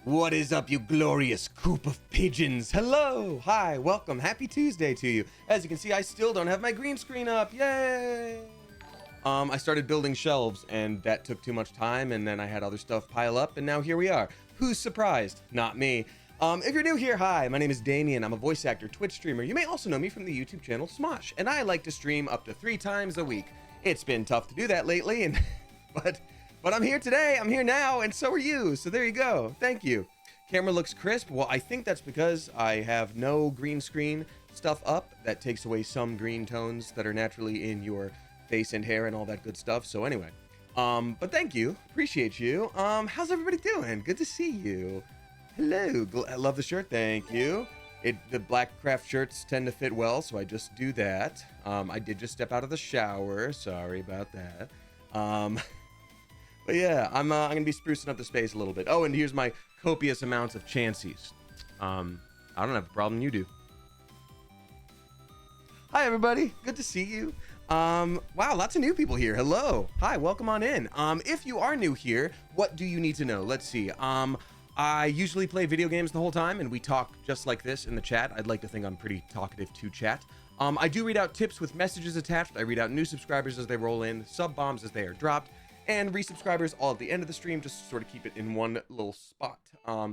What is up, you glorious coop of pigeons? Hello, hi, welcome, happy Tuesday to you. As you can see, I still don't have my green screen up, yay! I started building shelves, and that took too much time, and then I had other stuff pile up, and now here we are. Who's surprised? Not me. If you're new here, hi, my name is Damien. I'm a voice actor, Twitch streamer. You may also know me from the YouTube channel Smosh, and I like to stream up to 3 times a week. It's been tough to do that lately, and but I'm here today, I'm here now, and so are you, so there you go. Thank you. Camera looks crisp. Well, I think that's because I have no green screen stuff up. That takes away some green tones that are naturally in your face and hair and all that good stuff. So anyway, but thank you, appreciate you. How's everybody doing? Good to see you. Hello, I love the shirt, thank you. The black craft shirts tend to fit well, so I just do that. I did just step out of the shower, sorry about that. But yeah, I'm gonna be sprucing up the space a little bit. Oh, and here's my copious amounts of chances. I don't have a problem, you do. Hi everybody, good to see you. Wow, lots of new people here. Hello, hi, welcome on in. If you are new here, what do you need to know? Let's see. I usually play video games the whole time, and we talk just like this in the chat. I'd like to think I'm pretty talkative to chat. I do read out tips with messages attached. I read out new subscribers as they roll in, sub bombs as they are dropped, and resubscribers all at the end of the stream, just to sort of keep it in one little spot,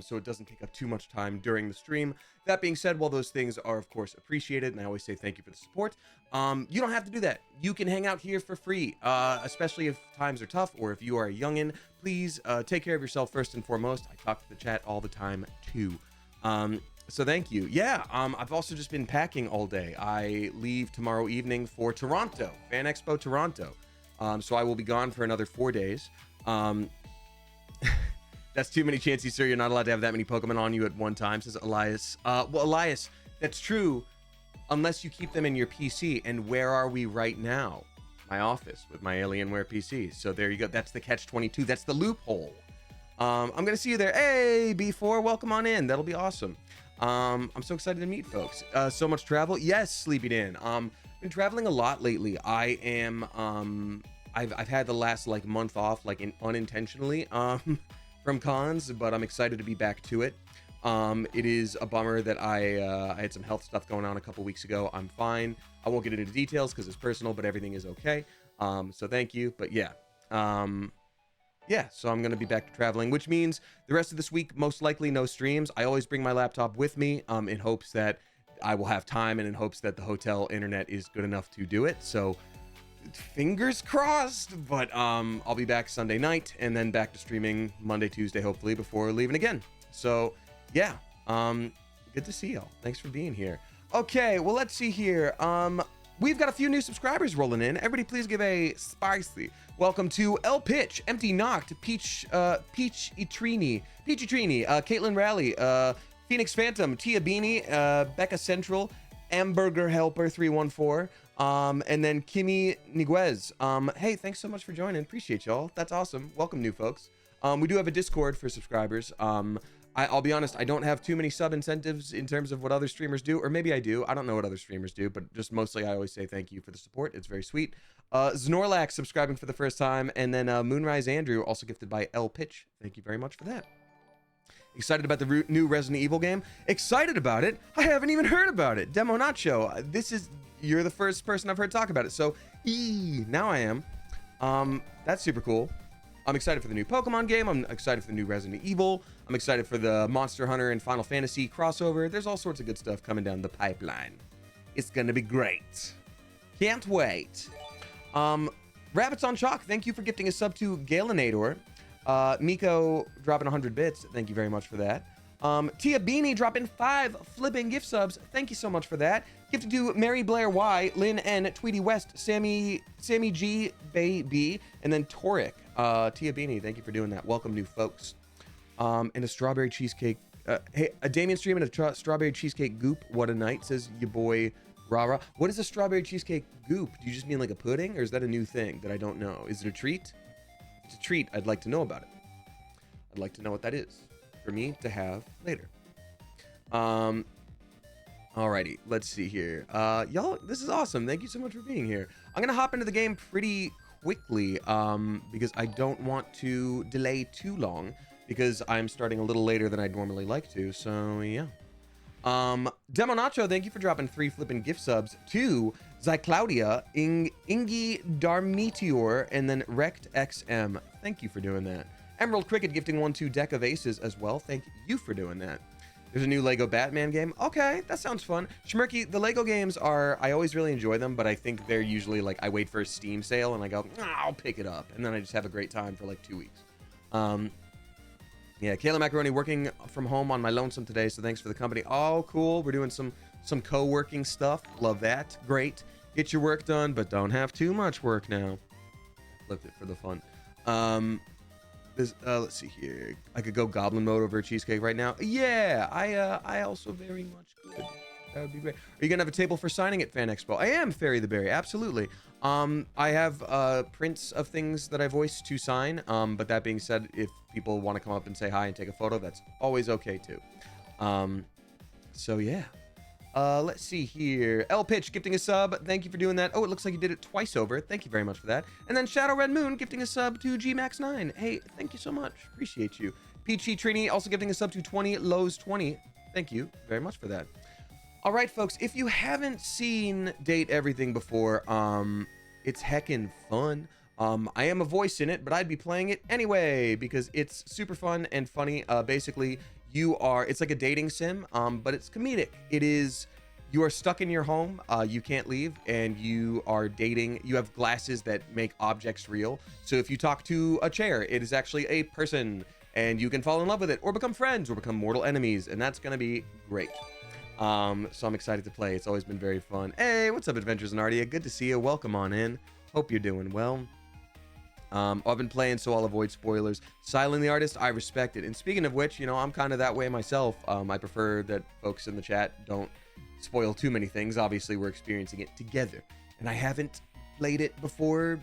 so it doesn't take up too much time during the stream. That being said, while those things are of course appreciated, and I always say thank you for the support, you don't have to do that. You can hang out here for free, especially if times are tough, or if you are a youngin'. Please take care of yourself first and foremost. I talk to the chat all the time too. So thank you. Yeah, I've also just been packing all day. I leave tomorrow evening for Toronto, Fan Expo Toronto. So I will be gone for another 4 days. That's too many chances, sir. You're not allowed to have that many Pokemon on you at one time, says Elias. Well, Elias, that's true, unless you keep them in your PC. And where are we right now? My office with my Alienware PC. So there you go. That's the catch-22. That's the loophole. I'm going to see you there. Hey, B4, welcome on in. That'll be awesome. I'm so excited to meet folks. So much travel. Yes, Sleepy Dan. Been traveling a lot lately. I am I've had the last like month off, like unintentionally from cons, but I'm excited to be back to it. It is a bummer that I had some health stuff going on a couple weeks ago. I'm fine. I won't get into details because it's personal, but everything is okay. So thank you. But yeah, yeah, so I'm going to be back to traveling, which means the rest of this week, most likely no streams. I always bring my laptop with me in hopes that I will have time, and in hopes that the hotel internet is good enough to do it. So fingers crossed, but I'll be back Sunday night and then back to streaming Monday, Tuesday, hopefully, before leaving again. So yeah, good to see y'all. Thanks for being here. Okay, well, let's see here. We've got a few new subscribers rolling in. Everybody please give a spicy welcome to El Pitch, Empty Knocked, Peach Etrini, Caitlin Rally, Phoenix Phantom, Tia Beanie, Becca Central, Hamburger Helper 314, and then Kimmy Niguez. Hey, thanks so much for joining. Appreciate y'all. That's awesome. Welcome, new folks. We do have a Discord for subscribers. I'll be honest, I don't have too many sub incentives in terms of what other streamers do, or maybe I do. I don't know what other streamers do, but just mostly I always say thank you for the support. It's very sweet. Znorlax subscribing for the first time, and then Moonrise Andrew, also gifted by L Pitch. Thank you very much for that. Excited about the new Resident Evil game? Excited about it? I haven't even heard about it. Demo Nacho. You're the first person I've heard talk about it, so now I am. That's super cool. I'm excited for the new Pokemon game. I'm excited for the new Resident Evil. I'm excited for the Monster Hunter and Final Fantasy crossover. There's all sorts of good stuff coming down the pipeline. It's gonna be great. Can't wait. Rabbits on Chalk, thank you for gifting a sub to Galinator. Miko dropping 100 bits. Thank you very much for that. Tia Beanie dropping 5 flipping gift subs. Thank you so much for that. Gifted to Mary Blair Y, Lynn N, Tweety West, Sammy G, Baby, and then Toric. Tia Beanie, thank you for doing that. Welcome, new folks. And a strawberry cheesecake. Hey, a Damien stream and a strawberry cheesecake goop. What a night, says your boy Rara. What is a strawberry cheesecake goop? Do you just mean like a pudding, or is that a new thing that I don't know? Is it a treat? If it's a treat, I'd like to know about it. I'd like to know what that is for me to have later. Alrighty, let's see here. Y'all, this is awesome. Thank you so much for being here. I'm gonna hop into the game pretty quickly because I don't want to delay too long, because I'm starting a little later than I'd normally like to. So yeah. Demo Nacho, thank you for dropping 3 flipping gift subs to Zyclaudia, Ingi Darmeteor, and then Rect XM. Thank you for doing that. Emerald Cricket gifting 1-2 deck of aces as well. Thank you for doing that. There's a new Lego Batman game. Okay, that sounds fun. Shmirky, the Lego games are, I always really enjoy them, but I think they're usually like, I wait for a Steam sale and I go, I'll pick it up. And then I just have a great time for like 2 weeks. Yeah, Kayla Macaroni working from home on my lonesome today, so thanks for the company. Oh, cool. We're doing some co-working stuff. Love that. Great. Get your work done, but don't have too much work now. Flipped it for the fun. Let's see here. I could go goblin mode over a cheesecake right now. Yeah, I also very much could. That would be great. Are you gonna have a table for signing at Fan Expo? I am, Fairy the Berry, absolutely. I have prints of things that I voiced to sign. But that being said, if people want to come up and say hi and take a photo, that's always okay too. So yeah. Let's see here. L Pitch gifting a sub. Thank you for doing that. Oh, it looks like you did it twice over. Thank you very much for that. And then Shadow Red Moon gifting a sub to GMax9. Hey, thank you so much. Appreciate you. Peachy Trini also gifting a sub to 20 Lowe's 20. Thank you very much for that. All right, folks, if you haven't seen Date Everything before, it's heckin' fun. I am a voice in it, but I'd be playing it anyway because it's super fun and funny. Basically, it's like a dating sim, but it's comedic. You are stuck in your home, you can't leave, and you are dating. You have glasses that make objects real. So if you talk to a chair, it is actually a person, and you can fall in love with it, or become friends, or become mortal enemies, and that's gonna be great. So I'm excited to play. It's always been very fun. Hey, what's up, Adventures in Ardia? Good to see you. Welcome on in. Hope you're doing well. I've been playing, so I'll avoid spoilers. Silent the Artist, I respect it. And speaking of which, I'm kind of that way myself. I prefer that folks in the chat don't spoil too many things. Obviously, we're experiencing it together. And I haven't played it before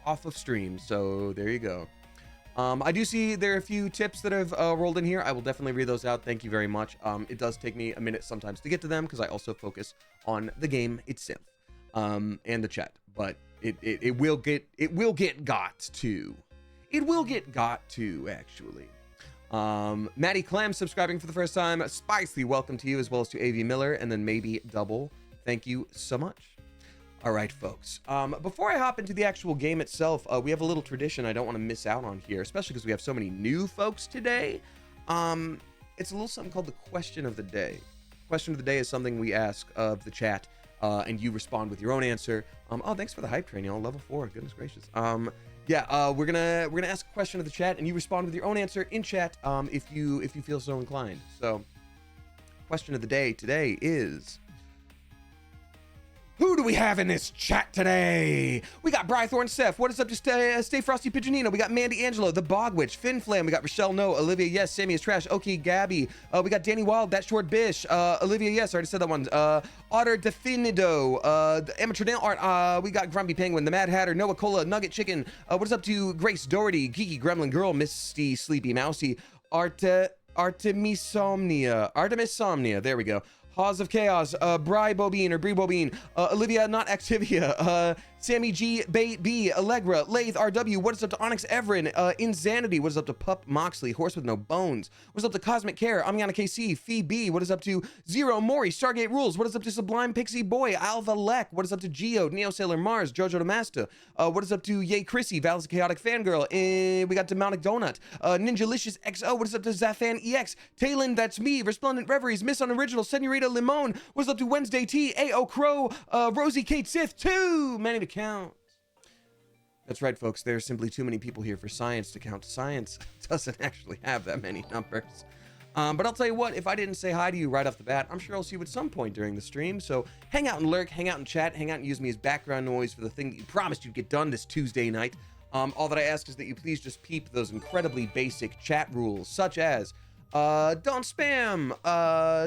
off of stream, so there you go. I do see there are a few tips that have rolled in here. I will definitely read those out. Thank you very much. It does take me a minute sometimes to get to them because I also focus on the game itself and the chat. But it will get got to. It will get got to, actually. Maddie Clam subscribing for the first time. Spicy, welcome to you, as well as to AV Miller, and then maybe Double. Thank you so much. All right, folks. Before I hop into the actual game itself, we have a little tradition I don't want to miss out on here, especially because we have so many new folks today. It's a little something called the Question of the Day. Question of the Day is something we ask of the chat, and you respond with your own answer. Oh, thanks for the hype train, y'all. Level 4. Goodness gracious. We're gonna ask a question of the chat, and you respond with your own answer in chat, if you feel so inclined. So, question of the day today is, who do we have in this chat today? We got Brythorn Seth. What is up to Stay Frosty Pigeonino? We got Mandy Angelo, The Bogwitch, Finn Flam. We got Rochelle No, Olivia Yes, Sammy is Trash, Oki Gabby. We got Danny Wild, That Short Bish, Olivia Yes, I already said that one. Otter Definido, the Amateur Nail Art. We got Grumpy Penguin, The Mad Hatter, Noah Cola, Nugget Chicken. What is up to Grace Doherty, Geeky Gremlin Girl, Misty Sleepy Mousy, Artemisomnia. There we go. Haws of Chaos, Bri Bobine or Brie Bobine, Olivia Not Activia, Sammy G, B, Allegra, Lathe, RW, what is up to Onyx Everin, Insanity, what is up to Pup Moxley, Horse with No Bones, what is up to Cosmic Care, Amiana KC, Fee B, what is up to Zero Mori, Stargate Rules, what is up to Sublime Pixie Boy, Alva Lek, what is up to Geo, Neo Sailor Mars, Jojo Damasta, what is up to Yay Chrissy, Val's Chaotic Fangirl, we got Demonic Donut, Ninjalicious XO, what is up to Zafan EX, Talon, that's me, Resplendent Reveries, Miss Unoriginal, Senorita Limon, what is up to Wednesday T, AO Crow, Rosie Kate Sith, too many to count. That's right, folks. There's simply too many people here for science to count. Science doesn't actually have that many numbers. But I'll tell you what, if I didn't say hi to you right off the bat, I'm sure I'll see you at some point during the stream. So hang out and lurk, hang out and chat, hang out and use me as background noise for the thing that you promised you'd get done this Tuesday night. All that I ask is that you please just peep those incredibly basic chat rules, such as don't spam,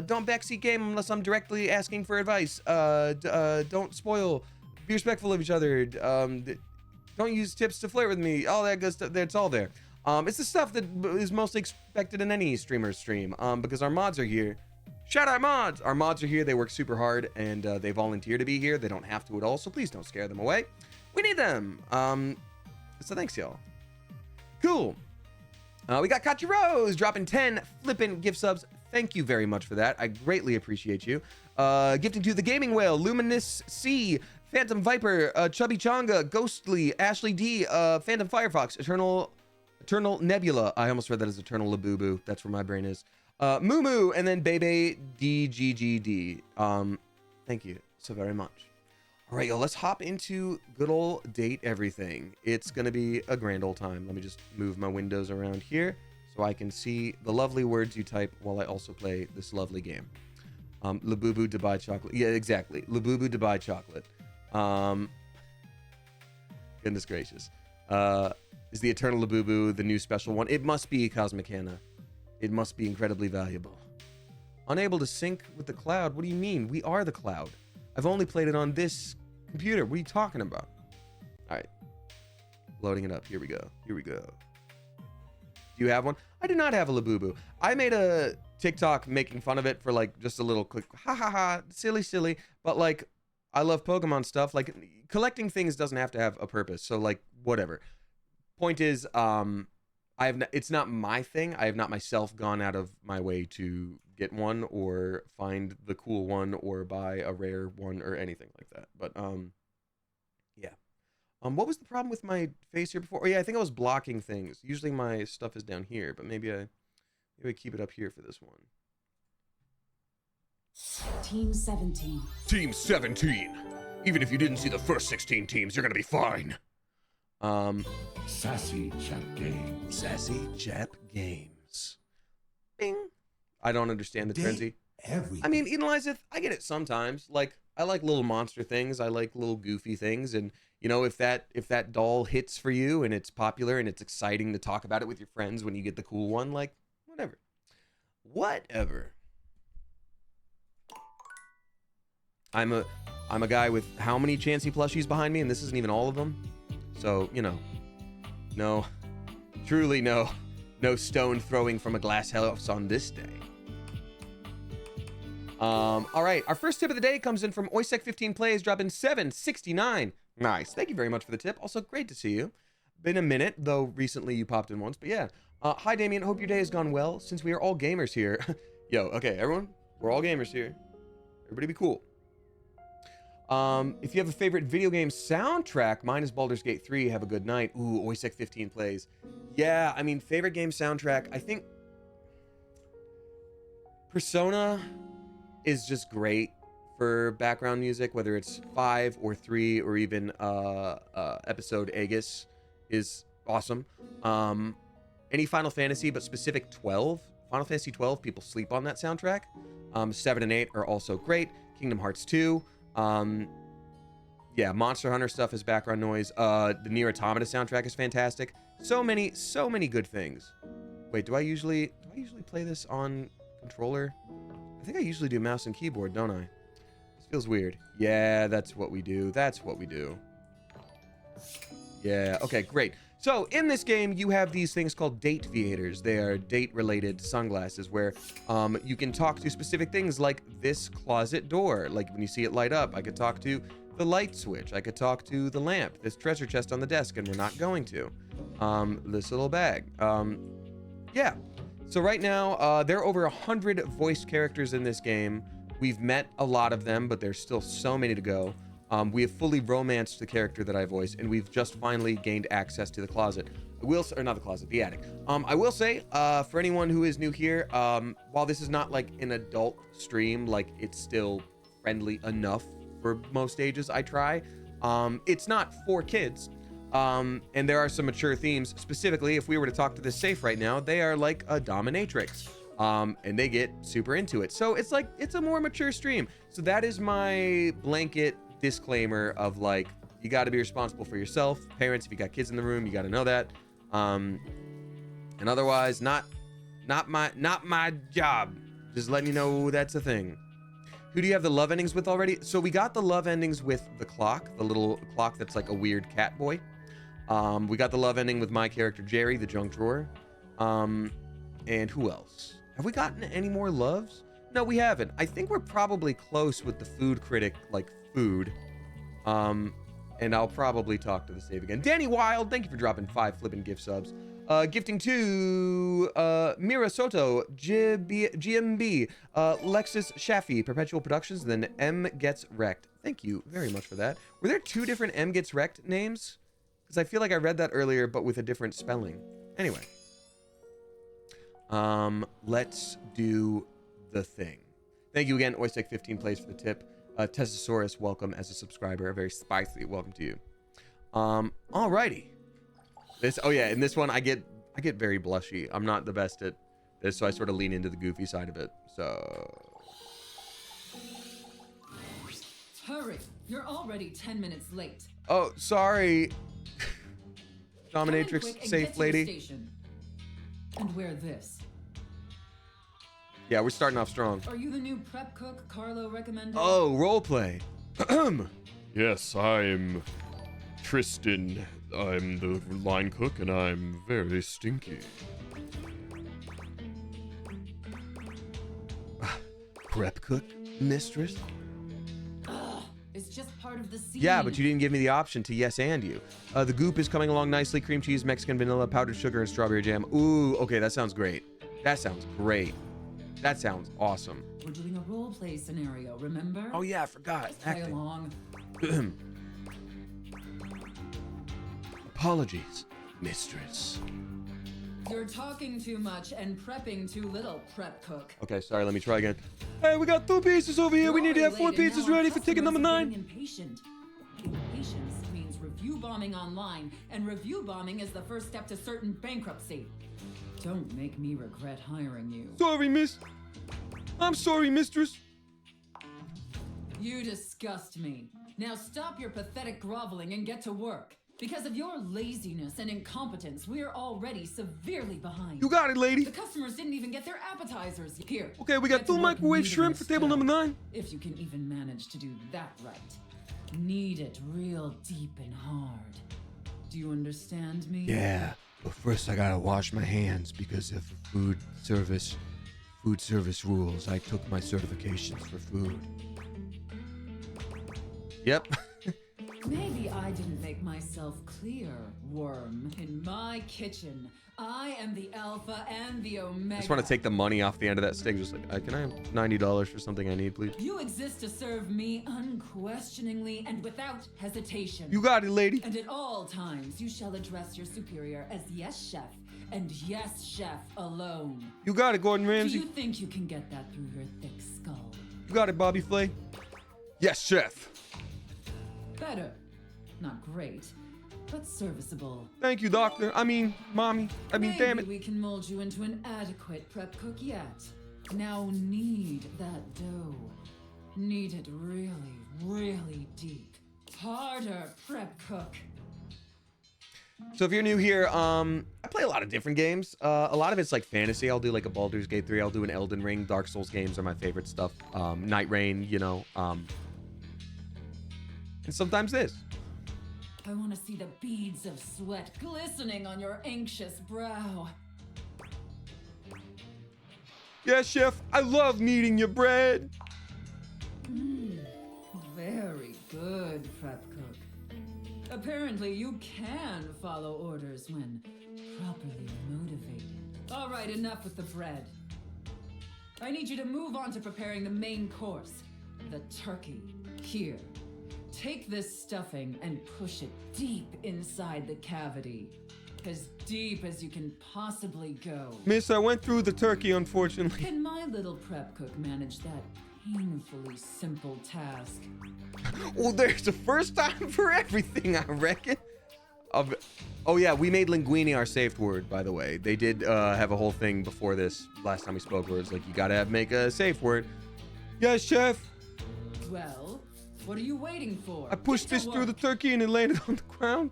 don't backseat game unless I'm directly asking for advice, don't spoil, be respectful of each other, don't use tips to flirt with me, all that good stuff. It's all there. It's the stuff that is mostly expected in any streamer's stream, because our mods are here. Shout out mods! Our mods are here, they work super hard, and they volunteer to be here. They don't have to at all, so please don't scare them away. We need them. So thanks, y'all. Cool. We got Kachi Rose dropping 10 flippin' gift subs. Thank you very much for that. I greatly appreciate you. Gifting to the Gaming Whale, Luminous C, Phantom Viper, Chubby Chonga, Ghostly, Ashley D, Phantom Firefox, Eternal Nebula. I almost read that as Eternal Labubu. That's where my brain is. Moo Moo, and then Bebe DGGD. Thank you so very much. All right, yo, let's hop into good old Date Everything. It's gonna be a grand old time. Let me just move my windows around here so I can see the lovely words you type while I also play this lovely game. Labubu Dubai Chocolate. Yeah, exactly. Labubu Dubai Chocolate. Goodness gracious. Is the Eternal Labubu the new special one? It must be Cosmic Hannah. It must be incredibly valuable. Unable to sync with the cloud? What do you mean? We are the cloud. I've only played it on this computer. What are you talking about? All right. Loading it up. Here we go. Here we go. Do you have one? I do not have a Labubu. I made a TikTok making fun of it for like just a little quick ha ha ha, silly. But like, I love Pokemon stuff. Like, collecting things doesn't have to have a purpose. So like, whatever. Point is, it's not my thing. I have not myself gone out of my way to get one or find the cool one or buy a rare one or anything like that. But yeah. What was the problem with my face here before? Oh yeah, I think I was blocking things. Usually my stuff is down here, but maybe I keep it up here for this one. Team 17. Team 17. Even if you didn't see the first 16 teams, you're gonna be fine. Sassy Jap Games. Sassy Jap Games. Bing. I don't understand the frenzy. I mean, Eden Elizabeth, I get it sometimes. Like, I like little monster things. I like little goofy things. And, you know, if that doll hits for you and it's popular and it's exciting to talk about it with your friends when you get the cool one, like, whatever. Whatever. I'm a guy with how many Chansey plushies behind me, and this isn't even all of them. So, you know, no, truly no stone throwing from a glass house on this day. All right, our first tip of the day comes in from Oisek15 Plays, dropping 769. Nice, thank you very much for the tip. Also, great to see you. Been a minute, though recently you popped in once, but yeah. Hi, Damien, hope your day has gone well, since we are all gamers here. Yo, okay, everyone, we're all gamers here. Everybody be cool. If you have a favorite video game soundtrack, mine is Baldur's Gate 3. Have a good night. Ooh, Oisek15 Plays. Yeah, I mean, favorite game soundtrack, I think Persona is just great for background music, whether it's 5 or 3 or even episode Aegis is awesome. Any Final Fantasy, but specific 12. Final Fantasy 12, people sleep on that soundtrack. 7 and 8 are also great. Kingdom Hearts 2. Yeah, Monster Hunter stuff is background noise. The Nier Automata soundtrack is fantastic. So many good things. Wait, do I usually play this on controller? I think I usually do mouse and keyboard, don't I? This feels weird. Yeah, that's what we do. That's what we do. Yeah, okay, great. So in this game, you have these things called date theaters. They are date-related sunglasses where you can talk to specific things like this closet door. Like when you see it light up, I could talk to the light switch. I could talk to the lamp, this treasure chest on the desk, and we're not going to. This little bag. Yeah. So right now, there are over 100 voiced characters in this game. We've met a lot of them, but there's still so many to go. We have fully romanced the character that I voice, and we've just finally gained access to the closet. Not the closet, the attic. I will say, for anyone who is new here, while this is not like an adult stream, like it's still friendly enough for most ages I try. It's not for kids. And there are some mature themes. Specifically, if we were to talk to this safe right now, they are like a dominatrix. And they get super into it. So it's like, it's a more mature stream. So that is my blanket disclaimer of like, you got to be responsible for yourself. Parents, if you got kids in the room, you got to know that. And otherwise, not my job. Just letting you know that's a thing. Who do you have the love endings with already? So we got the love endings with the clock, the little clock that's like a weird cat boy. We got the love ending with my character Jerry, the junk drawer. And who else? Have we gotten any more loves? No, we haven't. I think we're probably close with the food critic, like food. And I'll probably talk to the save again. Danny Wild, thank you for dropping 5 flipping gift subs. Gifting to Mira Soto, GMB, Lexus Shafi, Perpetual Productions, then M Gets Wrecked. Thank you very much for that. Were there 2 different M Gets Wrecked names? Because I feel like I read that earlier, but with a different spelling. Anyway. Let's do the thing. Thank you again, Oystek15 plays for the tip. Tessosaurus, welcome as a subscriber. A very spicy welcome to you. Alrighty. Oh yeah, in this one I get very blushy. I'm not the best at this, so I sort of lean into the goofy side of it. So Hurry! You're already 10 minutes late. oh, sorry. Come in quick Dominatrix, and safe get to lady. the station. And wear this. Yeah, we're starting off strong. Are you the new prep cook Carlo recommended? Oh, roleplay. Yes, I'm Tristan. I'm the line cook, and I'm very stinky. Prep cook, mistress? It's just part of the scene. Yeah, but you didn't give me the option to yes and you. The goop is coming along nicely. Cream cheese, Mexican vanilla, powdered sugar, and strawberry jam. Ooh, okay, that sounds great. That sounds great. That sounds awesome. We're doing a role play scenario, remember? Oh yeah, I forgot. Just play Acting. along. Apologies, mistress. You're talking too much and prepping too little, prep cook. Okay, sorry, let me try again. Hey, we got 2 pizzas over here. We need to have 4 pizzas ready for ticket number 9. Impatient. Impatience means review bombing online, and review bombing is the first step to certain bankruptcy. Don't make me regret hiring you. Sorry, miss. I'm sorry, mistress. You disgust me. Now stop your pathetic groveling and get to work. Because of your laziness and incompetence, we're already severely behind. You got it, lady. The customers didn't even get their appetizers. Here. Okay, we got get to 2 work microwave kneading shrimp this for table dough. number 9. If you can even manage to do that right. Knead it real deep and hard. Do you understand me? Yeah, but first I gotta wash my hands because of food service rules. I took my certifications for food. Yep. Maybe I didn't make myself clear, worm. In my kitchen, I am the alpha and the omega. I just want to take the money off the end of that stick. Just like, can I have $90 for something I need, please? You exist to serve me unquestioningly and without hesitation. You got it, lady. And at all times, you shall address your superior as yes, chef, and yes, chef alone. You got it, Gordon Do Ramsay. you think you can get that through your thick skull? You got it, Bobby Flay. Yes, chef. Better. Not great, but serviceable. Thank you, doctor. I mean, mommy. I mean, damn it. Maybe we can mold you into an adequate prep cook yet. Now knead that dough. Knead it really, really deep. Harder, prep cook. So if you're new here, I play a lot of different games. A lot of it's like fantasy. I'll do like a Baldur's Gate 3. I'll do an Elden Ring. Dark Souls games are my favorite stuff. Night Rain, you know. And sometimes this. I want to see the beads of sweat glistening on your anxious brow. Yes, chef. I love kneading your bread. Very good, prep cook. Apparently you can follow orders when properly motivated. All right, enough with the bread. I need you to move on to preparing the main course, the turkey. Here, take this stuffing and push it deep inside the cavity. As deep as you can possibly go. Miss, I went through the turkey, unfortunately. Can my little prep cook manage that painfully simple task? Well, there's a first time for everything, I reckon. Oh yeah, we made linguine our safe word, by the way. They did have a whole thing before this, last time we spoke, where it's like, you gotta make a safe word. Yes, chef. Well, what are you waiting for? I pushed Get this to through the work. turkey and it landed on the ground.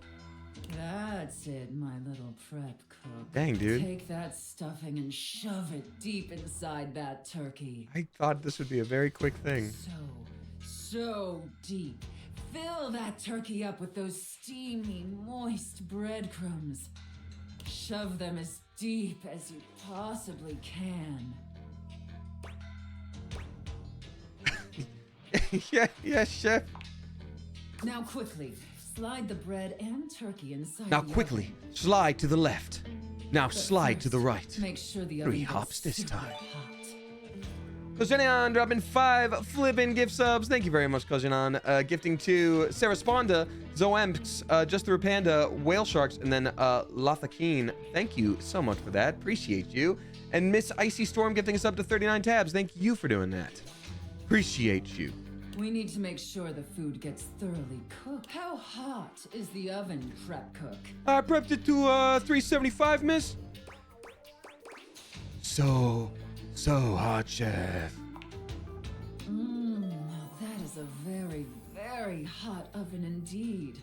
That's it, my little prep cook. Dang, dude. Take that stuffing and shove it deep inside that turkey. I thought this would be a very quick thing. So deep. Fill that turkey up with those steamy, moist breadcrumbs. Shove them as deep as you possibly can. Yeah, chef. Now quickly, slide the bread and turkey inside Now the quickly, slide to the left. oven. Now But slide to the first, right. Make sure the 3 oven hops gets this super time. hot. Kojanan dropping 5 flipping gift subs. Thank you very much, Kojanan. Gifting to Sarah Sponda, Zoemps, Just Through Panda, Whale Sharks, and then Lothakeen. Thank you so much for that. Appreciate you. And Miss Icy Storm gifting us up to 39 tabs. Thank you for doing that. Appreciate you. We need to make sure the food gets thoroughly cooked. How hot is the oven, prep cook? I prepped it to 375, miss. So hot, chef. Now that is a very, very hot oven indeed.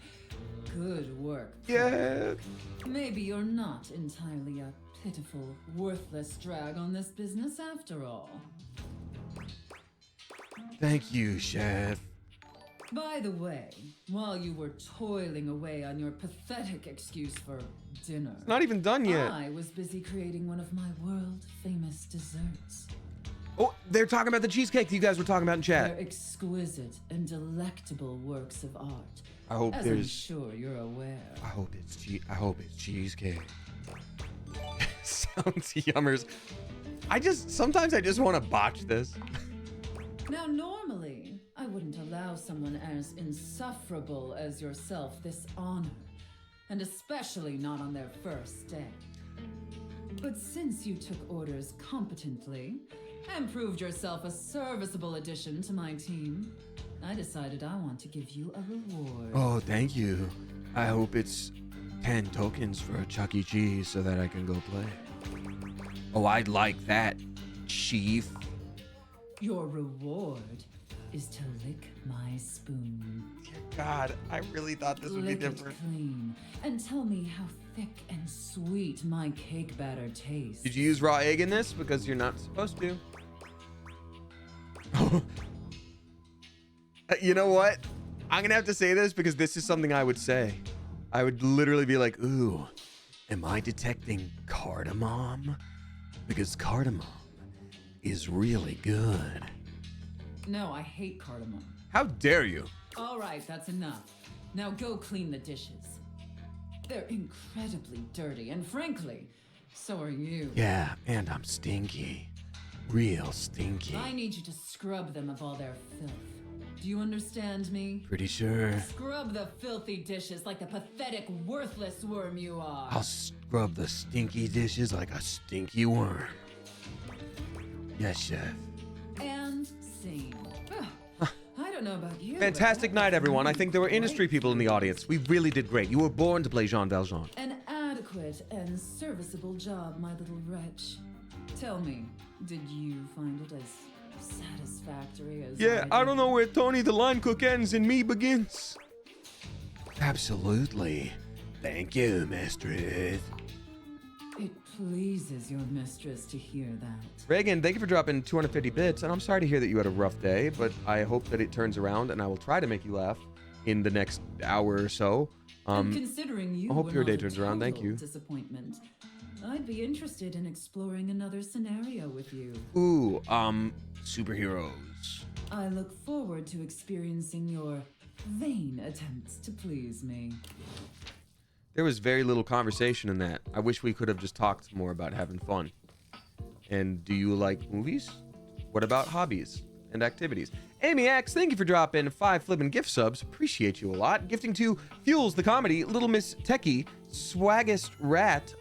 Good work. Yeah. Maybe you're not entirely a pitiful, worthless drag on this business after all. Thank you, chef. By the way, while you were toiling away on your pathetic excuse for dinner, It's not even done yet. I was busy creating one of my world-famous desserts. Oh, they're talking about the cheesecake that you guys were talking about in They're chat. exquisite and delectable works of art. I hope As I'm sure you're aware. I hope it's cheesecake. Sounds yummers. Sometimes I just want to botch this. Now, normally, I wouldn't allow someone as insufferable as yourself this honor, and especially not on their first day. But since you took orders competently and proved yourself a serviceable addition to my team, I decided I want to give you a reward. Oh, thank you. I hope it's 10 tokens for a Chuck E. Cheese so that I can go play. Oh, I'd like that, chief. Your reward is to lick my spoon. God, I really thought this would be Lick it different. clean and tell me how thick and sweet my cake batter tastes. Did you use raw egg in this? Because you're not supposed to. You know what? I'm gonna have to say this because this is something I would say. I would literally be like, ooh, am I detecting cardamom? Because cardamom is really good. No, I hate cardamom. How dare you? All right, that's enough. Now go clean the dishes. They're incredibly dirty, and frankly, so are you. Yeah, and I'm stinky. Real stinky. I need you to scrub them of all their filth. Do you understand me? Pretty sure. Scrub the filthy dishes like the pathetic, worthless worm you are. I'll scrub the stinky dishes like a stinky worm. Yes, chef. And scene. I don't know about you. but Fantastic that night, was everyone. I really think there were industry great. people in the audience. We really did great. You were born to play Jean Valjean. An adequate and serviceable job, my little wretch. Tell me, did you find it as satisfactory as Yeah, I don't did? know where Tony the line cook ends and me begins. Absolutely. Thank you, mistress. It pleases your mistress to hear that. Reagan, thank you for dropping 250 bits, and I'm sorry to hear that you had a rough day, but I hope that it turns around, and I will try to make you laugh in the next hour or so. And considering you I hope were your not day a turns around. Thank total you. Disappointment. I'd be interested in exploring another scenario with you. Ooh, superheroes. I look forward to experiencing your vain attempts to please me. There was very little conversation in that. I wish we could have just talked more about having fun. And do you like movies? What about hobbies and activities? Amy X, thank you for dropping 5 flippin' gift subs. Appreciate you a lot. Gifting to Fuels the Comedy, Little Miss Techie, Swaggest Rat,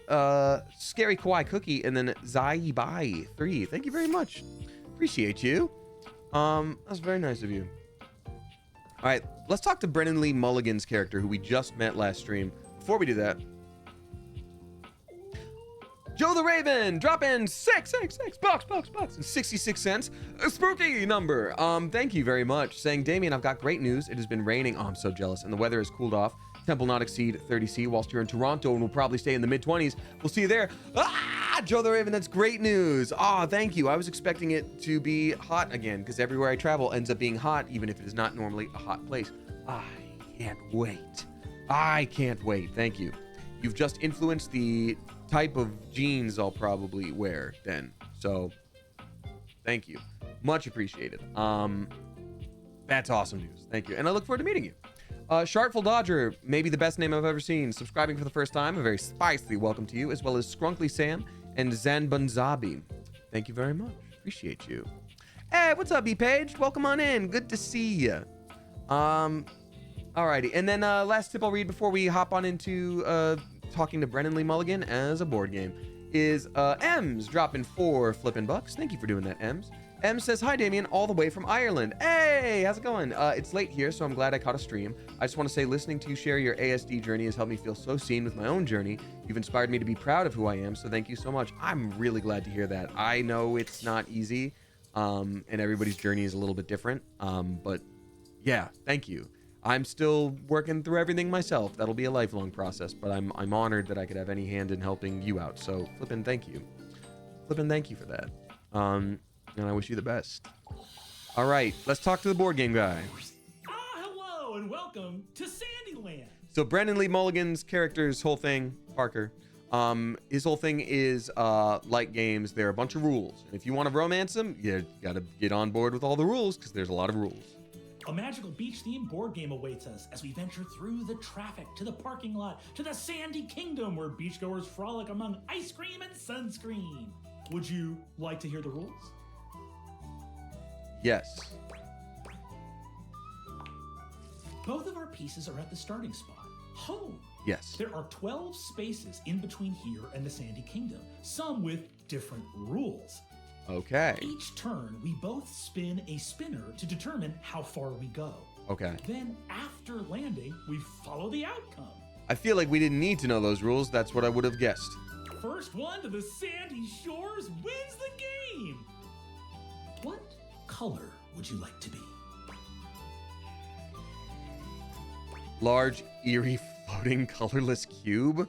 Scary Kawaii Cookie, and then Zai Bai 3. Thank you very much. Appreciate you. That's very nice of you. All right, let's talk to Brennan Lee Mulligan's character, who we just met last stream. Before we do that, Joe the Raven, drop in 666 bucks and 66 cents. A spooky number. Thank you very much. Saying, Damien, I've got great news. It has been raining. Oh, I'm so jealous. And the weather has cooled off. Temp will not exceed 30C whilst you're in Toronto and will probably stay in the mid-20s. We'll see you there. Ah, Joe the Raven, that's great news. Ah, thank you. I was expecting it to be hot again because everywhere I travel ends up being hot, even if it is not normally a hot place. I can't wait. I can't wait. Thank you. You've just influenced the type of jeans I'll probably wear then. So thank you. Much appreciated. That's awesome news. Thank you. And I look forward to meeting you. Shartful Dodger, maybe the best name I've ever seen. Subscribing for the first time, a very spicy welcome to you, as well as Scrunkly Sam and Zanbunzabi. Thank you very much. Appreciate you. Hey, what's up, B-Page? Welcome on in. Good to see you. Alrighty. And then last tip I'll read before we hop on into talking to Brennan Lee Mulligan as a board game is Ems dropping 4 flippin' bucks. Thank you for doing that, Ems. Em says, hi, Damien, all the way from Ireland. Hey, how's it going? It's late here, so I'm glad I caught a stream. I just want to say listening to you share your ASD journey has helped me feel so seen with my own journey. You've inspired me to be proud of who I am, so thank you so much. I'm really glad to hear that. I know it's not easy, and everybody's journey is a little bit different, but yeah, thank you. I'm still working through everything myself. That'll be a lifelong process, but I'm honored that I could have any hand in helping you out, so flippin' thank you. Flippin' thank you for that. And I wish you the best. All right, let's talk to the board game guy. Hello and welcome to Sandyland. So Brennan Lee Mulligan's character's whole thing, Parker, his whole thing is like games. There are a bunch of rules. And if you want to romance them, you got to get on board with all the rules because there's a lot of rules. A magical beach-themed board game awaits us as we venture through the traffic to the parking lot to the Sandy Kingdom where beachgoers frolic among ice cream and sunscreen. Would you like to hear the rules? Yes. Both of our pieces are at the starting spot, home. Yes. There are 12 spaces in between here and the Sandy Kingdom, some with different rules. Okay. Each turn, we both spin a spinner to determine how far we go. Okay. Then, after landing, we follow the outcome. I feel like we didn't need to know those rules. That's what I would have guessed. First one to the sandy shores wins the game. What color would you like to be? Large, eerie, floating, colorless cube.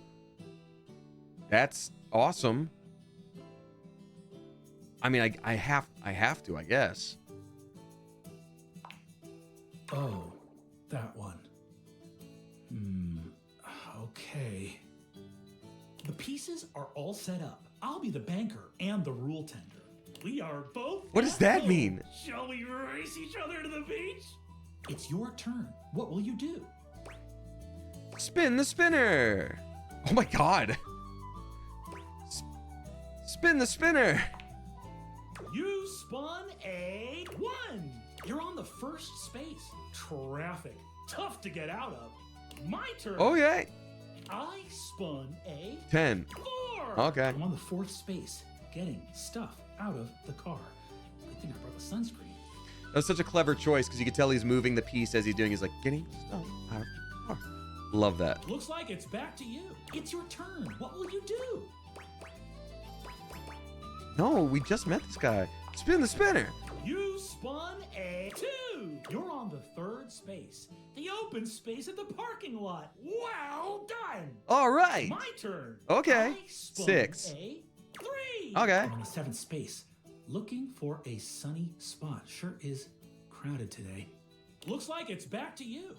That's awesome. I mean, I have to, I guess. Oh, that one. Okay. The pieces are all set up. I'll be the banker and the rule tender. We are both. What does that mean? Shall we race each other to the beach? It's your turn. What will you do? Spin the spinner. Oh my god. Spin the spinner. You spun a 1. You're on the first space. Traffic. Tough to get out of. My turn. Oh yeah. I spun a 10. 4. Okay. I'm on the 4th space, getting stuff out of the car. Good thing I brought the sunscreen. That was such a clever choice because you could tell he's moving the piece as he's doing. He's like getting stuff out of the car. Love that. Looks like it's back to you. It's your turn. What will you do? No, we just met this guy. Spin the spinner. You spun a 2. You're on the 3rd space, the open space at the parking lot. Well done. All right. My turn. Okay. I spun 6. a 3. Okay. I'm on the 7th space, looking for a sunny spot. Sure is crowded today. Looks like it's back to you.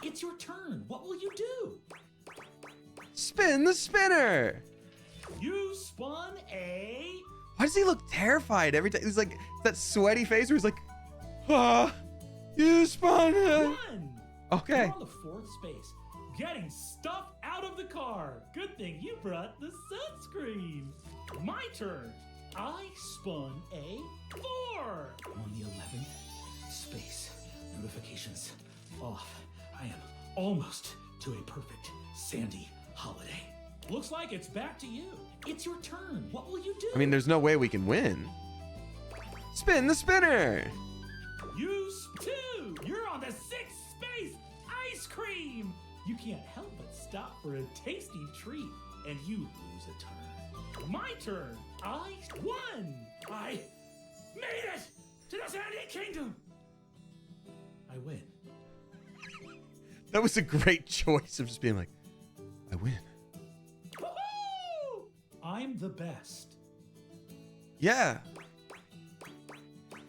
It's your turn. What will you do? Spin the spinner. You spun a Why does he look terrified every time? He's like that sweaty face where he's like, ah, you spun it. 1. Okay. You're on the 4th space, getting stuff out of the car. Good thing you brought the sunscreen. My turn. I spun a 4. I'm on the 11th space. Notifications off. I am almost to a perfect sandy holiday. Looks like it's back to you. It's your turn. What will you do? I mean, there's no way we can win. Spin the spinner. You 2. You're on the 6th space. Ice cream. You can't help but stop for a tasty treat, and you lose a turn. My turn. I won. I made it to the Sandy Kingdom. I win. That was a great choice of just being like, I win. Woo-hoo! I'm the best. Yeah.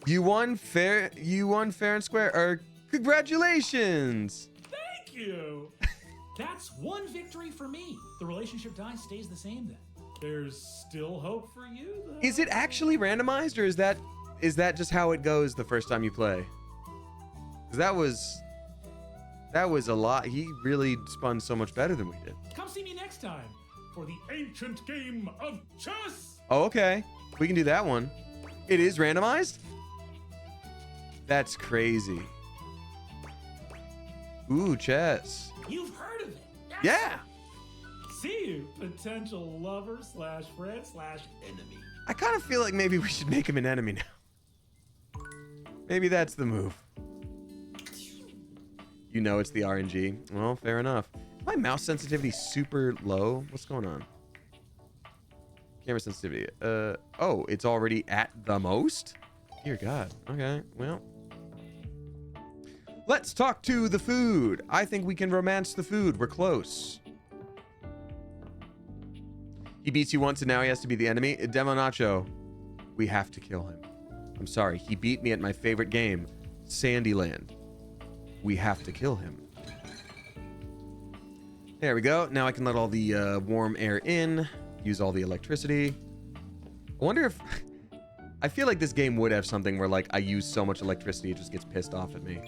You won fair and square. Congratulations. Thank you. That's one victory for me. The relationship die stays the same then. There's still hope for you, though. Is it actually randomized, or is that just how it goes the first time you play? 'Cause that was That was a lot. He really spun so much better than we did. Come see me next time for the ancient game of chess. Oh, okay. We can do that one. It is randomized? That's crazy. Ooh, chess. You've heard of it? Yeah. See you, potential lover slash friend slash enemy. I kind of feel like maybe we should make him an enemy now. Maybe that's the move. You know it's the RNG. Well, fair enough. My mouse sensitivity super low. What's going on? Camera sensitivity. Oh, it's already at the most? Dear God. Okay, well. Let's talk to the food. I think we can romance the food. We're close. He beats you once and now he has to be the enemy. Demo Nacho, we have to kill him. I'm sorry. He beat me at my favorite game, Sandyland. We have to kill him. There we go. Now I can let all the warm air in, use all the electricity. I wonder if... I feel like this game would have something where, like, I use so much electricity it just gets pissed off at me.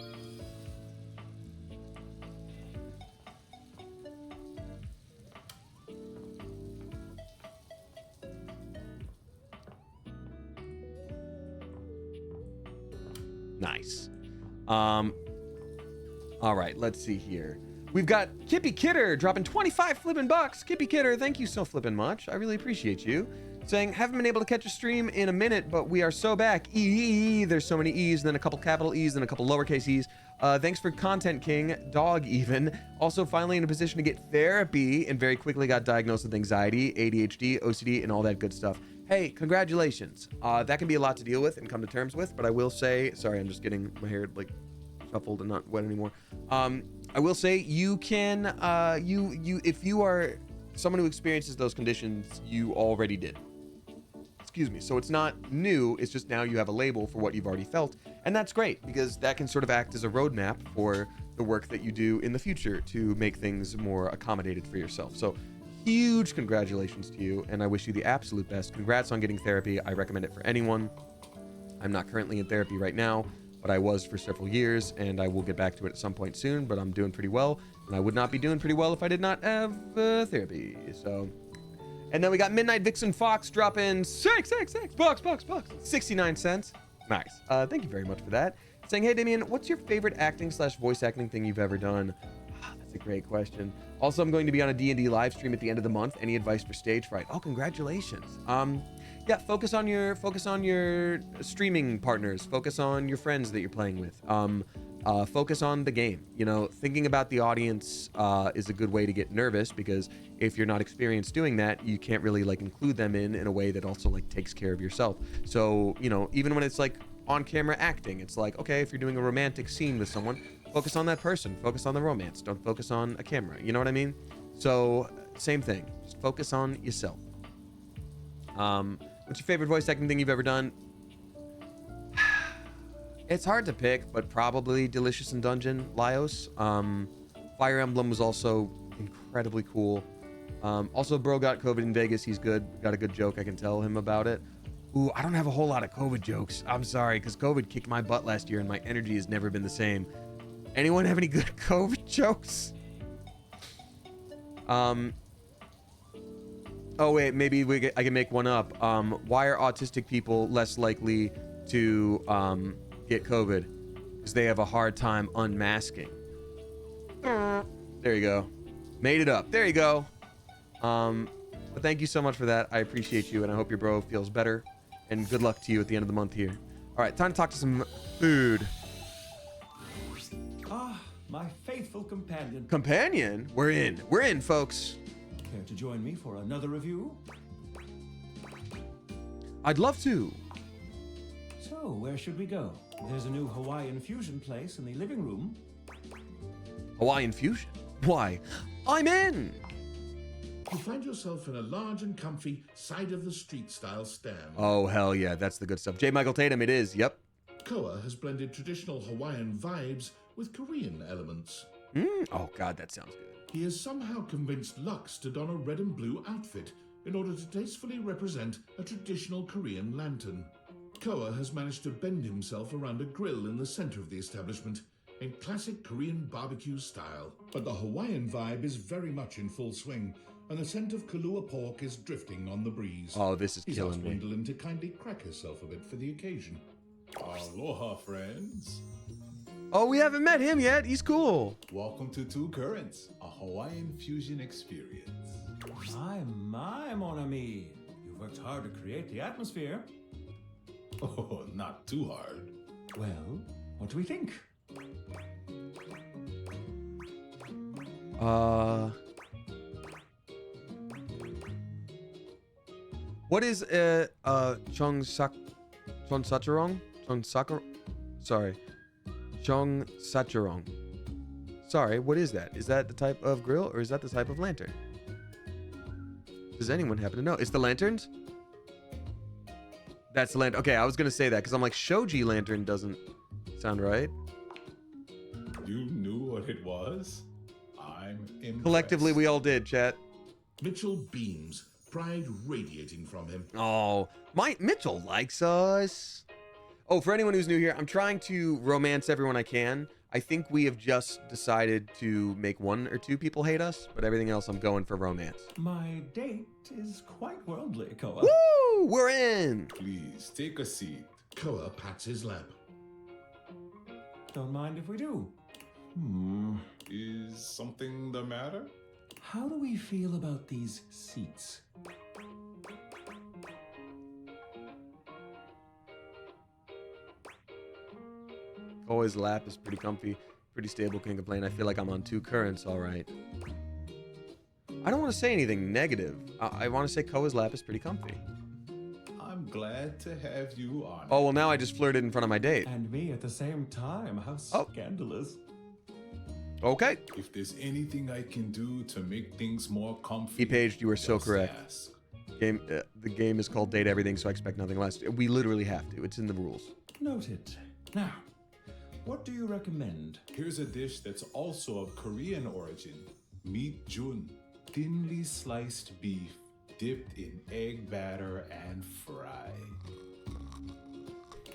Nice. All right, let's see here. We've got Kippy Kidder dropping 25 flippin' bucks. Kippy Kidder, thank you so flippin' much. I really appreciate you. Saying, haven't been able to catch a stream in a minute, but we are so back. There's so many E's, then a couple capital E's, then a couple lowercase E's. Thanks for Content King, dog even. Also finally in a position to get therapy and very quickly got diagnosed with anxiety, ADHD, OCD, and all that good stuff. Hey, congratulations. That can be a lot to deal with and come to terms with, but I will say, sorry, I'm just getting my hair like shuffled and not wet anymore. I will say you can, if you are someone who experiences those conditions, you already did. Excuse me. So it's not new. It's just now you have a label for what you've already felt. And that's great because that can sort of act as a roadmap for the work that you do in the future to make things more accommodated for yourself. So huge congratulations to you. And I wish you the absolute best. Congrats on getting therapy. I recommend it for anyone. I'm not currently in therapy right now, but I was for several years and I will get back to it at some point soon, but I'm doing pretty well. And I would not be doing pretty well if I did not have therapy. So... And then we got Midnight Vixen Fox dropping bucks, 69 cents. Nice. Thank you very much for that. Saying, hey, Damien, what's your favorite acting / voice acting thing you've ever done? That's a great question. Also, I'm going to be on a D&D live stream at the end of the month. Any advice for stage fright? Oh, congratulations. Yeah, focus on your streaming partners. Focus on your friends that you're playing with. Focus on the game. You know, thinking about the audience is a good way to get nervous because if you're not experienced doing that, you can't really like include them in a way that also like takes care of yourself. So, you know, even when it's like on camera acting, it's like, okay, if you're doing a romantic scene with someone, focus on that person, focus on the romance. Don't focus on a camera. You know what I mean? So same thing, just focus on yourself. What's your favorite voice acting thing you've ever done? It's hard to pick, but probably Delicious in Dungeon, Laios. Fire Emblem was also incredibly cool. Also, bro got COVID in Vegas. He's good. Got a good joke. I can tell him about it. Ooh, I don't have a whole lot of COVID jokes. I'm sorry, because COVID kicked my butt last year, and my energy has never been the same. Anyone have any good COVID jokes? Oh, wait, maybe I can make one up. Why are autistic people less likely to... get COVID because they have a hard time unmasking. There you go. Made it up. There you go. But thank you so much for that. I appreciate you and I hope your bro feels better and good luck to you at the end of the month here. All right, time to talk to some food. Ah, my faithful companion. Companion? We're in, folks. Care to join me for another review? I'd love to. So, where should we go? There's a new Hawaiian fusion place in the living room. Hawaiian fusion? Why? I'm in. You find yourself in a large and comfy side-of-the-street style stand. Oh, hell yeah. That's the good stuff. J. Michael Tatum, it is. Yep. Koa has blended traditional Hawaiian vibes with Korean elements. Oh, God, that sounds good. He has somehow convinced Lux to don a red and blue outfit in order to tastefully represent a traditional Korean lantern. Koa has managed to bend himself around a grill in the center of the establishment, in classic Korean barbecue style. But the Hawaiian vibe is very much in full swing, and the scent of Kahlua pork is drifting on the breeze. Oh, this is He's killing asked me. Gwendolyn to kindly crack herself a bit for the occasion. Aloha, friends. Oh, we haven't met him yet. He's cool. Welcome to Two Currents, a Hawaiian fusion experience. My, mon ami. You've worked hard to create the atmosphere. Oh, not too hard. Well, what do we think? What is Cheongsacharong? Sorry. Cheongsacharong. Sorry, what is that? Is that the type of grill or is that the type of lantern? Does anyone happen to know? It's the lanterns? That's the lantern. Okay, I was gonna say that because I'm like, Shoji lantern doesn't sound right. You knew what it was? I'm impressed. Collectively, we all did, chat. Mitchell beams, pride radiating from him. Oh, Mitchell likes us. Oh, for anyone who's new here, I'm trying to romance everyone I can. I think we have just decided to make 1 or 2 people hate us, but everything else I'm going for romance. My date is quite worldly, Koa. Woo! We're in! Please take a seat. Koa pats his lap. Don't mind if we do. Is something the matter? How do we feel about these seats? Koa's lap is pretty comfy, pretty stable, can't complain. I feel like I'm on 2 currents, all right. I don't want to say anything negative. I want to say Koa's lap is pretty comfy. I'm glad to have you on. Oh, well, now I just flirted in front of my date. And me at the same time. How Oh. scandalous. Okay. If there's anything I can do to make things more comfy, E-Paged, you are so just correct. ask. The game is called Date Everything, so I expect nothing less. We literally have to. It's in the rules. Noted. Now, what do you recommend? Here's a dish that's also of Korean origin. Meat jun. Thinly sliced beef dipped in egg batter and fried.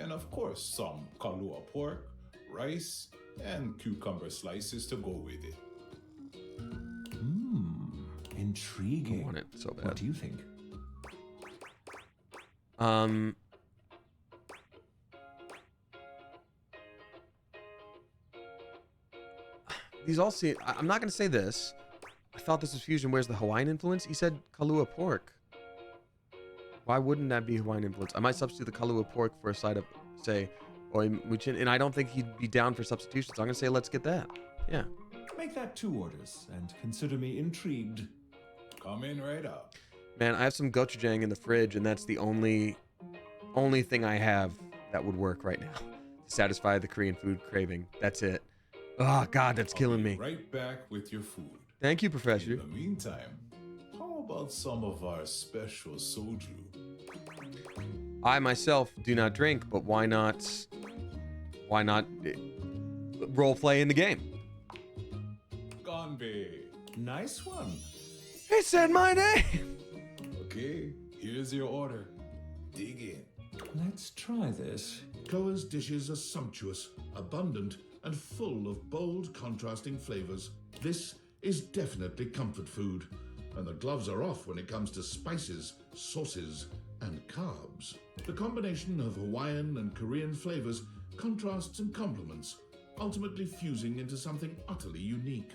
And of course, some Kahlua pork, rice, and cucumber slices to go with it. Intriguing. I want it so What bad. do you think? These all seem... I'm not going to say this. I thought this was fusion. Where's the Hawaiian influence? He said Kahlua pork. Why wouldn't that be Hawaiian influence? I might substitute the Kahlua pork for a side of, say, Oi Muchin. And I don't think he'd be down for substitutions. I'm going to say let's get that. Yeah. Make that 2 orders and consider me intrigued. Coming right up. Man, I have some gochujang in the fridge, and that's the only thing I have that would work right now to satisfy the Korean food craving. That's it. Oh, God, that's killing I'll me. be right back with your food. Thank you, In Professor. the meantime, how about some of our special soju? I myself do not drink, but why not role play in the game? Ganbei. Nice one. He said my name. Okay, here's your order. Dig in. Let's try this. Koa's dishes are sumptuous, abundant, and full of bold, contrasting flavors. This is definitely comfort food, and the gloves are off when it comes to spices, sauces, and carbs. The combination of Hawaiian and Korean flavors contrasts and complements, ultimately fusing into something utterly unique.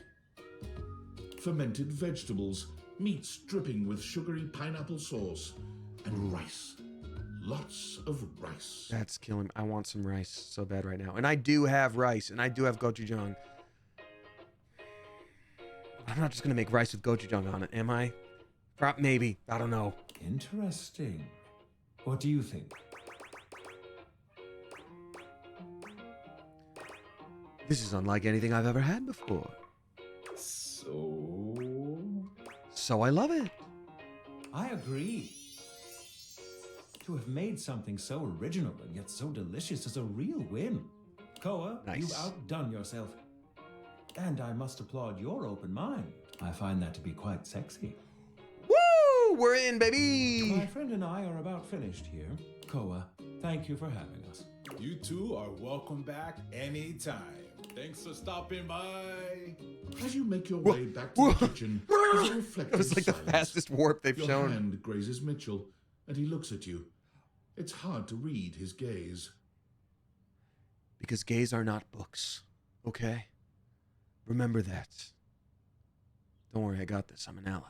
Fermented vegetables, meats dripping with sugary pineapple sauce, and rice. Lots of rice. That's killing me. I want some rice so bad right now. And I do have rice, and I do have gochujang. I'm not just going to make rice with gochujang on it, am I? Maybe. I don't know. Interesting. What do you think? This is unlike anything I've ever had before. So, I love it. I agree. To have made something so original and yet so delicious is a real win. Koa, Nice. you've outdone yourself. And I must applaud your open mind. I find that to be quite sexy. Woo! We're in, My baby! friend and I are about finished here. Koa, thank you for having us. you two are welcome back anytime. Thanks for stopping by. As you make your way back to the kitchen, there's a reflective It was like the silence. fastest warp they've Your shown. hand grazes Mitchell, and he looks at you. It's hard to read his gaze. Because gays are not books. Okay? Remember that. Don't worry, I got this. I'm an ally.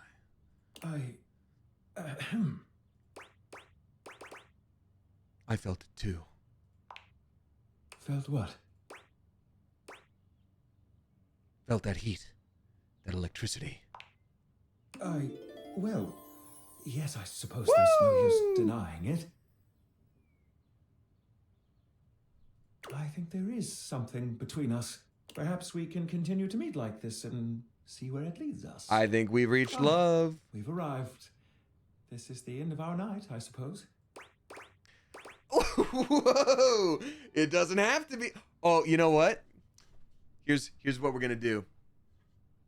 I felt it too. Felt what? Felt that heat. That electricity. Well, yes, I suppose there's no use denying it. I think there is something between us. Perhaps we can continue to meet like this and see where it leads us. I think we've reached Come. love. We've arrived. This is the end of our night, I suppose. Whoa! It doesn't have to be. Oh, you know what? Here's what we're gonna do.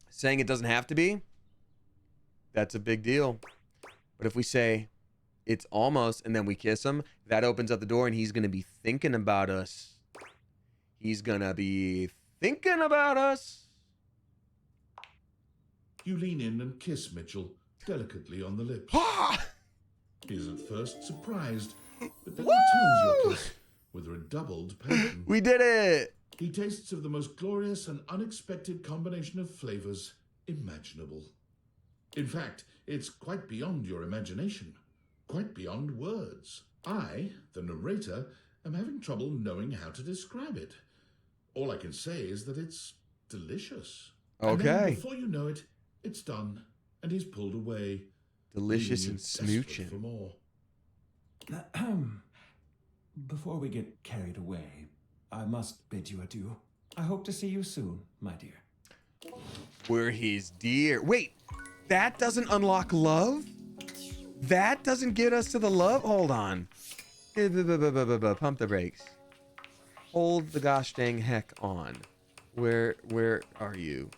Saying it doesn't have to be, that's a big deal. But if we say it's almost, and then we kiss him, that opens up the door, and he's gonna be thinking about us. He's gonna be thinking about us. You lean in and kiss Mitchell delicately on the lips. Ah! He is at first surprised, but then returns your kiss with redoubled passion. We did it! He tastes of the most glorious and unexpected combination of flavors imaginable. In fact, it's quite beyond your imagination, quite beyond words. I, the narrator, am having trouble knowing how to describe it. All I can say is that it's delicious. And then Okay. before you know it, it's done, and he's pulled away. Delicious leaving and you desperate for smooching. more. Before we get carried away, I must bid you adieu. I hope to see you soon, my dear. We're his dear. Wait, that doesn't unlock love? That doesn't get us to the love? Hold on. Pump the brakes. Hold the gosh dang heck on. Where are you?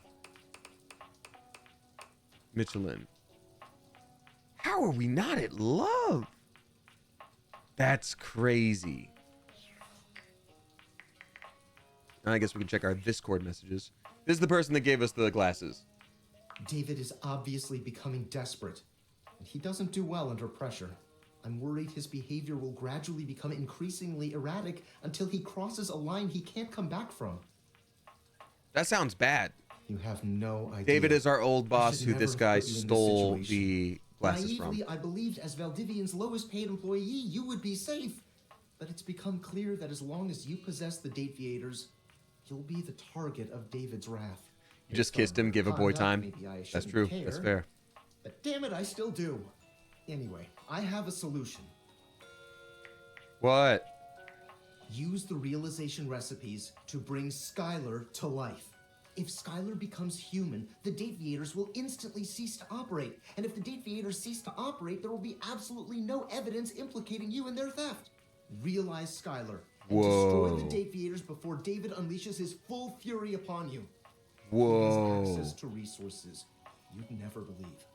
Michelin. How are we not at love? That's crazy. I guess we can check our Discord messages. This is the person that gave us the glasses. David is obviously becoming desperate, and he doesn't do well under pressure. I'm worried his behavior will gradually become increasingly erratic until he crosses a line he can't come back from. That sounds bad. You have no idea. David is our old I boss should who never this have guy put you in this stole situation. the glasses Naively, from. I believed as Valdivian's lowest paid employee, you would be safe. But it's become clear that as long as you possess the Dateviators, you'll be the target of David's wrath. You just Based kissed on him, give a boy conduct, time. maybe I That's shouldn't true. care, That's fair. But damn it, I still do. Anyway, I have a solution. What? Use the realization recipes to bring Skylar to life. If Skylar becomes human, the Dateviators will instantly cease to operate. And if the Dateviators cease to operate, there will be absolutely no evidence implicating you in their theft. Realize Skylar and Whoa. destroy the Dateviators before David unleashes his full fury upon you. Whoa. He has access to resources you'd never believe.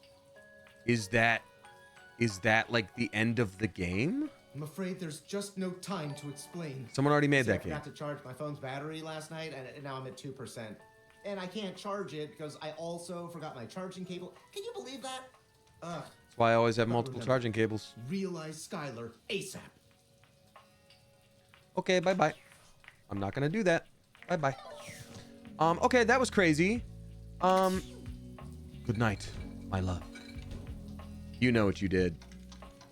Is that like the end of the game? I'm afraid there's just no time to explain. Someone already made See, I that game. forgot to charge my phone's battery last night, and now I'm at 2%. And I can't charge it because I also forgot my charging cable. Can you believe that? Ugh. That's why I always have But multiple remember, charging cables. Realize Skylar ASAP. Okay, bye-bye. I'm not gonna do that. Bye-bye. Okay, that was crazy. Good night, my love. You know what you did.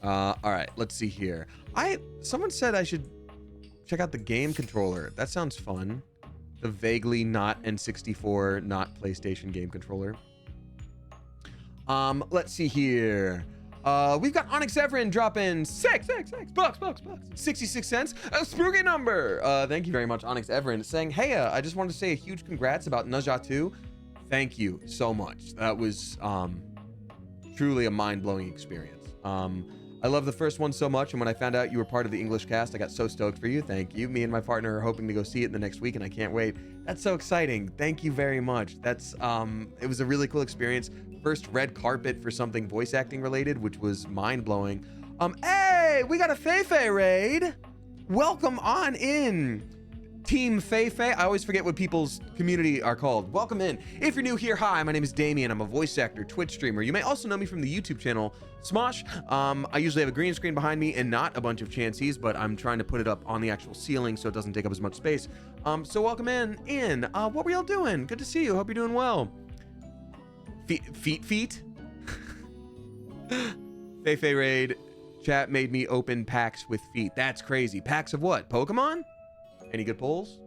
All right, let's see here. Someone said I should check out the game controller. That sounds fun. The vaguely not N64, not PlayStation game controller. Let's see here. We've got Onyx Everin dropping six bucks, 66 cents. A spooky number. Thank you very much, Onyx Everin, saying, hey, I just wanted to say a huge congrats about Naja 2. Thank you so much. That was truly a mind-blowing experience. I love the first one so much, and when I found out you were part of the English cast, I got so stoked for you. Thank you. Me and my partner are hoping to go see it the next week, and I can't wait. That's so exciting. Thank you very much. That's it was a really cool experience. First red carpet for something voice acting related, which was mind-blowing. Hey, we got a Feifei raid. Welcome on in. Team Feifei. I always forget what people's community are called. Welcome in. If you're new here, hi, my name is Damien. I'm a voice actor, Twitch streamer. You may also know me from the YouTube channel Smosh. I usually have a green screen behind me and not a bunch of chances, but I'm trying to put it up on the actual ceiling so it doesn't take up as much space. So welcome in. What were y'all doing? Good to see you. Hope you're doing well. Feet? Feifei Raid. Chat made me open packs with feet. That's crazy. Packs of what? Pokemon? Any good polls?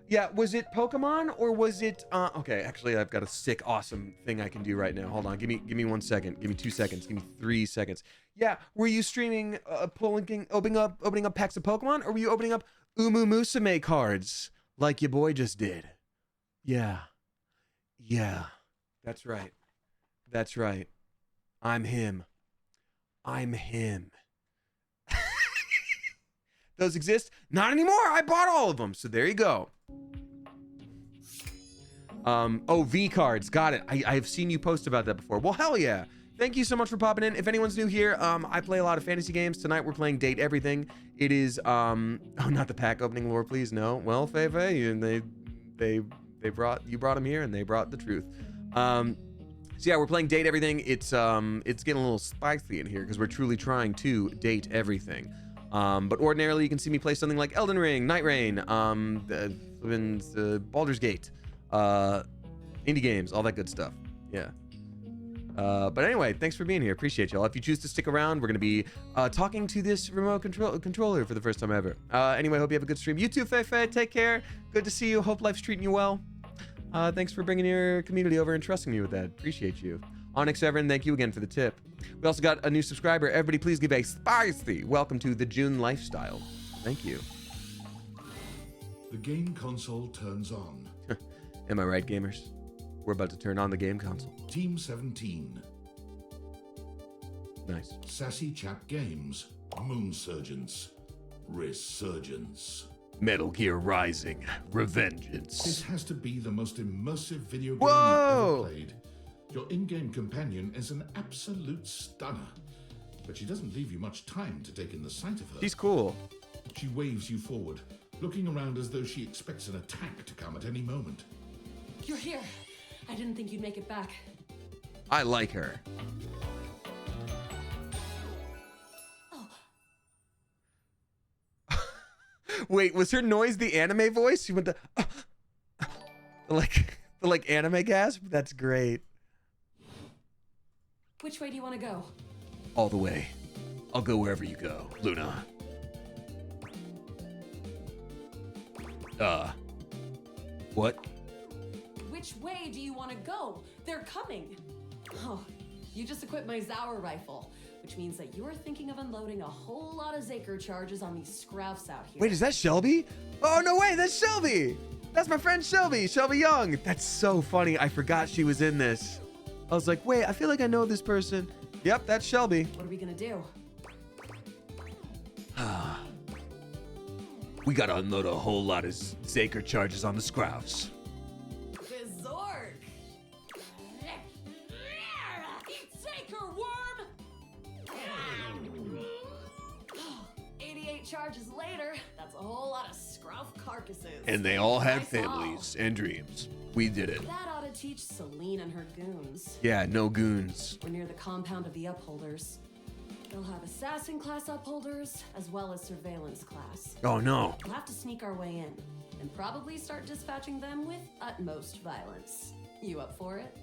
Yeah, was it Pokemon or was it okay, actually I've got a sick awesome thing I can do right now. Hold on, give me 1 second. Give me 2 seconds. Give me 3 seconds. Yeah, were you streaming opening up packs of Pokemon, or were you opening up Umu Musume cards like your boy just did? Yeah. Yeah. That's right. That's right. I'm him. I'm him. Those exist? Not anymore. I bought all of them. So there you go. Oh, V cards. Got it. I've seen you post about that before. Well, hell yeah. Thank you so much for popping in. If anyone's new here, I play a lot of fantasy games. Tonight we're playing Date Everything. It is, oh, not the pack opening lore, please. No. Well, Feifei, and you brought them here and they brought the truth. So yeah, we're playing Date Everything. It's getting a little spicy in here because we're truly trying to date everything. But ordinarily you can see me play something like Elden Ring, Night Rain, Baldur's Gate, indie games, all that good stuff. Yeah. But anyway, thanks for being here. Appreciate y'all. If you choose to stick around, we're going to be talking to this remote controller for the first time ever. Anyway, hope you have a good stream. You too, Feifei. Take care. Good to see you. Hope life's treating you well. Thanks for bringing your community over and trusting me with that. Appreciate you. Onyx Everin, thank you again for the tip. We also got a new subscriber. Everybody please give a spicy welcome to the June lifestyle. Thank you. The game console turns on. Am I right, gamers? We're about to turn on the game console. Team 17. Nice. Sassy Chat Games. Moon Surgeons. Resurgence. Metal Gear Rising. Revengeance. This has to be the most immersive video game Whoa! you've ever played. Your in-game companion is an absolute stunner, but she doesn't leave you much time to take in the sight of her. She's cool. She waves you forward, looking around as though she expects an attack to come at any moment. You're here. I didn't think you'd make it back. I like her. Oh. Wait, was her noise the anime voice? She went the like anime gasp? That's great. Which way do you want to go? All the way. I'll go wherever you go, Luna. What? Which way do you want to go? They're coming. Oh, you just equipped my Zauer rifle, which means that you're thinking of unloading a whole lot of Zaker charges on these scroufs out here. Wait, is that Shelby? Oh, no way, that's Shelby. That's my friend Shelby Young. That's so funny. I forgot she was in this. I was like, wait, I feel like I know this person. Yep, that's Shelby. What are we gonna do? We gotta unload a whole lot of Zaker charges on the Scrouse. Berserk! Zaker worm! 88 charges later, that's a whole lot of scrouf carcasses. And they all had Nice families and dreams. We did it. That ought to teach Celine and her goons. Yeah, no goons. We're near the compound of the Upholders. They'll have assassin class upholders as well as surveillance class. Oh no. We'll have to sneak our way in and probably start dispatching them with utmost violence. You up for it?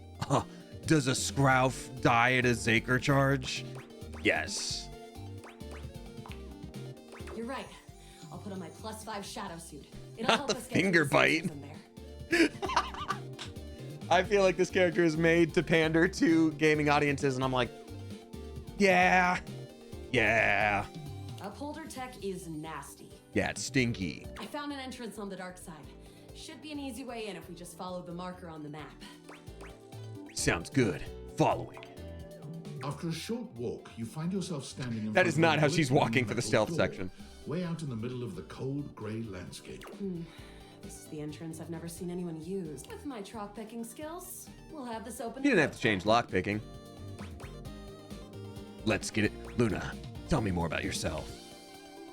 Does a Scrouf die at a Zaker charge? Yes. You're right. I'll put on my +5 shadow suit. It'll Not help the us get finger through the bite. safes in there. I feel like this character is made to pander to gaming audiences, and I'm like, yeah. Upholder tech is nasty. Yeah, it's stinky. I found an entrance on the dark side. Should be an easy way in if we just follow the marker on the map. Sounds good. Following. After a short walk, you find yourself standing in That front is of not a how she's glittering walking for the metal stealth door, section. way out in the middle of the cold grey landscape. This is the entrance I've never seen anyone use. With my troc picking skills, we'll have this open. You didn't have to change lockpicking. Let's get it. Luna, tell me more about yourself.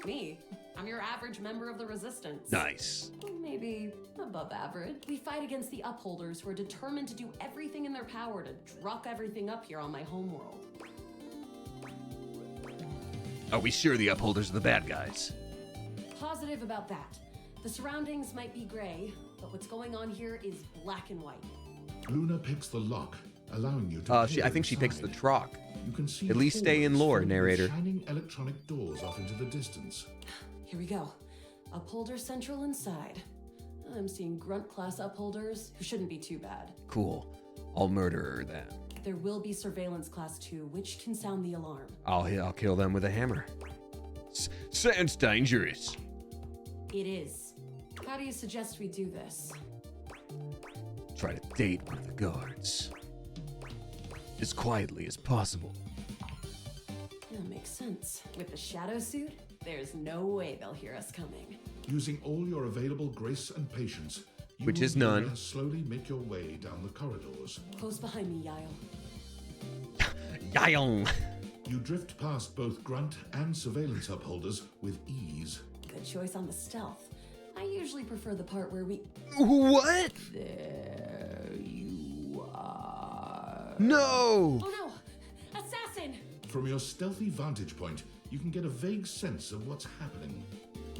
Me? I'm your average member of the Resistance. Nice. Maybe above average. We fight against the Upholders who are determined to do everything in their power to druck everything up here on my homeworld. Are we sure the Upholders are the bad guys? Positive about that. The surroundings might be gray, but what's going on here is black and white. Luna picks the lock, allowing you to. I peer think she picks the inside. troc. You can see At least stay in forwards lore, filled with narrator. Shining electronic doors off into the distance. Here we go. Upholder Central inside. I'm seeing grunt class upholders who shouldn't be too bad. Cool. I'll murder her then. There will be surveillance class 2, which can sound the alarm. I'll kill them with a hammer. Sounds dangerous. It is. How do you suggest we do this? Try to date one of the guards. As quietly as possible. That makes sense. With the shadow suit, there's no way they'll hear us coming. Using all your available grace and patience, you Which and is none. Luna slowly make your way down the corridors. Close behind me, Yael. Yayong. You drift past both grunt and surveillance upholders with ease. Good choice on the stealth. I usually prefer the part where we... What? There you are. No! Oh no! Assassin! From your stealthy vantage point, you can get a vague sense of what's happening.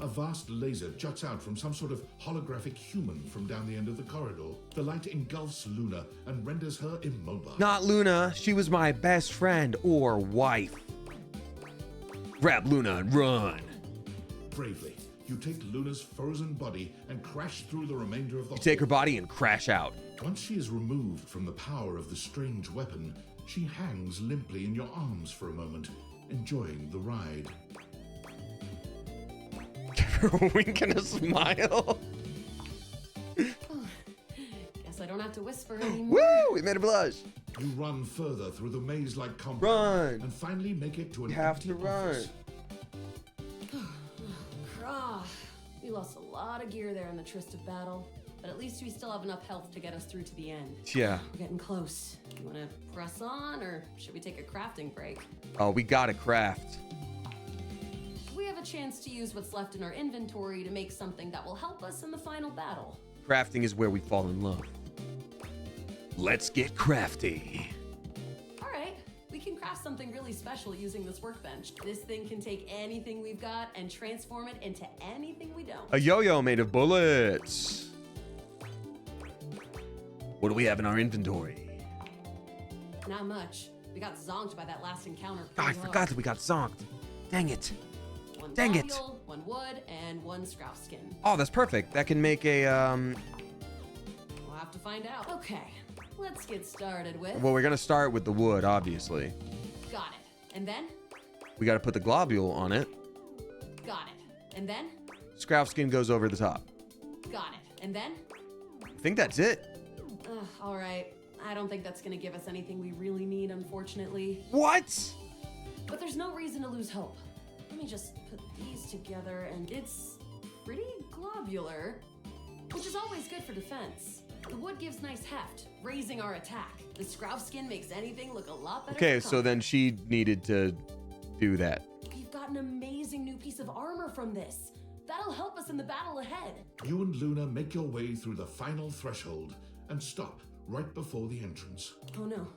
A vast laser juts out from some sort of holographic human from down the end of the corridor. The light engulfs Luna and renders her immobile. Not Luna. She was my best friend or wife. Grab Luna and run. Bravely, you take Luna's frozen body and crash through the remainder of the You take her body and crash out. Once she is removed from the power of the strange weapon, she hangs limply in your arms for a moment, enjoying the ride. A wink and a smile. Guess I don't have to whisper anymore. Woo! We made her blush. You run further through the maze-like compound Run. and finally make it to an You have empty to run. office. We lost a lot of gear there in the tryst of battle, but at least we still have enough health to get us through to the end. Yeah. We're getting close. You want to press on, or should we take a crafting break? Oh, we gotta craft. We have a chance to use what's left in our inventory to make something that will help us in the final battle. Crafting is where we fall in love. Let's get crafty. All right, we can craft something really special using this workbench. This thing can take anything we've got and transform it into anything we don't. A yo-yo made of bullets. What do we have in our inventory? Not much. We got zonked by that last encounter. Oh, I pretty forgot hard. that we got zonked. Dang it. One Dang it. globule, one wood, and one scrouse skin. Oh, that's perfect. That can make a, We'll have to find out. Okay, let's get started with... well, we're gonna start with the wood, obviously. Got it. And then? We gotta put the globule on it. Got it. And then? Scrouse skin goes over the top. Got it. And then? I think that's it. All right. I don't think that's gonna give us anything we really need, unfortunately. What? But there's no reason to lose hope. Let me just put these together, and it's pretty globular, which is always good for defense. The wood gives nice heft, raising our attack. The scrouse skin makes anything look a lot better. Okay, for so then combat. she needed to do that. We've got an amazing new piece of armor from this. That'll help us in the battle ahead. You and Luna make your way through the final threshold and stop right before the entrance. Oh no.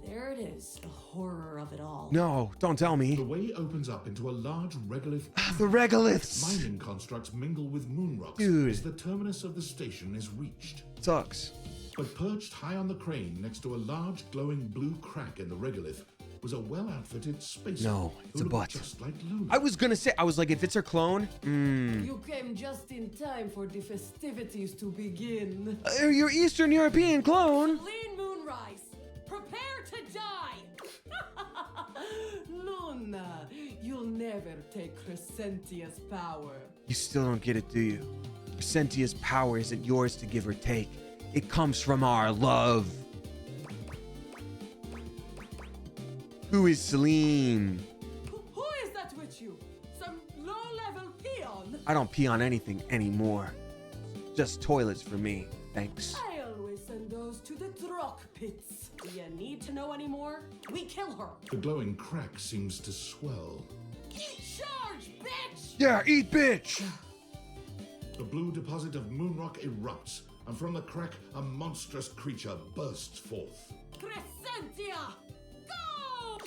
There it is, the horror of it all. No, don't tell The me. way opens up into a large regolith. The regoliths. Mining constructs mingle with moon rocks Dude. as the terminus of the station is reached. Sucks. But perched high on the crane next to a large glowing blue crack in the regolith was a well-outfitted space. No, it's a butt. Just like Luna. I was gonna say, I was like, if it's her clone, You came just in time for the festivities to begin. Your Eastern European clone. Lean Moonrise, prepare to die! Luna, you'll never take Crescentia's power. You still don't get it, do you? Crescentia's power isn't yours to give or take. It comes from our love. Who is Celine? Who is that with you? Some low-level peon? I don't pee on anything anymore. Just toilets for me, thanks. I always send those to the Drock pits. Do you need to know anymore? We kill her. The glowing crack seems to swell. Charge Charge, bitch! Yeah, eat bitch! The blue deposit of moonrock erupts, and from the crack, a monstrous creature bursts forth. Crescentia! Go!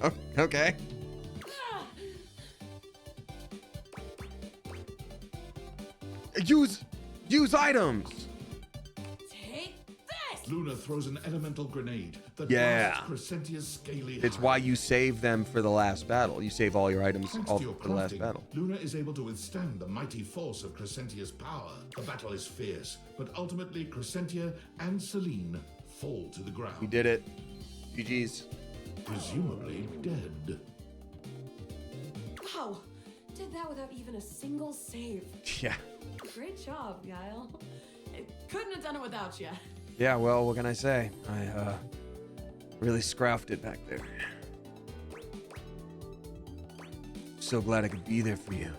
Oh, okay. Use items. Take this! Luna throws an elemental grenade that Yeah. blasts Crescentia's scaly It's hide. why you save them for the last battle. You save all your items Thanks all to your for the last crafting, battle. Luna is able to withstand the mighty force of Crescentia's power. The battle is fierce, but ultimately Crescentia and Celine fall to the ground. We did it. GG's. Presumably dead. Wow, did that without even a single save. Yeah. Great job, Guile. I couldn't have done it without you. Yeah, well, what can I say? I really scroufed it back there. So glad I could be there for you.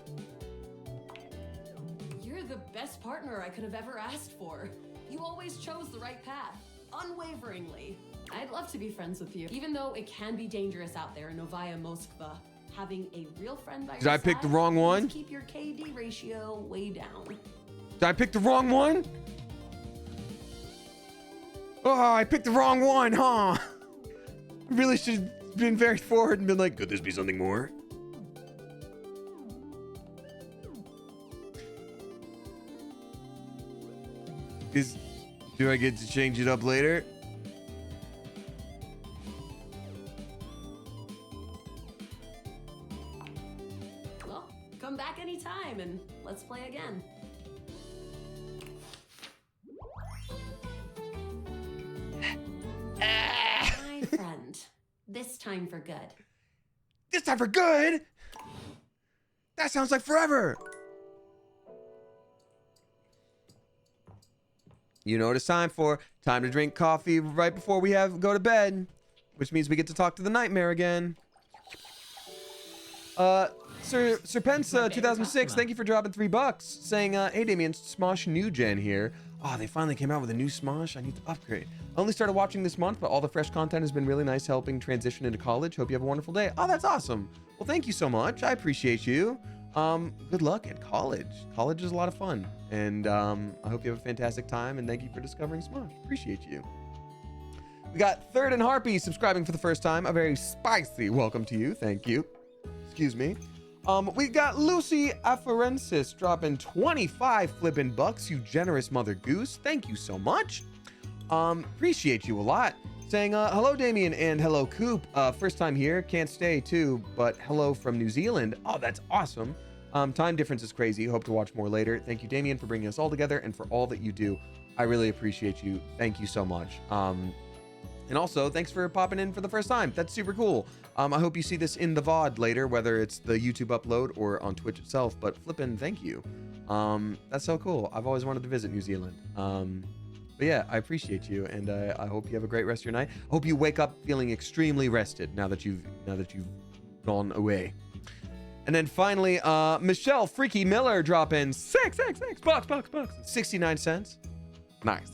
You're the best partner I could have ever asked for. You always chose the right path, unwaveringly. I'd love to be friends with you, even though it can be dangerous out there in Novaya Moskva. Having a real friend by Did your I pick the side wrong means one? Keep your KD ratio way down. Did I pick the wrong one? Oh, I picked the wrong one, huh? I really should have been very forward and been like, could this be something more? Do I get to change it up later? Well, come back anytime and let's play again. My friend, this time for good. This time for good? That sounds like forever. You know what it's time for. Time to drink coffee right before we go to bed, which means we get to talk to the nightmare again. Serpensa 2006, thank you for dropping $3, saying, hey Damien, Smosh New Gen here. Oh, they finally came out with a new Smosh. I need to upgrade. I only started watching this month, but all the fresh content has been really nice helping transition into college. Hope you have a wonderful day. Oh, that's awesome. Well, thank you so much. I appreciate you. Good luck at college. College is a lot of fun. And I hope you have a fantastic time. And thank you for discovering Smosh. Appreciate you. We got Third and Harpy subscribing for the first time. A very spicy welcome to you. Thank you. Excuse me. We got Lucy Afarensis dropping 25 flippin' bucks. You generous mother goose. Thank you so much. Appreciate you a lot. Saying, hello, Damien, and hello, Coop. First time here. Can't stay, too, but hello from New Zealand. Oh, that's awesome. Time difference is crazy. Hope to watch more later. Thank you, Damien, for bringing us all together and for all that you do. I really appreciate you. Thank you so much. And also, thanks for popping in for the first time. That's super cool. I hope you see this in the VOD later, whether it's the YouTube upload or on Twitch itself, but flippin' thank you. That's so cool. I've always wanted to visit New Zealand. But yeah, I appreciate you, and I hope you have a great rest of your night. Hope you wake up feeling extremely rested now that you've gone away. And then finally, Michelle Freaky Miller dropping $6 69 cents. Nice.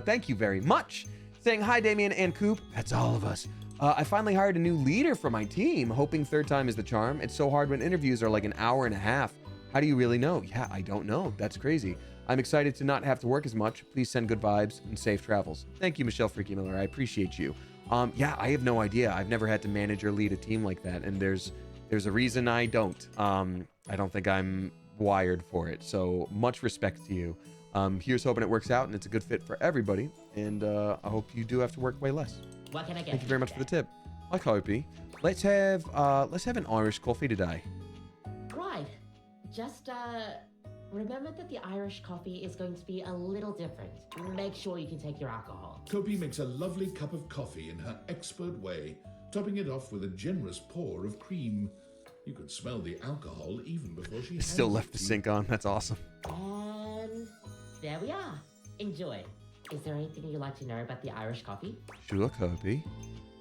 Thank you very much. Saying hi, Damien and Coop. That's all of us. I finally hired a new leader for my team, hoping third time is the charm. It's so hard when interviews are like an hour and a half. How do you really know? Yeah, I don't know. That's crazy. I'm excited to not have to work as much. Please send good vibes and safe travels. Thank you, Michelle Freaky Miller. I appreciate you. Yeah, I have no idea. I've never had to manage or lead a team like that, and there's a reason I don't. I don't think I'm wired for it. So much respect to you. Here's hoping it works out and it's a good fit for everybody. And I hope you do have to work way less. What can I get? Thank you very much for the tip. Like Hopi. Let's have an Irish coffee today. Right. Just remember that the Irish coffee is going to be a little different. Make sure you can take your alcohol. Kopi makes a lovely cup of coffee in her expert way, topping it off with a generous pour of cream. You could smell the alcohol even before she Still hands left it the to you. sink on. That's awesome. And there we are. Enjoy. Is there anything you'd like to know about the Irish coffee? Sure, Kirby.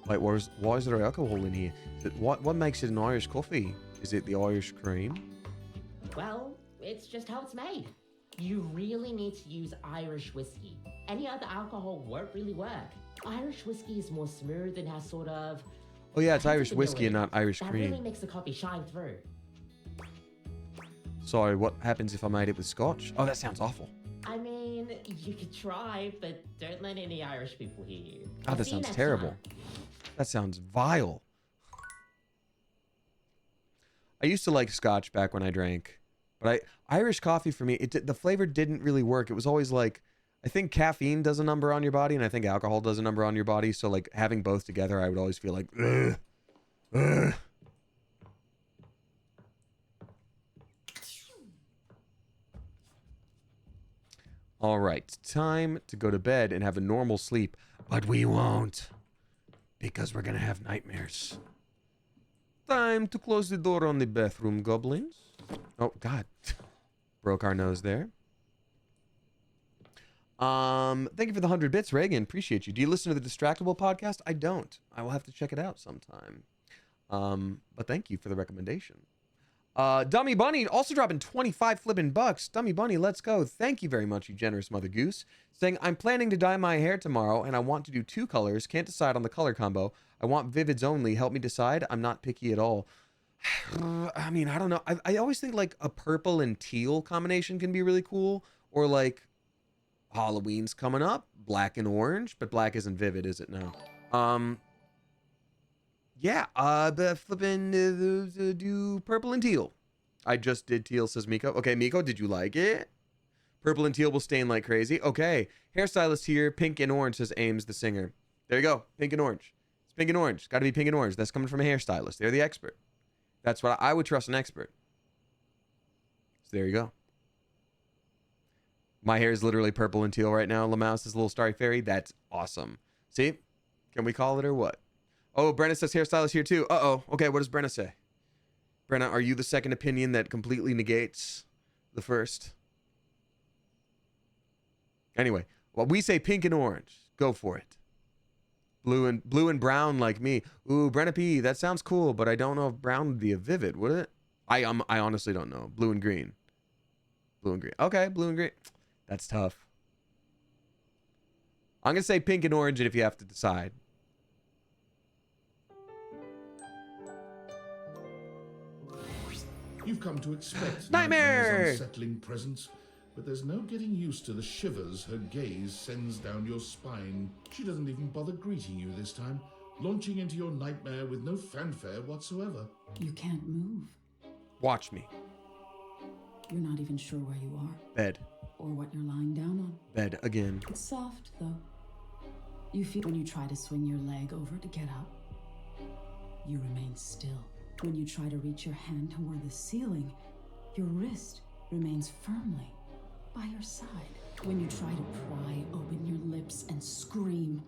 Like, why is there alcohol in here? What makes it an Irish coffee? Is it the Irish cream? Well, it's just how it's made. You really need to use Irish whiskey. Any other alcohol won't really work. Irish whiskey is more smooth and has sort of Oh yeah, it's I Irish think whiskey and you'll not Irish That cream. really makes the coffee shine through. Sorry, what happens if I made it with scotch? Oh, that sounds awful. I mean, you could try, but don't let any Irish people hear you. Oh, I'll that see you sounds next terrible. time. That sounds vile. I used to like scotch back when I drank, but Irish coffee for me, the flavor didn't really work. It was always like, I think caffeine does a number on your body, and I think alcohol does a number on your body. So like having both together, I would always feel like, ugh, ugh. All right, time to go to bed and have a normal sleep, but we won't, because we're gonna have nightmares. Time to close the door on the bathroom, goblins. Oh, God. Broke our nose there. Thank you for the 100 bits, Reagan. Appreciate you. Do you listen to the Distractable podcast? I don't. I will have to check it out sometime. But thank you for the recommendation. Dummy Bunny also dropping 25 flipping bucks. Dummy Bunny, let's go. Thank you very much, you generous Mother Goose. Saying, I'm planning to dye my hair tomorrow, and I want to do 2 colors. Can't decide on the color combo. I want vivids only. Help me decide. I'm not picky at all. I mean, I don't know. I always think like a purple and teal combination can be really cool. Or like Halloween's coming up. Black and orange. But black isn't vivid, is it? No. Yeah. But flipping do purple and teal. I just did teal, says Miko. Okay, Miko, did you like it? Purple and teal will stain like crazy. Okay. Hairstylist here. Pink and orange, says Ames the singer. There you go. Pink and orange. It's pink and orange. Got to be pink and orange. That's coming from a hairstylist. They're the expert. That's what I would trust an expert. So there you go. My hair is literally purple and teal right now. Lamouse's little starry fairy. That's awesome. See? Can we call it or what? Oh, Brenna says hairstylist here too. Uh-oh. Okay, what does Brenna say? Brenna, are you the second opinion that completely negates the first? Anyway, well, we say pink and orange. Go for it. Blue and brown like me. Ooh, Brenna P, that sounds cool, but I don't know if brown would be a vivid, would it? I honestly don't know. Blue and green. Blue and green. Okay, blue and green. That's tough. I'm going to say pink and orange if you have to decide. You've come to expect Nightmare! Nightmare's unsettling presence, but there's no getting used to the shivers her gaze sends down your spine. She doesn't even bother greeting you this time, launching into your nightmare with no fanfare whatsoever. You can't move. Watch me. You're not even sure where you are. Bed. Or what you're lying down on. Bed again. It's soft, though. You feel when you try to swing your leg over to get up. You remain still. When you try to reach your hand toward the ceiling, your wrist remains firmly by your side. When you try to pry open your lips and scream,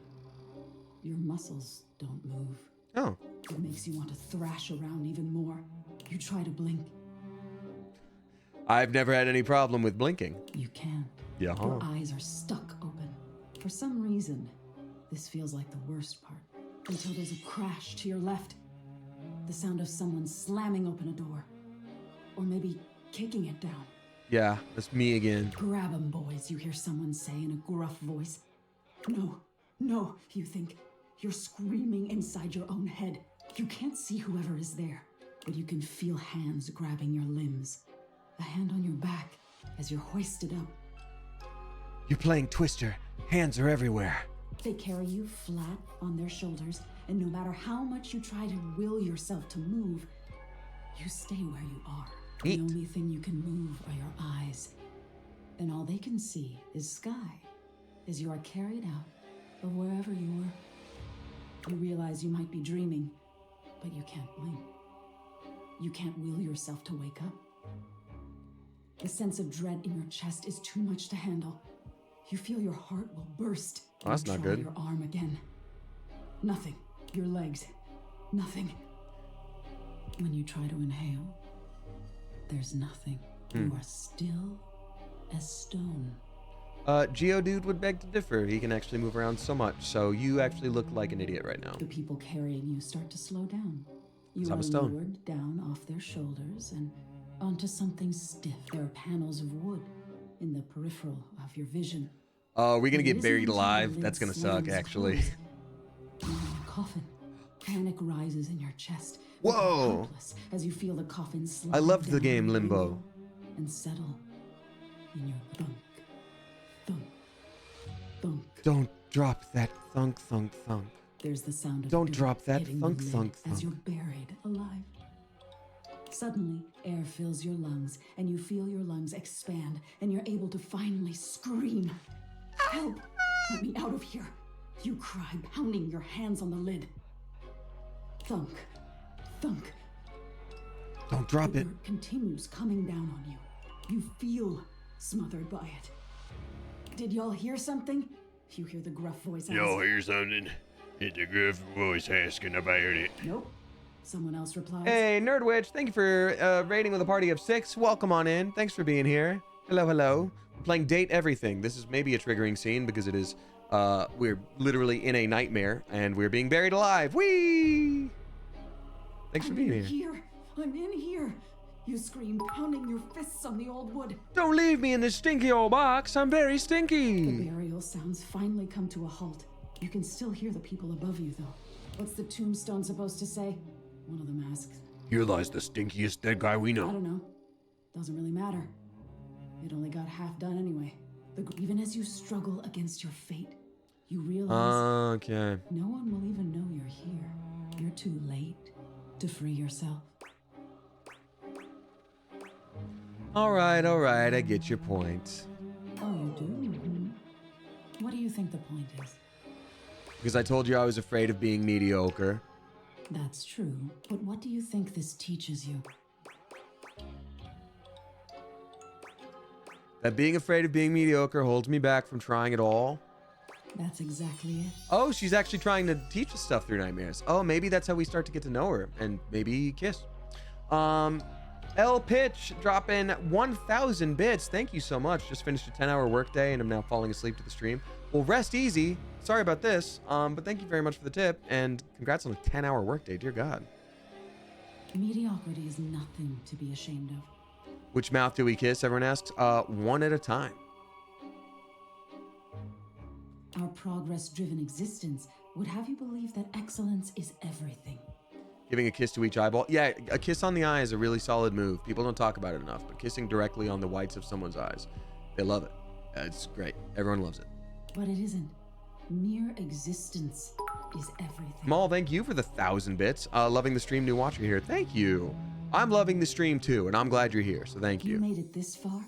your muscles don't move. Oh. It makes you want to thrash around even more. You try to blink. I've never had any problem with blinking. You can't. Yeah. Your eyes are stuck open. For some reason, this feels like the worst part. Until there's a crash to your left. The sound of someone slamming open a door. Or maybe kicking it down. Yeah, that's me again. Grab 'em, boys, you hear someone say in a gruff voice. No, you think. You're screaming inside your own head. You can't see whoever is there, but you can feel hands grabbing your limbs. A hand on your back as you're hoisted up. You're playing Twister. Hands are everywhere. They carry you flat on their shoulders, and no matter how much you try to will yourself to move, you stay where you are. Neat. The only thing you can move are your eyes, and all they can see is sky as you are carried out of wherever you were. You realize you might be dreaming, but you can't blink. You can't will yourself to wake up. The sense of dread in your chest is too much to handle. You feel your heart will burst. Oh, that's You not try good. Your arm again. Nothing. Your legs. Nothing. When you try to inhale, there's nothing. You are still as stone. Geodude would beg to differ. He can actually move around so much, so you actually look like an idiot right now. The people carrying you start to slow down. You I'm are a stone. lowered down off their shoulders and onto something stiff. There are panels of wood in the peripheral of your vision. Oh, are we gonna It get isn't buried until the alive? lid That's gonna suck, slams actually. closed. You're in a coffin. Panic rises in your chest. Whoa. Helpless as you feel the coffin slide I loved the down game your Limbo. window and settle in your thunk, thunk, thunk. Don't drop that thunk, thunk, thunk. There's the sound of Don't dirt drop that hitting thunk, the lid thunk, as thunk. you're buried alive. Suddenly, air fills your lungs, and you feel your lungs expand, and you're able to finally scream. Help! Let me out of here! You cry, pounding your hands on the lid. Thunk, thunk. Don't drop The it. dirt continues coming down on you. You feel smothered by it. Did y'all hear something? You hear the gruff voice ask. hear something? It's a good voice asking about it. Nope. Someone else replies. Hey, Nerdwitch, thank you for raiding with a party of 6. Welcome on in. Thanks for being here. Hello, hello. We're playing Date Everything. This is maybe a triggering scene because it is, we're literally in a nightmare and we're being buried alive. Whee! Thanks for I'm being in here. here. I'm in here. You scream, pounding your fists on the old wood. Don't leave me in this stinky old box. I'm very The stinky. burial sounds finally come to a halt. You can still hear the people above you, though. What's the tombstone supposed to say? One of them asks. Here lies the stinkiest dead guy we I know. don't know. Doesn't really matter. It only got half done anyway. Even as you struggle against your fate, you realize Okay. no one will even know you're here. You're too late to free yourself. All right. I get your point. Oh, you do? Hmm. What do you think the point is? Because I told you I was afraid of being mediocre. That's true. But what do you think this teaches you? That being afraid of being mediocre holds me back from trying it all. That's exactly it. Oh, she's actually trying to teach us stuff through nightmares. Oh, maybe that's how we start to get to know her and maybe kiss. L Pitch dropping 1,000 bits. Thank you so much. Just finished a 10-hour workday and I'm now falling asleep to the stream. Well, rest easy. Sorry about this. But thank you very much for the tip and congrats on a 10-hour workday. Dear God. Mediocrity is nothing to be ashamed of. Which mouth do we kiss? Everyone asks. One at a time. Our progress-driven existence would have you believe that excellence is everything. Giving a kiss to each eyeball. Yeah, a kiss on the eye is a really solid move. People don't talk about it enough, but kissing directly on the whites of someone's eyes, they love it. It's great. Everyone loves it. But it isn't. Mere existence is everything. Maul, thank you for the 1,000 bits. Loving the stream, new watcher here. Thank you. I'm loving the stream too, and I'm glad you're here, so thank You you. made it this far,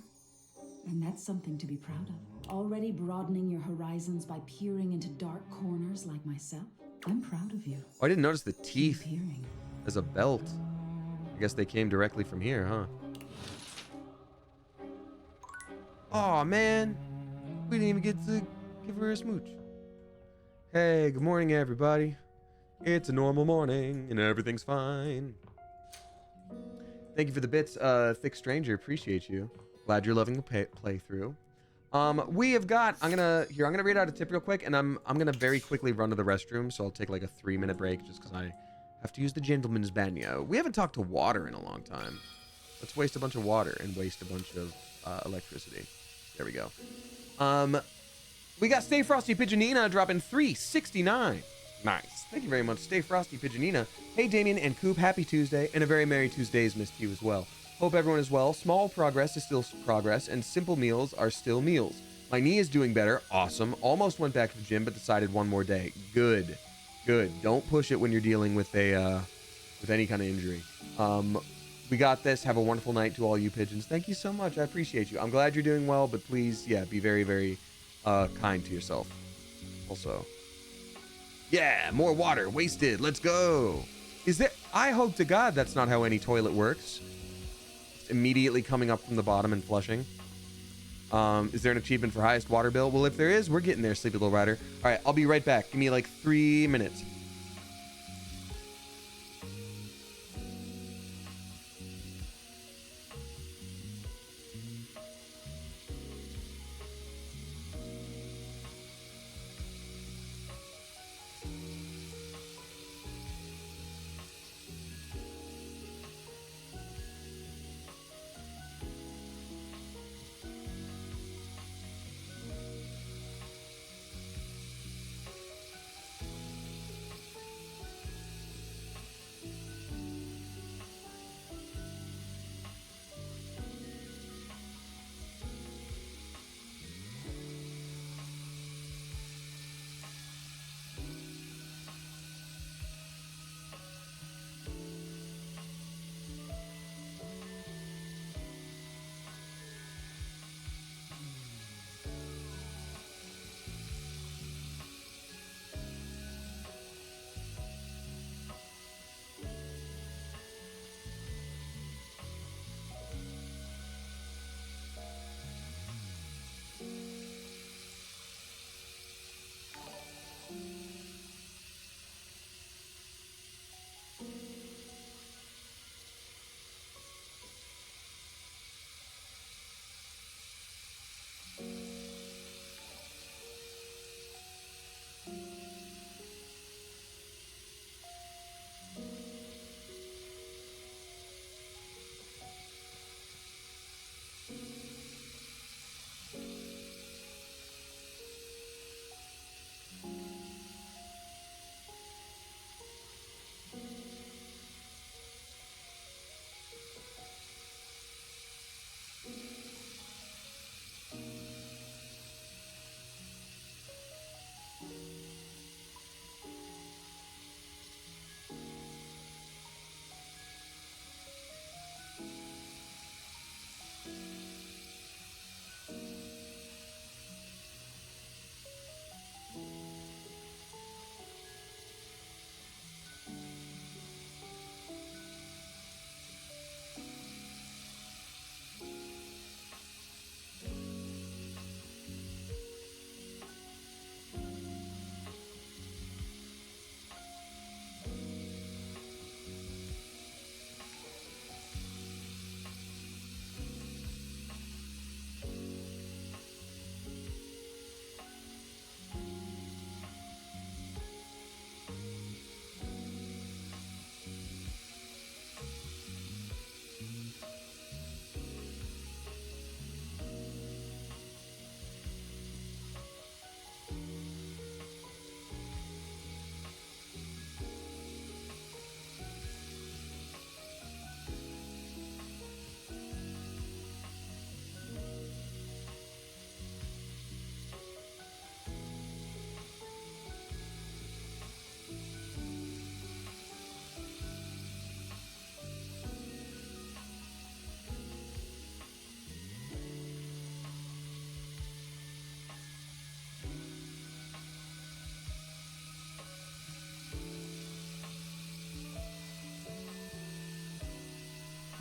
and that's something to be proud of. Already broadening your horizons by peering into dark corners like myself. I'm proud of you. Oh, I didn't notice the Keep teeth peering. as a belt. I guess they came directly from here, huh? Aw, man. We didn't even get to give her a smooch. Hey, good morning, everybody. It's a normal morning, and everything's fine. Thank you for the bits, Thick Stranger. Appreciate you. Glad you're loving the playthrough. We have got. I'm gonna read out a tip real quick, and I'm gonna very quickly run to the restroom. So I'll take like a 3-minute break just because I have to use the gentleman's baño. We haven't talked to water in a long time. Let's waste a bunch of water and waste a bunch of electricity. There we go. We got Stay Frosty Pigeonina dropping 369. Nice. Thank you very much, Stay Frosty Pigeonina. Hey, Damien and Coop, happy Tuesday, and a very Merry Tuesdays missed you as well. Hope everyone is well. Small progress is still progress, and simple meals are still meals. My knee is doing better. Awesome. Almost went back to the gym, but decided one more day. Good. Good. Don't push it when you're dealing with a with any kind of injury. We got this. Have a wonderful night to all you pigeons. Thank you so much. I appreciate you. I'm glad you're doing well, but please, yeah, be very, very kind to yourself. Also, yeah, more water wasted. Let's go. Is there? I hope to God that's not how any toilet works. It's immediately coming up from the bottom and flushing. Is there an achievement for highest water bill? Well, if there is, we're getting there, Sleepy Little Rider. All right, I'll be right back. Give me like 3 minutes.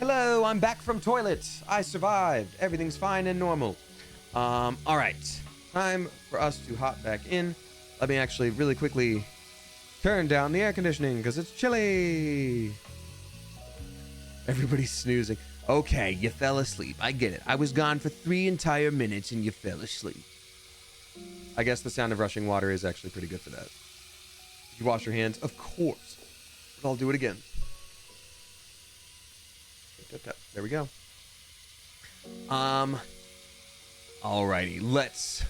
Hello, I'm back from toilet. I survived. Everything's fine and normal. All right. Time for us to hop back in. Let me actually really quickly turn down the air conditioning because it's chilly. Everybody's snoozing. Okay, you fell asleep. I get it. I was gone for 3 entire minutes and you fell asleep. I guess the sound of rushing water is actually pretty good for that. Did you wash your hands? Of course. But I'll do it again. There we go. Alrighty, let's.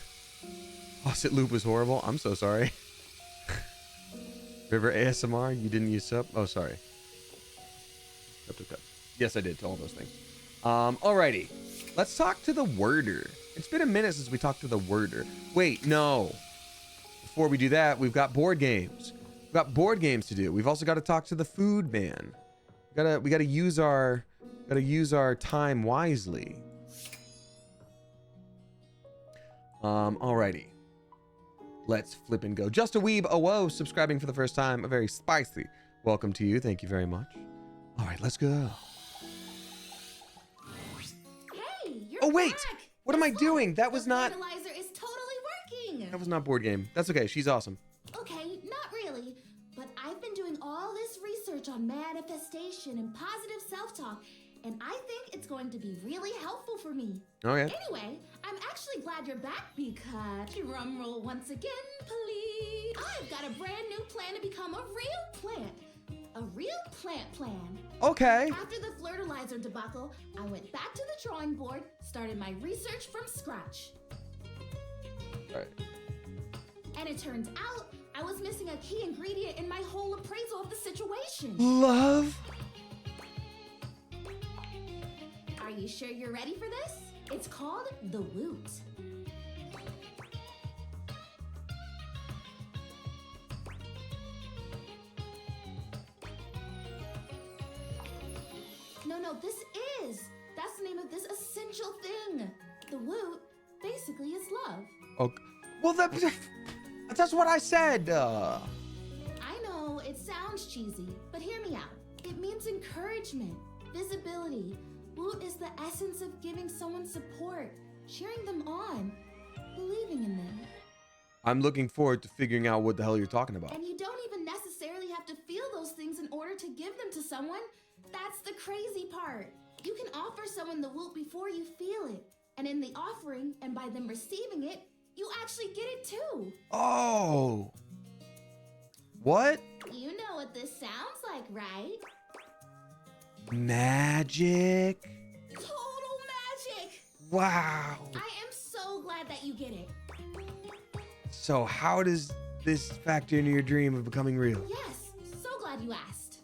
Faucet loop was horrible. I'm so sorry. River ASMR, you didn't use up. Oh, sorry. Yes, I did to all those things. Alrighty, let's talk to the worder. It's been a minute since we talked to the worder. Wait, no. Before we do that, we've got board games. We've got board games to do. We've also got to talk to the food man. We gotta use our time wisely. Alrighty. Let's flip and go. Just a Weeb, oh whoa, subscribing for the first time. A very spicy welcome to you. Thank you very much. All right, let's go. Hey, you're oh wait, back. What am I doing? That was not. Fertilizer is totally working. That was not board game. That's okay. She's awesome. Okay, not really, but I've been doing all this research on manifestation and positive self-talk, and I think it's going to be really helpful for me. Okay. Anyway, I'm actually glad you're back because, drum roll once again, please. I've got a brand new plan to become a real plant. A real plant plan. Okay. After the fertilizer debacle, I went back to the drawing board, started my research from scratch. All right. And it turns out I was missing a key ingredient in my whole appraisal of the situation. Love. Are you sure you're ready for this? It's called the Woot. No, this is. That's the name of this essential thing. The Woot basically is love. Okay. Well, that's what I said. I know, it sounds cheesy, but hear me out. It means encouragement, visibility. Woot is the essence of giving someone support, cheering them on, believing in them. I'm looking forward to figuring out what the hell you're talking about. And you don't even necessarily have to feel those things in order to give them to someone. That's the crazy part. You can offer someone the Woot before you feel it. And in the offering, and by them receiving it, you actually get it too. Oh. What? You know what this sounds like, right? Magic. Total magic. Wow. I am so glad that you get it. So how does this factor into your dream of becoming real? Yes, so glad you asked.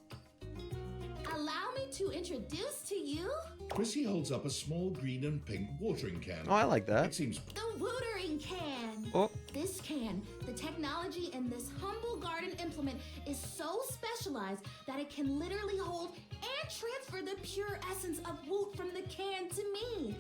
Allow me to introduce to you Chrissy holds up a small green and pink watering can. Oh, I like that. It seems the Wootering can. Oh. This can, the technology in this humble garden implement is so specialized that it can literally hold and transfer the pure essence of Woot from the can to me.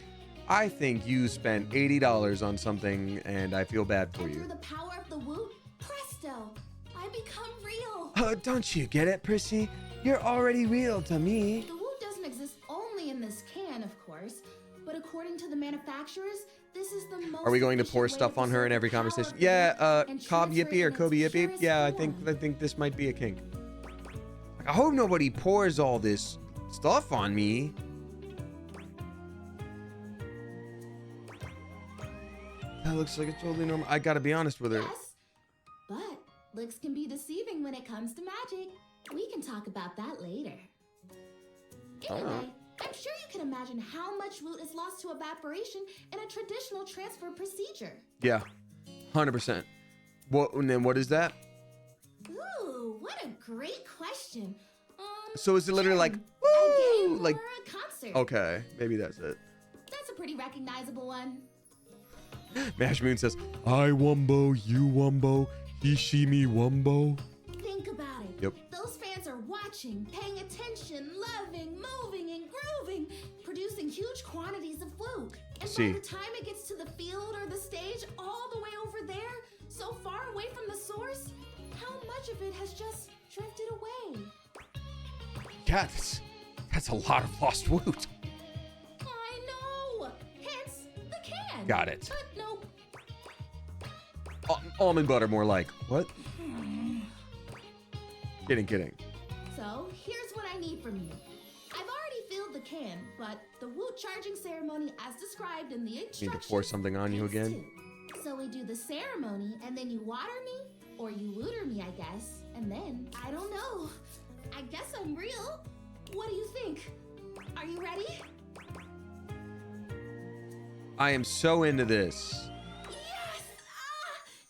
I think you spent $80 on something and I feel bad for And you. through the power of the Woot, presto, I become real. Don't you get it, Prissy? You're already real to me. The Woot doesn't exist only in this can, of course, but according to the manufacturers, this is the most. Are we going to pour efficient way stuff on her in preserve every the power conversation? of the Yeah, Woot and Cobb transfer it Yippee or in Kobe its Yippee? purest Yeah, I form. think this might be a kink. Like, I hope nobody pours all this stuff on me. That looks like it's totally normal. I gotta be honest with her. Yes, but looks can be deceiving when it comes to magic. We can talk about that later. Anyway, I'm sure you can imagine how much Woot is lost to evaporation in a traditional transfer procedure. Yeah, 100%. What? And then what is that? Ooh, what a great question. So is it literally like, a woo, game like? or a concert? Okay, maybe that's it. That's a pretty recognizable one. Mash Moon says, I wumbo, you wumbo, he, she, me wumbo. Think about it. Yep. Those fans are watching, paying attention, loving, moving, and grooving, producing huge quantities of Woot. And See. by the time it gets to the field or the stage, all the way over there, so far away from the source, how much of it has just drifted away? Yeah, That's a lot of lost woot. I know. Hence the can. Got it. But nope. Almond butter, more like. What? Kidding. So here's what I need from you. I've already filled the can, but the woot charging ceremony as described in the instructions. Need to pour something on you takes again? 2. So we do the ceremony and then you water me, or you wooter me, I guess. And then, I don't know. I guess I'm real. What do you think? Are you ready? I am so into this. Yes!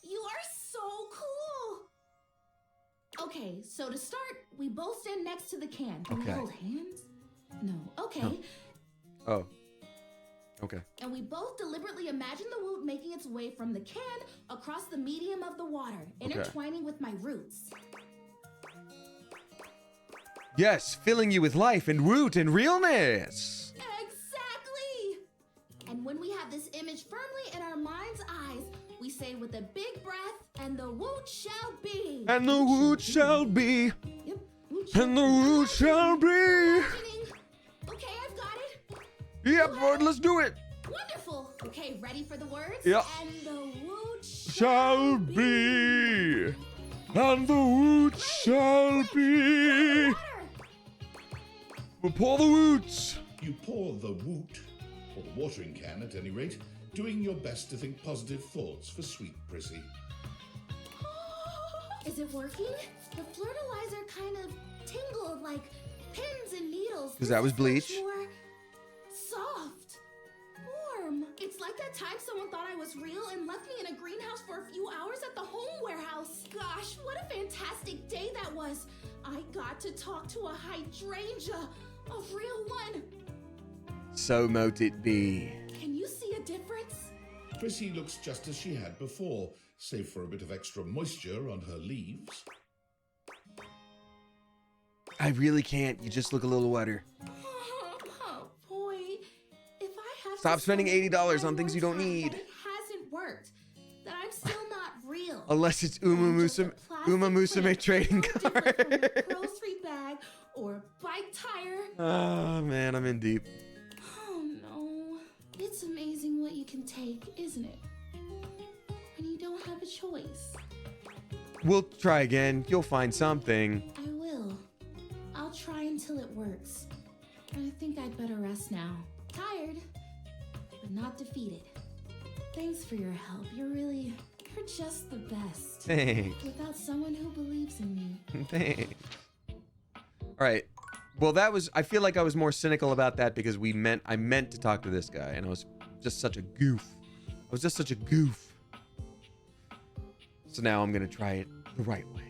You are so cool! Okay, so to start, we both stand next to the can. Do we Okay. hold hands? No. Okay. No. Oh. Okay. And we both deliberately imagine the woot making its way from the can across the medium of the water, intertwining with my roots. Yes, filling you with life and woot and realness. Exactly! And when we have this image firmly in our mind's eyes, we say with a big breath, and the woot shall be. And the woot shall be. Yep. Woot And the woot shall be. Imagining. Okay, I've got it. Yep, Lord, let's do it. Wonderful. Okay, ready for the words? Yep. And the woot Shall be. And the woot shall be. Water. We'll pour the woots. You pour the woot, or the watering can at any rate, doing your best to think positive thoughts for sweet Prissy. Is it working? The fertilizer kind of tingled like pins and needles. 'Cause that was This is bleach. much more soft, warm. It's like that time someone thought I was real and left me in a greenhouse for a few hours at the home warehouse. Gosh, what a fantastic day that was. I got to talk to a hydrangea, a real one. So mote it be. Can you see a difference? Prissy looks just as she had before, save for a bit of extra moisture on her leaves. I really can't. You just look a little wetter. Oh boy, if I have Stop to spending say $80 on one things you more don't time need. that It hasn't worked. That I'm still not real. Unless it's I'm just a plastic Musume plant trading no different from a card. grocery bag or a bike tire. Oh man, I'm in deep. Oh no, it's amazing what you can take, isn't it? When you don't have a choice. We'll try again. You'll find something. I will. I'll try until it works. I think I'd better rest now. Tired, but not defeated. Thanks for your help. You're just the best. Thanks. Without someone who believes in me. Thanks. All right. Well, I feel like I was more cynical about that because I meant to talk to this guy and I was just such a goof. So now I'm going to try it the right way.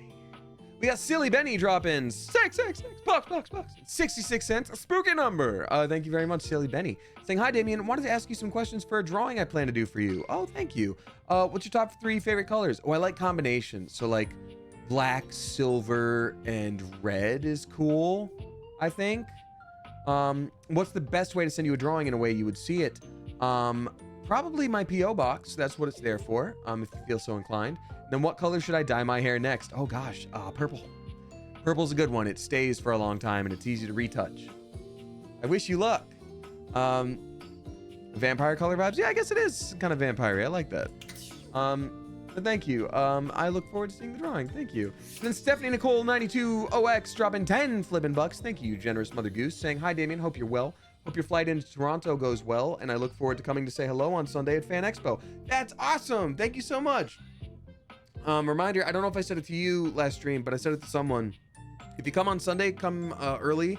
We got Silly Benny drop-ins. 666 bucks. 66 cents. A spooky number. Thank you very much, Silly Benny. Saying, hi, Damien. Wanted to ask you some questions for a drawing I plan to do for you. Oh, thank you. What's your top 3 favorite colors? Oh, I like combinations. So, like, black, silver, and red is cool, I think. What's the best way to send you a drawing in a way you would see it? Probably my P.O. box. That's what it's there for, if you feel so inclined. Then what color should I dye my hair next? Oh gosh, purple. Purple's a good one. It stays for a long time and it's easy to retouch. I wish you luck. Vampire color vibes? Yeah, I guess it is kind of vampire-y. I like that. But thank you. I look forward to seeing the drawing. Thank you. And then Stephanie Nicole 92OX dropping 10 flippin' bucks. Thank you, generous Mother Goose, saying, hi, Damien. Hope you're well. Hope your flight into Toronto goes well. And I look forward to coming to say hello on Sunday at Fan Expo. That's awesome. Thank you so much. Reminder, I don't know if I said it to you last stream, but I said it to someone. If you come on Sunday, come early.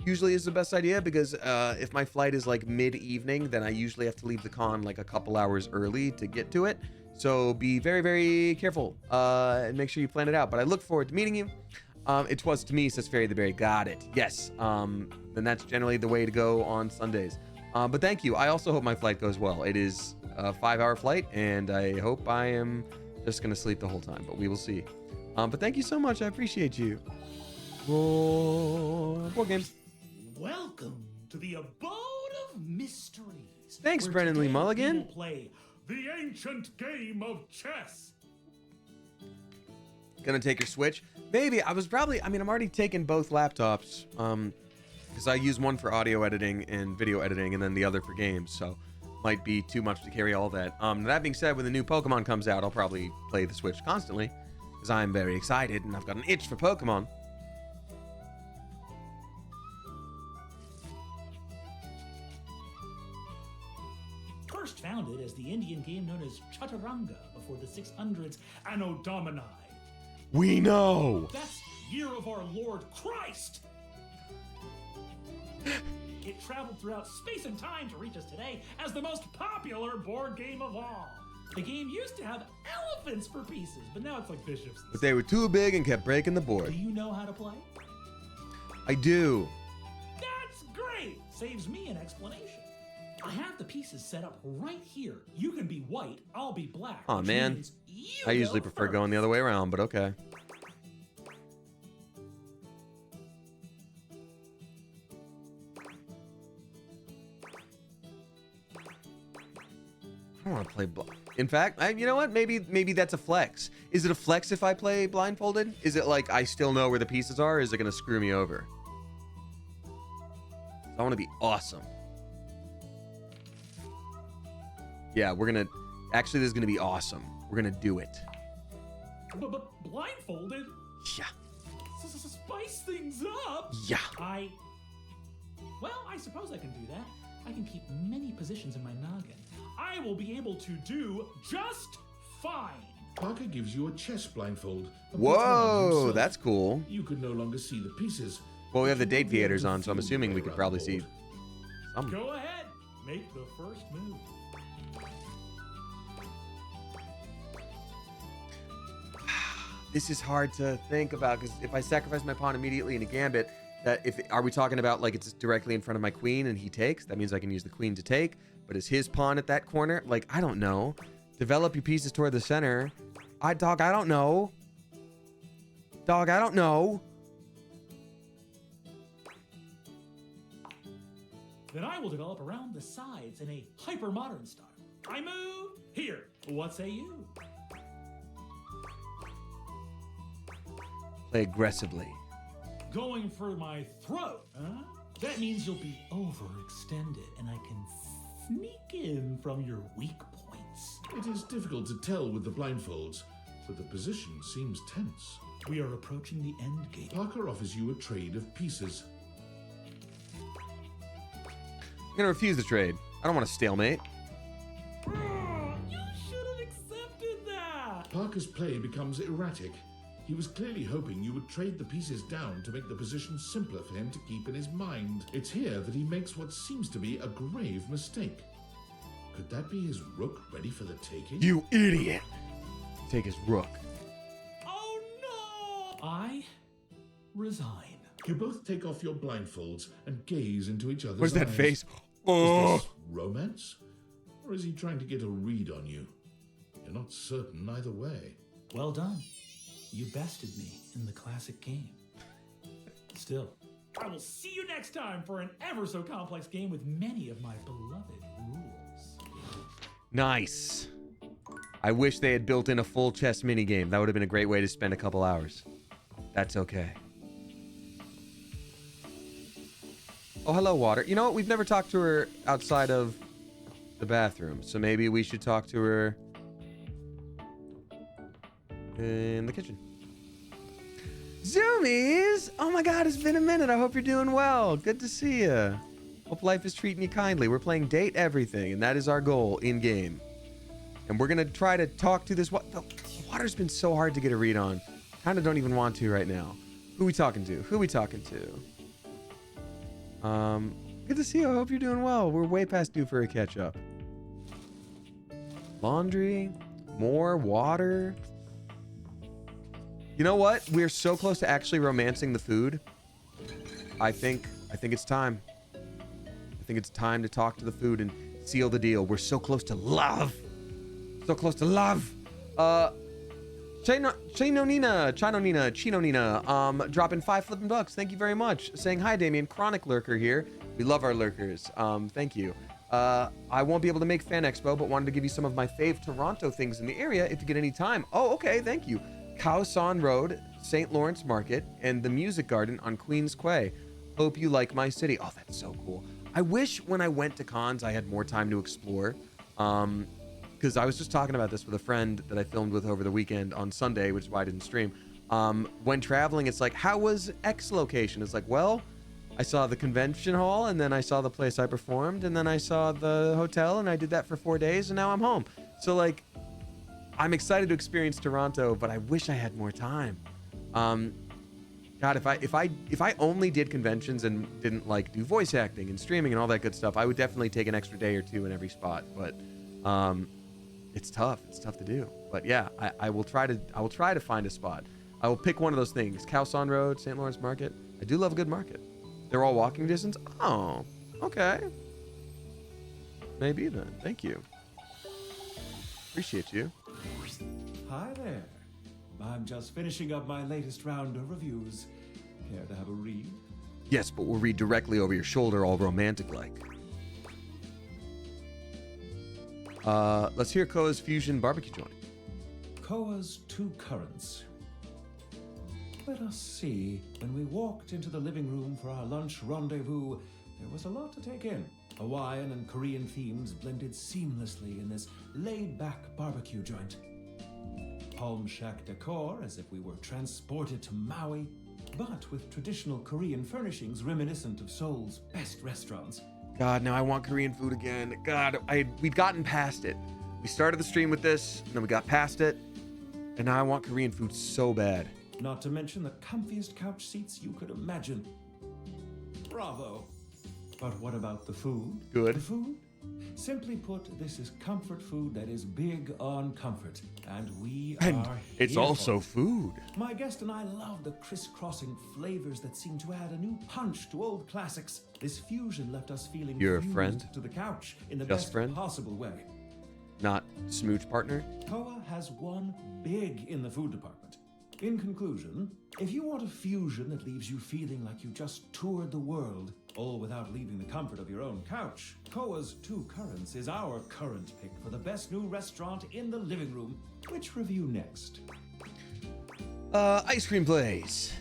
Usually is the best idea because if my flight is like mid-evening, then I usually have to leave the con like a couple hours early to get to it. So be very, very careful and make sure you plan it out. But I look forward to meeting you. It was to me, says Fairy the Berry. Got it. Yes. Then that's generally the way to go on Sundays. But thank you. I also hope my flight goes well. It is a 5-hour flight, and I hope I am just going to sleep the whole time. But we will see. But thank you so much. I appreciate you. Board games. Welcome to the abode of mysteries. Thanks, where Brennan Lee today Mulligan. we will play the ancient game of chess. Gonna take your Switch? Maybe. I'm already taking both laptops. because I use one for audio editing and video editing, and then the other for games. So might be too much to carry all that. That being said, when the new Pokemon comes out, I'll probably play the Switch constantly because I'm very excited and I've got an itch for Pokemon. First founded as the Indian game known as Chaturanga before the 600s Anno Domini. We know. That's year of our Lord Christ. It traveled throughout space and time to reach us today as the most popular board game of all. The game used to have elephants for pieces, but now it's like bishops. But they were too big and kept breaking the board. Do you know how to play? I do. That's great! Saves me an explanation. I have the pieces set up right here. You can be white, I'll be black. Oh which man, means you I usually go prefer first. going the other way around, but okay. I don't want to play in fact, you know what? Maybe that's a flex. Is it a flex if I play blindfolded? Is it like I still know where the pieces are? Or is it going to screw me over? I want to be awesome. Yeah, we're going to... Actually, this is going to be awesome. We're going to do it. But blindfolded? Yeah. Spice things up? Yeah. Well, I suppose I can do that. I can keep many positions in my noggin. I will be able to do just fine. Parker gives you a chess blindfold. Whoa, that's cool. You could no longer see the pieces. Well, we have the date theaters on, so I'm assuming we could probably see some. Go ahead. Make the first move. This is hard to think about because if I sacrifice my pawn immediately in a gambit, are we talking about like it's directly in front of my queen and he takes? That means I can use the queen to take, but is his pawn at that corner? Like, I don't know. Develop your pieces toward the center. Dog, I don't know. Dog, I don't know. Then I will develop around the sides in a hyper-modern style. I move here. What say you? Play aggressively. Going for my throat, huh? That means you'll be overextended and I can sneak in from your weak points. It is difficult to tell with the blindfolds, but the position seems tense. We are approaching the end game. Parker offers you a trade of pieces. I'm gonna refuse the trade. I don't want a stalemate. You should have accepted that. Parker's play becomes erratic. He was clearly hoping you would trade the pieces down to make the position simpler for him to keep in his mind. It's here that he makes what seems to be a grave mistake. Could that be his rook ready for the taking? You idiot! Take his rook. Oh no! I resign. You both take off your blindfolds and gaze into each other's eyes. What's that face? Is this romance? Or is he trying to get a read on you? You're not certain either way. Well done. You bested me in the classic game. Still, I will see you next time for an ever so complex game with many of my beloved rules. Nice. I wish they had built in a full chess minigame. That would have been a great way to spend a couple hours. That's okay. Oh, hello, Water. You know what? We've never talked to her outside of the bathroom, so maybe we should talk to her in the kitchen. Zoomies! Oh my god, it's been a minute. I hope you're doing well. Good to see you. Hope life is treating you kindly. We're playing Date Everything, and that is our goal in-game. And we're going to try to talk to this... The water's been so hard to get a read on. Kind of don't even want to right now. Who we talking to? Who we talking to? Good to see you. I hope you're doing well. We're way past due for a catch-up. Laundry. More water. You know what? We're so close to actually romancing the food. I think it's time. I think it's time to talk to the food and seal the deal. We're so close to love. So close to love. Chino Nina, dropping $5 Thank you very much. Saying hi, Damien. Chronic Lurker here. We love our lurkers. Thank you. I won't be able to make Fan Expo, but wanted to give you some of my fave Toronto things in the area if you get any time. Oh, okay. Thank you. Khao San Road, St. Lawrence Market, and the Music Garden on Queens Quay. Hope you like my city. Oh, that's so cool. I wish when I went to cons, I had more time to explore. Because I was just talking about this with a friend that I filmed with over the weekend on Sunday, which is why I didn't stream. When traveling, it's like, how was X location? It's like, well, I saw the convention hall, and then I saw the place I performed, and then I saw the hotel, and I did that for 4 days, and now I'm home. So like, I'm excited to experience Toronto, but I wish I had more time. God, if I only did conventions and didn't like do voice acting and streaming and all that good stuff, I would definitely take an extra day or two in every spot. But it's tough. It's tough to do. But yeah, I will try to find a spot. I will pick one of those things. Cowson Road, St. Lawrence Market. I do love a good market. They're all walking distance. Oh, okay. Maybe then. Thank you. Appreciate you. Hi there. I'm just finishing up my latest round of reviews. Care to have a read? Yes, but we'll read directly over your shoulder, all romantic-like. Let's hear Koa's Fusion Barbecue Joint. Koa's Two Currents. Let us see. When we walked into the living room for our lunch rendezvous, there was a lot to take in. Hawaiian and Korean themes blended seamlessly in this laid-back barbecue joint. Palm shack decor as if we were transported to Maui, but with traditional Korean furnishings reminiscent of Seoul's best restaurants. God, now I want Korean food again. God, we'd gotten past it. We started the stream with this, and then we got past it, and now I want Korean food so bad. Not to mention the comfiest couch seats you could imagine. Bravo. But what about the food? Good. The food? Simply put, this is comfort food that is big on comfort, and we are it's here also for it. food. My guest and I love the crisscrossing flavors that seem to add a new punch to old classics. This fusion left us feeling You're a fused friend? to the couch in the Just best friend? possible way. Not smooch partner? Koa has won big in the food department. In conclusion, if you want a fusion that leaves you feeling like you just toured the world, all without leaving the comfort of your own couch, Koa's Two Currents is our current pick for the best new restaurant in the living room. Which review next? Ice cream place.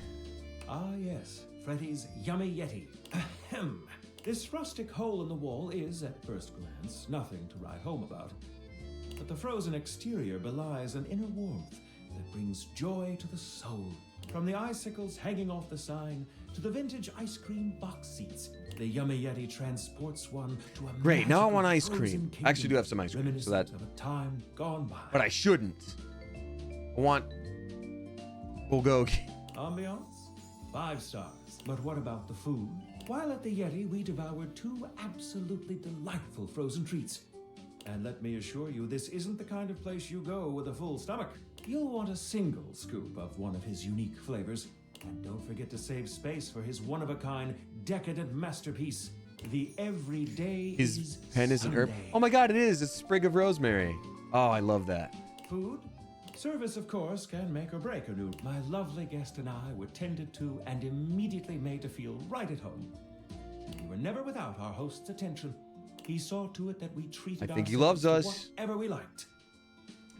Ah yes, Freddy's Yummy Yeti. Ahem. This rustic hole in the wall is, at first glance, nothing to write home about. But the frozen exterior belies an inner warmth that brings joy to the soul. From the icicles hanging off the sign to the vintage ice cream box seats, the Yummy Yeti transports one to a Great, now I want ice magical cream. frozen I actually do have kingdom some ice cream, so that. reminiscent of a time gone by. But I shouldn't. I want bulgogi. Ambiance? 5 stars. But what about the food? While at the Yeti, we devoured 2 absolutely delightful frozen treats. And let me assure you, this isn't the kind of place you go with a full stomach. You'll want a single scoop of one of his unique flavors. And don't forget to save space for his one-of-a-kind, decadent masterpiece, the Everyday His pen is an herb. Sundae. Oh my god, it is. It's a sprig of rosemary. Oh, I love that. Food? Service, of course, can make or break a new. My lovely guest and I were tended to and immediately made to feel right at home. We were never without our host's attention. He saw to it that we treated I think he ourselves loves to us. whatever we liked.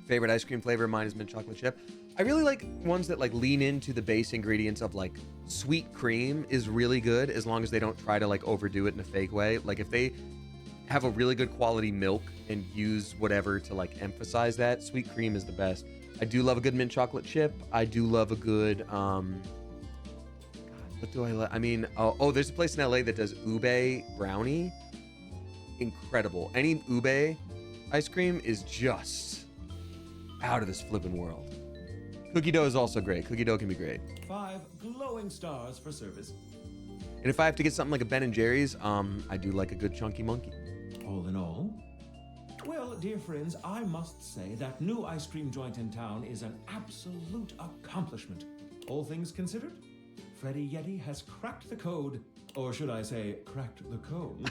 Favorite ice cream flavor of mine is mint chocolate chip. I really like ones that like lean into the base ingredients of like sweet cream is really good as long as they don't try to like overdo it in a fake way. Like if they have a really good quality milk and use whatever to like emphasize that, sweet cream is the best. I do love a good mint chocolate chip. I do love a good God, what do I like? I mean, there's a place in LA that does ube brownie. Incredible. Any ube ice cream is just out of this flippin' world. Cookie dough is also great. Cookie dough can be great. 5 glowing stars for service. And if I have to get something like a Ben & Jerry's, I do like a good chunky monkey. All in all, well, dear friends, I must say that new ice cream joint in town is an absolute accomplishment. All things considered, Freddy Yeti has cracked the code. Or should I say, cracked the code.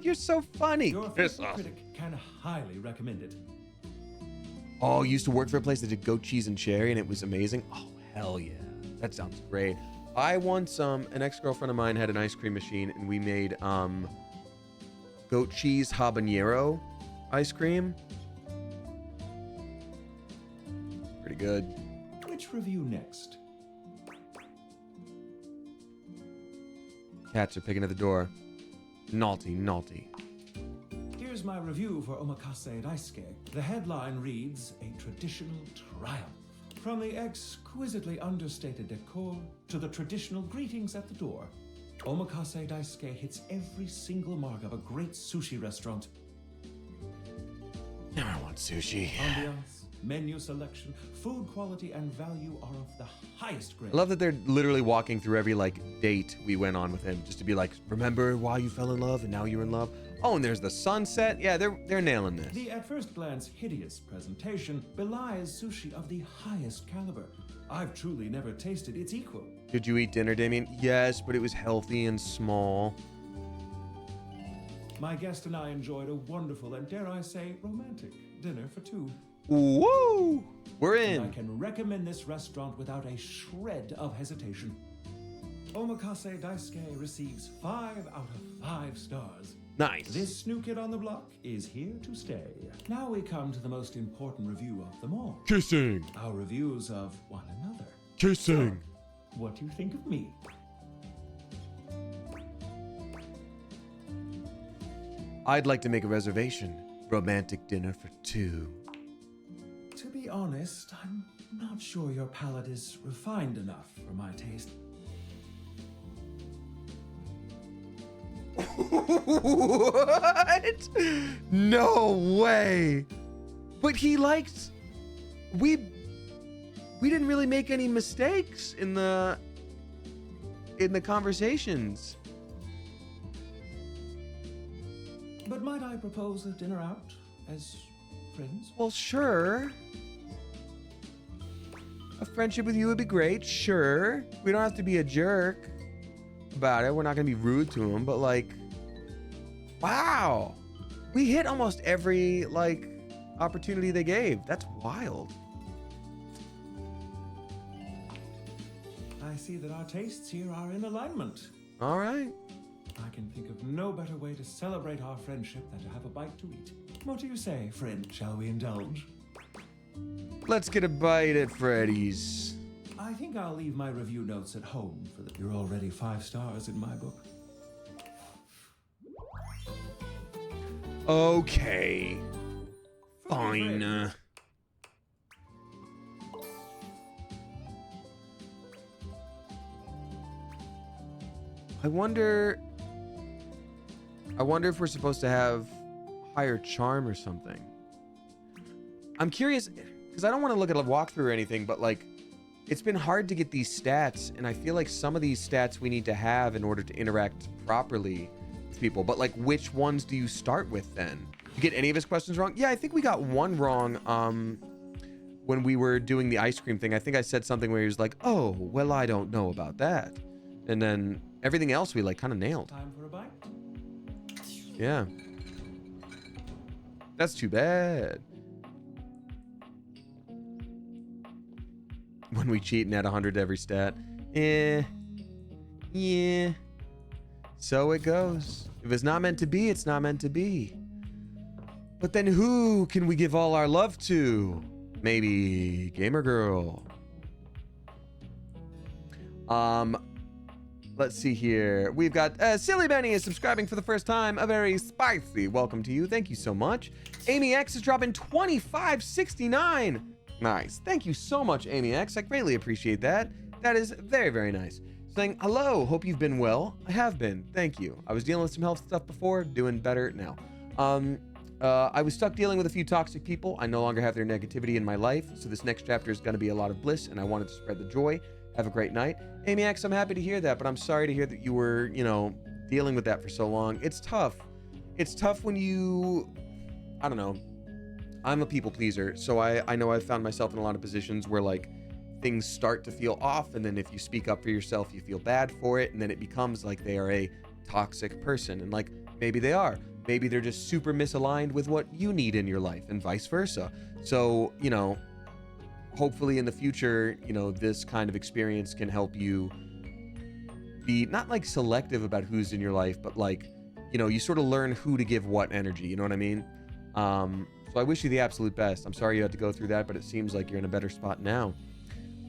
You're so funny. Your favorite critic can highly recommend it. Oh, you used to work for a place that did goat cheese and cherry, and it was amazing. Oh, hell yeah. That sounds great. I once, an ex-girlfriend of mine had an ice cream machine, and we made goat cheese habanero ice cream. Pretty good. Which review next? Cats are picking at the door. Naughty, naughty. Here's my review for Omakase Daisuke. The headline reads, "A traditional triumph." From the exquisitely understated decor to the traditional greetings at the door, Omakase Daisuke hits every single mark of a great sushi restaurant. Now I want sushi. Ambiance, menu selection, food quality, and value are of the highest grade. I love that they're literally walking through every like date we went on with him, just to be like, remember why you fell in love and now you're in love? Oh, and there's the sunset. Yeah, they're nailing this. The at first glance hideous presentation belies sushi of the highest caliber. I've truly never tasted its equal. Did you eat dinner, Damien? Yes, but it was healthy and small. My guest and I enjoyed a wonderful and, dare I say, romantic dinner for two. Woo! We're And I in. can recommend this restaurant without a shred of hesitation. Omakase Daisuke receives 5 out of 5 stars. Nice. This new kid on the block is here to stay. Now we come to the most important review of them all. Kissing. Our reviews of one another. Kissing. What do you think of me? I'd like to make a reservation. Romantic dinner for 2. To be honest, I'm not sure your palate is refined enough for my taste. What? No way. But he liked. We didn't really make any mistakes in the conversations. But might I propose a dinner out as friends? Well, sure. A friendship with you would be great, sure. We don't have to be a jerk about it. We're not gonna be rude to him, but like, wow. We hit almost every like opportunity they gave. That's wild. I see that our tastes here are in alignment. All right. I can think of no better way to celebrate our friendship than to have a bite to eat. What do you say, friend? Shall we indulge? Let's get a bite at Freddy's. I think I'll leave my review notes at home for that. You're already 5 stars in my book. Okay. Fine. I wonder if we're supposed to have higher charm or something. I'm curious, because I don't want to look at a walkthrough or anything, but like, it's been hard to get these stats, and I feel like some of these stats we need to have in order to interact properly with people. But like, which ones do you start with then? You get any of his questions wrong? Yeah, I think we got one wrong when we were doing the ice cream thing. I think I said something where he was like, oh, well, I don't know about that. And then everything else we like kind of nailed. Time for a bite? Yeah. That's too bad. When we cheat and add 100 to every stat. Yeah. So it goes. If it's not meant to be, it's not meant to be. But then who can we give all our love to? Maybe Gamer Girl. Let's see here. We've got Silly Benny is subscribing for the first time. A very spicy welcome to you. Thank you so much. Amy X is dropping $25.69. Nice. Thank you so much, Amy X. I greatly appreciate that. That is very, very nice. Saying hello. Hope you've been well. I have been. Thank you. I was dealing with some health stuff before. Doing better now. I was stuck dealing with a few toxic people. I no longer have their negativity in my life. So this next chapter is going to be a lot of bliss, and I wanted to spread the joy. Have a great night. Amy X, I'm happy to hear that, but I'm sorry to hear that you were, dealing with that for so long. It's tough. It's tough when you, I don't know. I'm a people pleaser, so I know I've found myself in a lot of positions where like things start to feel off, and then if you speak up for yourself, you feel bad for it, and then it becomes like they are a toxic person, and like maybe they are. Maybe they're just super misaligned with what you need in your life, and vice versa. So, hopefully in the future, this kind of experience can help you be not like selective about who's in your life, but like, you sort of learn who to give what energy, you know what I mean? So I wish you the absolute best. I'm sorry you had to go through that, but it seems like you're in a better spot now.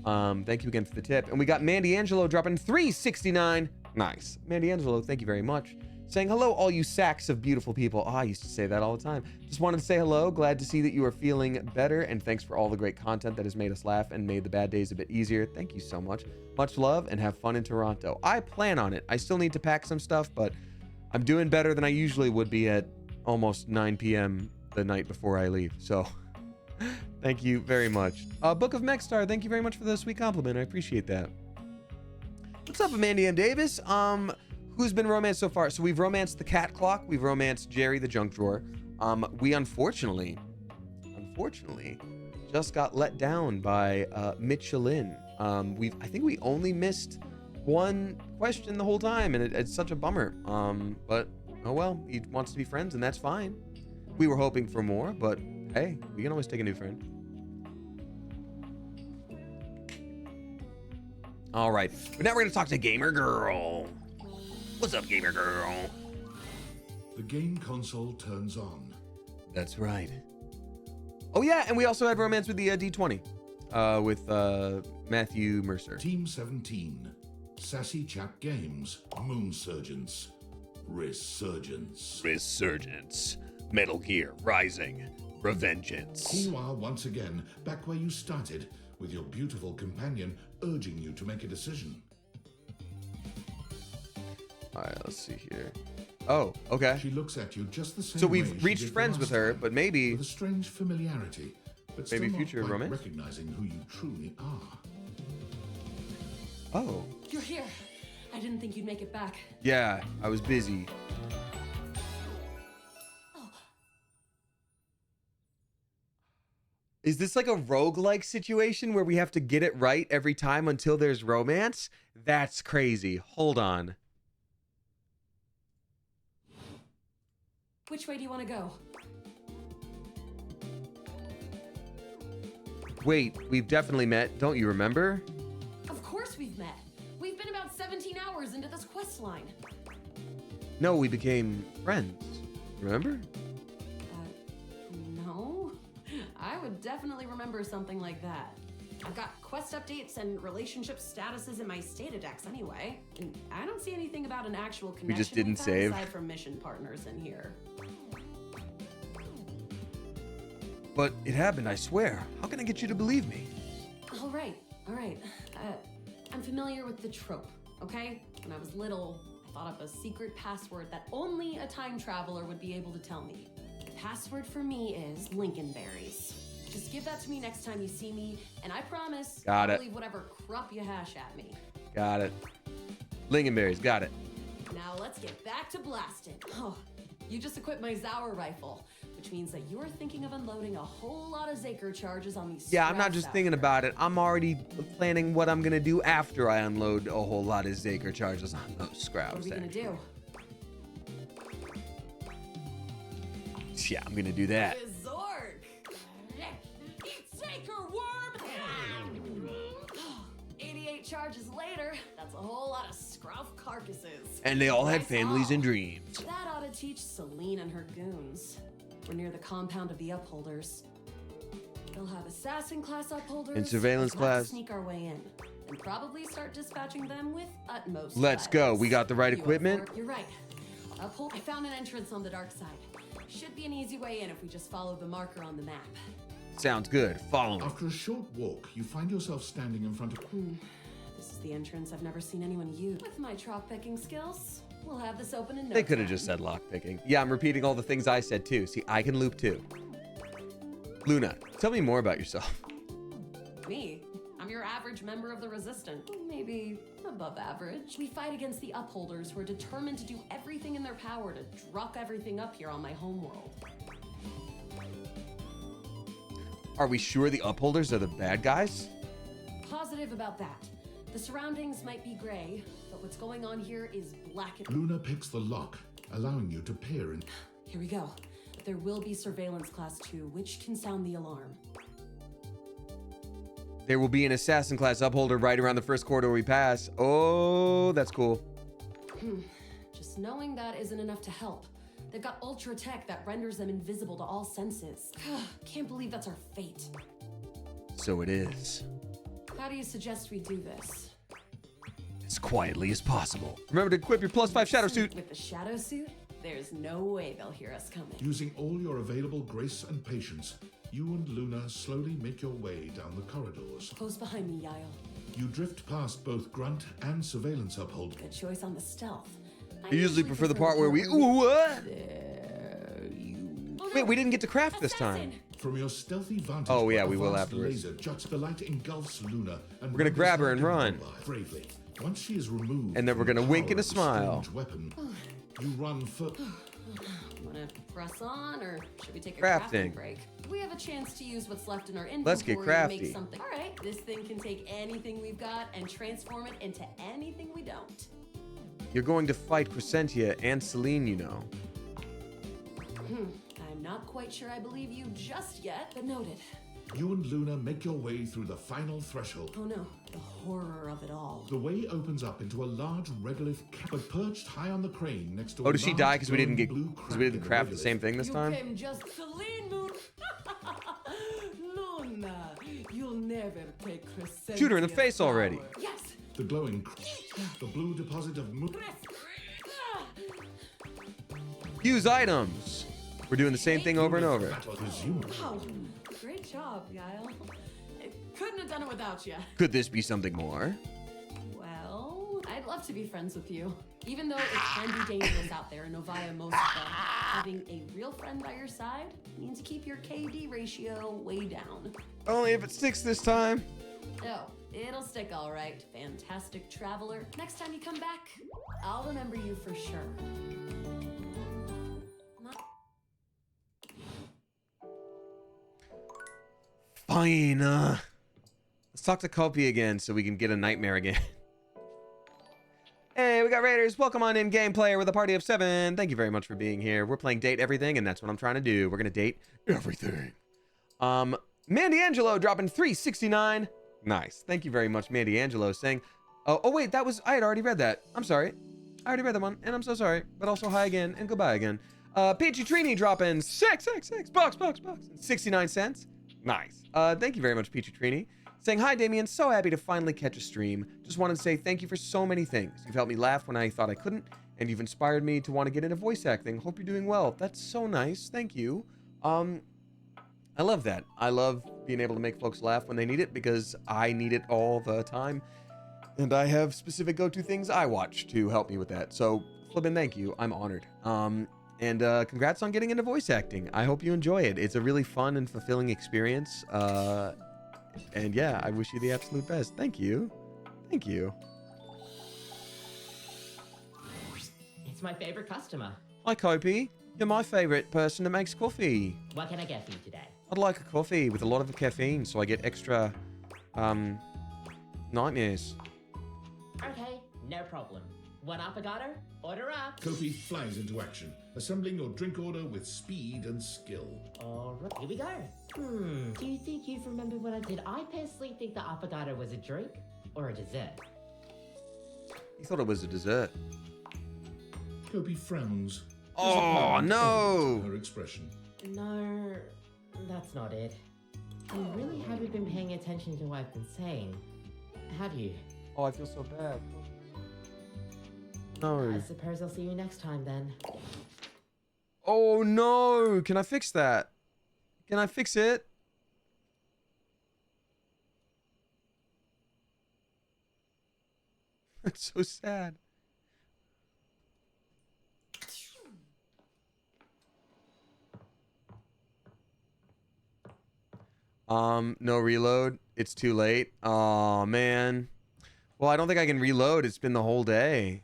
Thank you again for the tip. And we got Mandy Angelo dropping $3.69. Nice. Mandy Angelo, thank you very much. Saying hello, all you sacks of beautiful people. Oh, I used to say that all the time. Just wanted to say hello. Glad to see that you are feeling better. And thanks for all the great content that has made us laugh and made the bad days a bit easier. Thank you so much. Much love and have fun in Toronto. I plan on it. I still need to pack some stuff, but I'm doing better than I usually would be at almost 9 p.m. the night before I leave. So thank you very much. Book of Mechstar, thank you very much for the sweet compliment. I appreciate that. What's up, Amanda M. Davis? Who's been romanced so far? So we've romanced the cat clock. We've romanced Jerry the junk drawer. We unfortunately, just got let down by Michelin. I think we only missed one question the whole time, and it's such a bummer. But oh well, he wants to be friends, and that's fine. We were hoping for more, but hey, we can always take a new friend. All right, but now we're gonna talk to Gamer Girl. What's up, Gamer Girl? The game console turns on. That's right. Oh yeah, and we also had romance with the D20, with Matthew Mercer. Team 17. Sassy Chat Games. Moonsurgence. Resurgence. Metal Gear Rising. Revengeance. Here you are once again, back where you started, with your beautiful companion urging you to make a decision. All right, let's see here. Oh, okay. She looks at you just the same So way we've she reached did the friends with last her, time, but maybe with a strange familiarity, but maybe still future not quite romance? recognizing who you truly are. Oh. You're here. I didn't think you'd make it back. Yeah, I was busy. Is this like a roguelike situation where we have to get it right every time until there's romance? That's crazy. Hold on. Which way do you want to go? Wait, we've definitely met. Don't you remember? Of course we've met. We've been about 17 hours into this quest line. No, we became friends. Remember? No. I would definitely remember something like that. I've got quest updates and relationship statuses in my Stata decks anyway. And I don't see anything about an actual connection We just didn't we've had save. aside from mission partners in here. But it happened, I swear. How can I get you to believe me? All right. I'm familiar with the trope, okay? When I was little, I thought up a secret password that only a time traveler would be able to tell me. The password for me is Lincolnberries. Just give that to me next time you see me, and I promise Got I'll it. leave whatever crap you hash at me. Got it. Lingonberries, got it. Now let's get back to blasting. Oh, you just equipped my Zauer rifle, which means that you're thinking of unloading a whole lot of Zaker charges on these. Yeah, I'm not scraps just out thinking there. about it. I'm already planning what I'm gonna do after I unload a whole lot of Zaker charges on those What are scraps. we gonna do? Yeah, I'm gonna do that. Zork! Eat Zaker, worm! 88 charges later, that's a whole lot of scruff carcasses. And they all had Nice families haul. and dreams. That ought to teach Celine and her goons. We're near the compound of the upholders. They'll have assassin class upholders And surveillance let's class. Sneak our way in, and probably start dispatching them with utmost. Let's go. violence. We got the right You up equipment? for it? You're right. Uphold. I found an entrance on the dark side. Should be an easy way in if we just follow the marker on the map. Sounds good. Follow me. After a short walk, you find yourself standing in front of... This is the entrance I've never seen anyone use. With my chalk picking skills, we'll have this open in no They could have time. just said lockpicking. Yeah, I'm repeating all the things I said too. See, I can loop too. Luna, tell me more about yourself. Me? I'm your average member of the Resistance. Maybe above average. We fight against the Upholders who are determined to do everything in their power to druck everything up here on my homeworld. Are we sure the upholders are the bad guys? Positive about that. The surroundings might be gray, but what's going on here is black and... Luna picks the lock, allowing you to peer in. Here we go. There will be Surveillance Class 2, which can sound the alarm. There will be an assassin class upholder right around the first corridor we pass. Oh, that's cool. Just knowing that isn't enough to help. They've got ultra tech that renders them invisible to all senses. Can't believe that's our fate. So it is. How do you suggest we do this? As as quietly as possible. Remember to equip your +5 shadow suit. With the shadow suit, there's no way they'll hear us coming. Using all your available grace and patience, you and Luna slowly make your way down the corridors. Close behind me, Yael. You drift past both Grunt and Surveillance Uphold. Good choice on the stealth. I usually prefer the part where we. Ooh, what? Wait, we didn't get to craft this time. From your stealthy vantage Oh, yeah, point, we a will vast afterwards. laser juts. The light engulfs Luna, and We're gonna grab her and run. bravely. Once she is removed, And then we're from the gonna wink power and a of the smile. strange weapon, you run for. Wanna press on, or should we take a Crafting. crafting break? We have a chance to use what's left in our inventory Let's get to crafty. make something. All right, this thing can take anything we've got and transform it into anything we don't. You're going to fight Crescentia and Celine, you know. I'm not quite sure I believe you just yet, but noted. You and Luna make your way through the final threshold. Oh no, the horror of it all. The way opens up into a large regolith but perched high on the crane next to Oh, a did she large die because we glowing didn't blue because we didn't crack craft in the same thing this You time? came just Celine Moon. Luna, you'll never take Crescentia. Shoot her in the face already. power. Yes. The glowing, the blue deposit of moon. Use items. We're doing the same thing over and over. Wow, great job, Yael. I couldn't have done it without you. Could this be something more? Well, I'd love to be friends with you. Even though it can be dangerous out there in Novaya Moscow, having a real friend by your side means keep your KD ratio way down. Only if it sticks this time. Oh, it'll stick all right. Fantastic traveler. Next time you come back, I'll remember you for sure. Fine. Let's talk to Kopi again so we can get a nightmare again. Hey, we got Raiders. Welcome on in, game player with a party of 7. Thank you very much for being here. We're playing Date Everything, and that's what I'm trying to do. We're gonna date everything. Mandy Angelo dropping 369. Nice. Thank you very much, Mandy Angelo, saying, oh wait, that was, I had already read that. I'm sorry. I already read that one, and I'm so sorry. But also hi again and goodbye again. Peachy Trini dropping 6 bucks, 69 cents. Nice. Thank you very much, Peachy Trini. Saying, hi, Damien. So happy to finally catch a stream. Just wanted to say thank you for so many things. You've helped me laugh when I thought I couldn't, and you've inspired me to want to get into voice acting. Hope you're doing well. That's so nice. Thank you. I love that. I love being able to make folks laugh when they need it because I need it all the time. And I have specific go-to things I watch to help me with that. So, flippin' thank you. I'm honored. And congrats on getting into voice acting. I hope you enjoy it. It's a really fun and fulfilling experience. And yeah, I wish you the absolute best. Thank you. Thank you. It's my favorite customer. Hi, Kopi. You're my favorite person that makes coffee. What can I get for you today? I'd like a coffee with a lot of caffeine so I get extra, nightmares. Okay, no problem. One affogato? Order up. Kofi flies into action, assembling your drink order with speed and skill. All right, here we go. Do you think you've remembered what I did? I personally think the affogato was a drink or a dessert. You thought it was a dessert. Kopi frowns. Oh, no! Her expression. No, that's not it. You really haven't been paying attention to what I've been saying, have you? Oh, I feel so bad. No. I suppose I'll see you next time then. Oh, no! Can I fix that? Can I fix it? It's so sad. No reload. It's too late. Oh, man. Well, I don't think I can reload. It's been the whole day.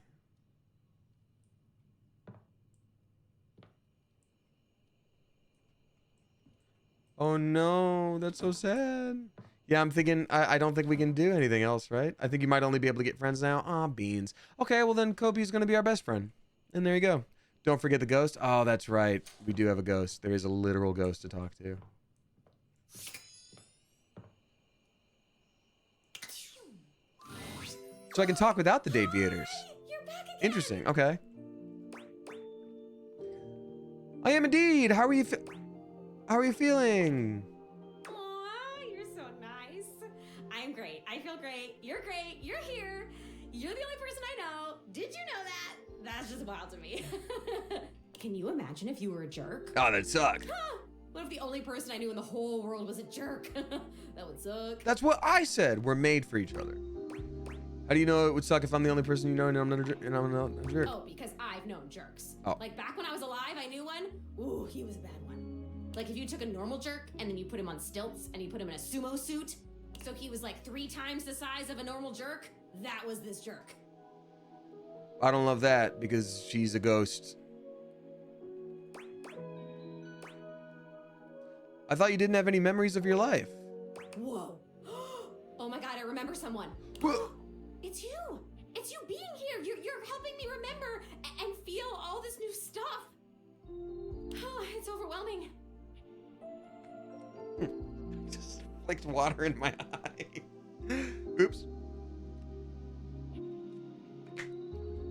Oh, no. That's so sad. Yeah, I'm thinking, I don't think we can do anything else, right? I think you might only be able to get friends now. Aw, beans. Okay, well then Kopi's going to be our best friend. And there you go. Don't forget the ghost. Oh, that's right. We do have a ghost. There is a literal ghost to talk to. So I can talk without the Deviators. Interesting. Okay. I am indeed. How are you? How are you feeling? Aw, you're so nice. I'm great. I feel great. You're great. You're here. You're the only person I know. Did you know that? That's just wild to me. Can you imagine if you were a jerk? Oh, that sucked. What if the only person I knew in the whole world was a jerk? That would suck. That's what I said. We're made for each other. How do you know it would suck if I'm the only person you know and I'm not a jerk? Oh, because I've known jerks. Oh. Like back when I was alive, I knew one. Ooh, he was a bad one. Like if you took a normal jerk and then you put him on stilts and you put him in a sumo suit, so he was like 3 times the size of a normal jerk, that was this jerk. I don't love that because she's a ghost. I thought you didn't have any memories of your life. Whoa. Oh my god, I remember someone. It's you. It's you being here. You're helping me remember and feel all this new stuff. Oh, it's overwhelming. Just flicked water in my eye. Oops.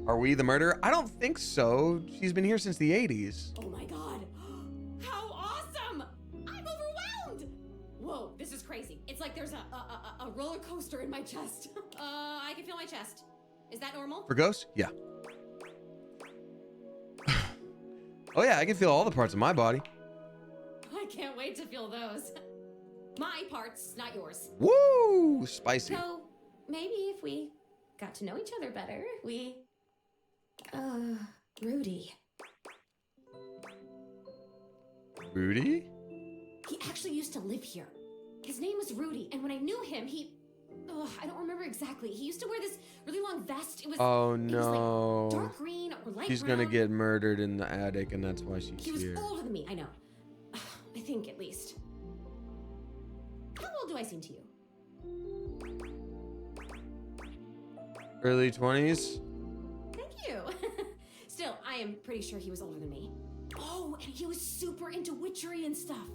Are we the murderer? I don't think so. She's been here since the 80s. Oh my god. How awesome. I'm overwhelmed. Whoa, this is crazy. It's like there's a roller coaster in my chest. I can feel my chest. Is that normal? For ghosts? Yeah. Oh yeah, I can feel all the parts of my body. I can't wait to feel those. My parts, not yours. Woo! Spicy. So, maybe if we got to know each other better, we... Rudy. Rudy? He actually used to live here. His name was Rudy, and when I knew him, I don't remember exactly. He used to wear this really long vest. It was... Oh It was no. like dark green or light She's brown. gonna get murdered in the attic, and that's why she's He was here. older than me, I know. I think, at least. How old do I seem to you? Early 20s? Thank you. Still, I am pretty sure he was older than me. Oh, and he was super into witchery and stuff.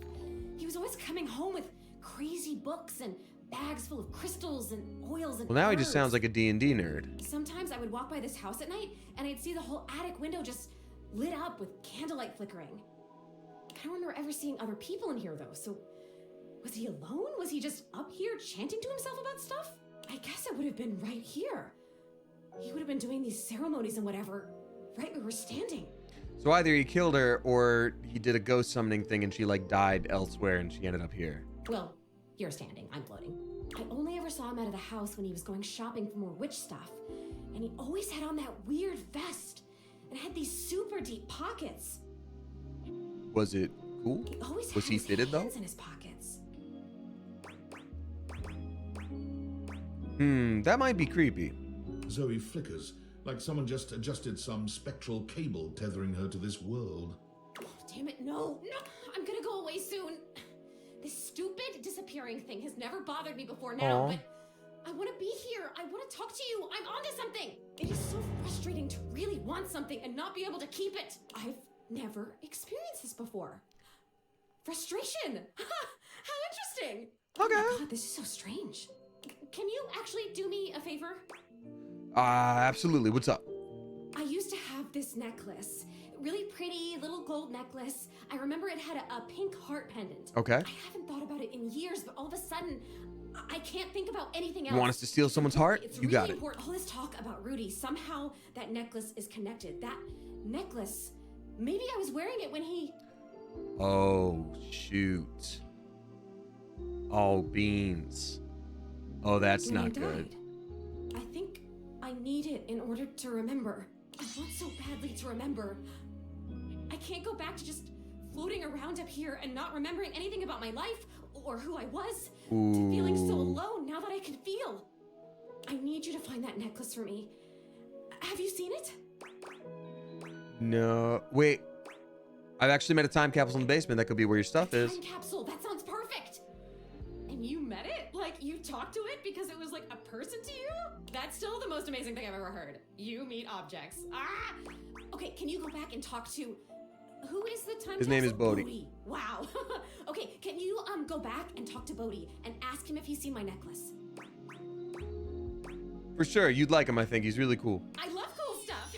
He was always coming home with crazy books and bags full of crystals and oils and Well, now he just herbs. sounds like a D&D nerd. Sometimes I would walk by this house at night and I'd see the whole attic window just lit up with candlelight flickering. I don't remember ever seeing other people in here though, so was he alone? Was he just up here chanting to himself about stuff? I guess it would have been right here. He would have been doing these ceremonies and whatever, right where we're standing. So either he killed her or he did a ghost summoning thing and she like died elsewhere and she ended up here. Well, you're standing, I'm floating. I only ever saw him out of the house when he was going shopping for more witch stuff. And he always had on that weird vest and had these super deep pockets. Was it cool? He always Was had he his fitted though? hands in his pockets. That might be creepy. Zoe flickers, like someone just adjusted some spectral cable tethering her to this world. Oh, damn it, no, I'm gonna go away soon. This stupid disappearing thing has never bothered me before now, Aw. but I want to be here. I want to talk to you. I'm onto something. It is so frustrating to really want something and not be able to keep it. I've never experienced this before. Frustration. How interesting. Okay. Oh my God, this is so strange. Can you actually do me a favor? Absolutely. What's up? I used to have this necklace. Really pretty little gold necklace. I remember it had a pink heart pendant. Okay. I haven't thought about it in years, but all of a sudden, I can't think about anything else. You want us to steal someone's heart? It's You really got it. important. All this talk about Rudy, somehow that necklace is connected. That necklace, maybe I was wearing it when he... Oh, shoot. Oh, beans. Oh, that's when he not good. died. I think I need it in order to remember. I want so badly to remember. I can't go back to just floating around up here and not remembering anything about my life or who I was. To feeling so Ooh. alone now that I can feel. I need you to find that necklace for me. Have you seen it? No. Wait. I've actually met a time capsule in the basement. That could be where your stuff is. Time capsule. That sounds perfect. And you met it? Like you talked to it because it was like a person to you? That's still the most amazing thing I've ever heard. You meet objects. Ah! Okay, can you go back and talk to... Who is the time His name is capsule? Bodhi. Wow. Okay, can you go back and talk to Bodhi and ask him if he's seen my necklace? For sure. You'd like him, I think. He's really cool. I love cool stuff.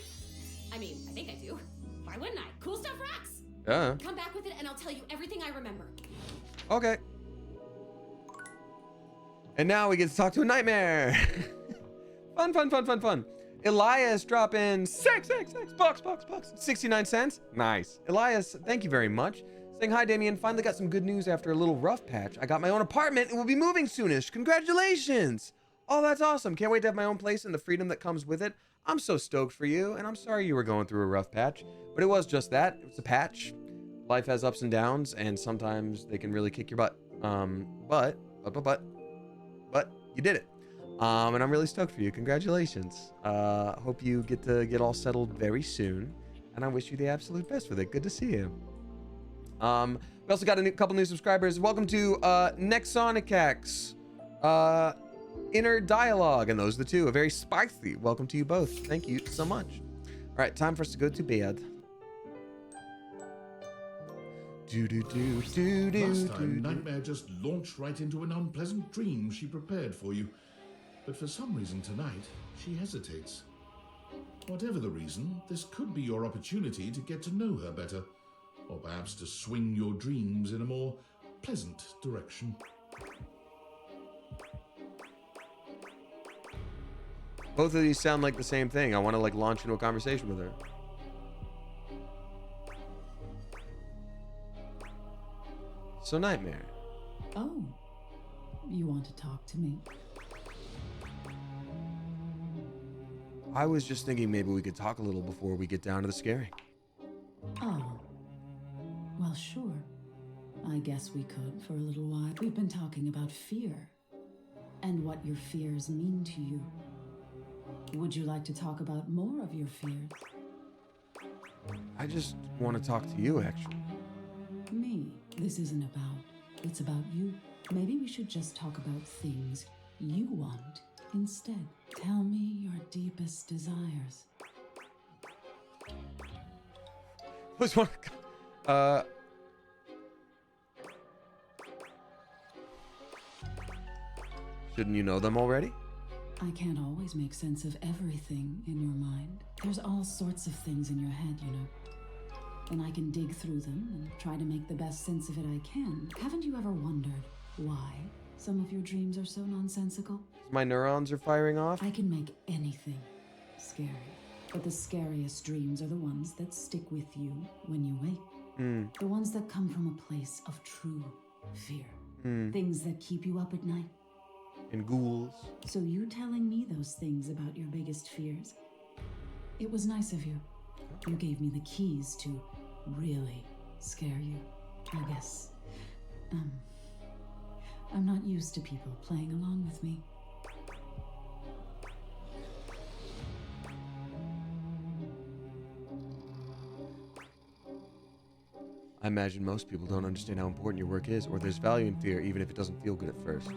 I mean, I think I do. Why wouldn't I? Cool stuff rocks. Yeah. Come back with it and I'll tell you everything I remember. Okay. And now we get to talk to a nightmare. Fun, fun, fun, fun, fun. Elias dropping six bucks, 69 cents. Nice. Elias, thank you very much. Saying hi, Damien. Finally got some good news after a little rough patch. I got my own apartment and will be moving soonish. Congratulations. Oh, that's awesome. Can't wait to have my own place and the freedom that comes with it. I'm so stoked for you, and I'm sorry you were going through a rough patch, but it was just that. It was a patch. Life has ups and downs, and sometimes they can really kick your butt. But you did it. And I'm really stoked for you. Congratulations. Hope you get all settled very soon, and I wish you the absolute best with it. Good to see you. We also got a couple new subscribers. Welcome to Nexonicax, Inner Dialogue, and those are the two. A very spicy welcome to you both. Thank you so much. All right, time for us to go to bed. Last time, Nightmare just launched right into an unpleasant dream she prepared for you. But for some reason tonight, she hesitates. Whatever the reason, this could be your opportunity to get to know her better, or perhaps to swing your dreams in a more pleasant direction. Both of these sound like the same thing. I want to launch into a conversation with her. So Nightmare. Oh, you want to talk to me? I was just thinking maybe we could talk a little before we get down to the scaring. Oh, well, sure. I guess we could for a little while. We've been talking about fear and what your fears mean to you. Would you like to talk about more of your fears? I just want to talk to you, actually. Me. This isn't about. It's about you. Maybe we should just talk about things you want instead. Tell me your deepest desires. Who's one? Shouldn't you know them already? I can't always make sense of everything in your mind. There's all sorts of things in your head, you know. And I can dig through them and try to make the best sense of it I can. Haven't you ever wondered why some of your dreams are so nonsensical? My neurons are firing off? I can make anything scary. But the scariest dreams are the ones that stick with you when you wake. The ones that come from a place of true fear. Things that keep you up at night. And ghouls. So you telling me those things about your biggest fears? It was nice of you. You gave me the keys to really scare you, I guess. I'm not used to people playing along with me. I imagine most people don't understand how important your work is, or there's value in fear, even if it doesn't feel good at first.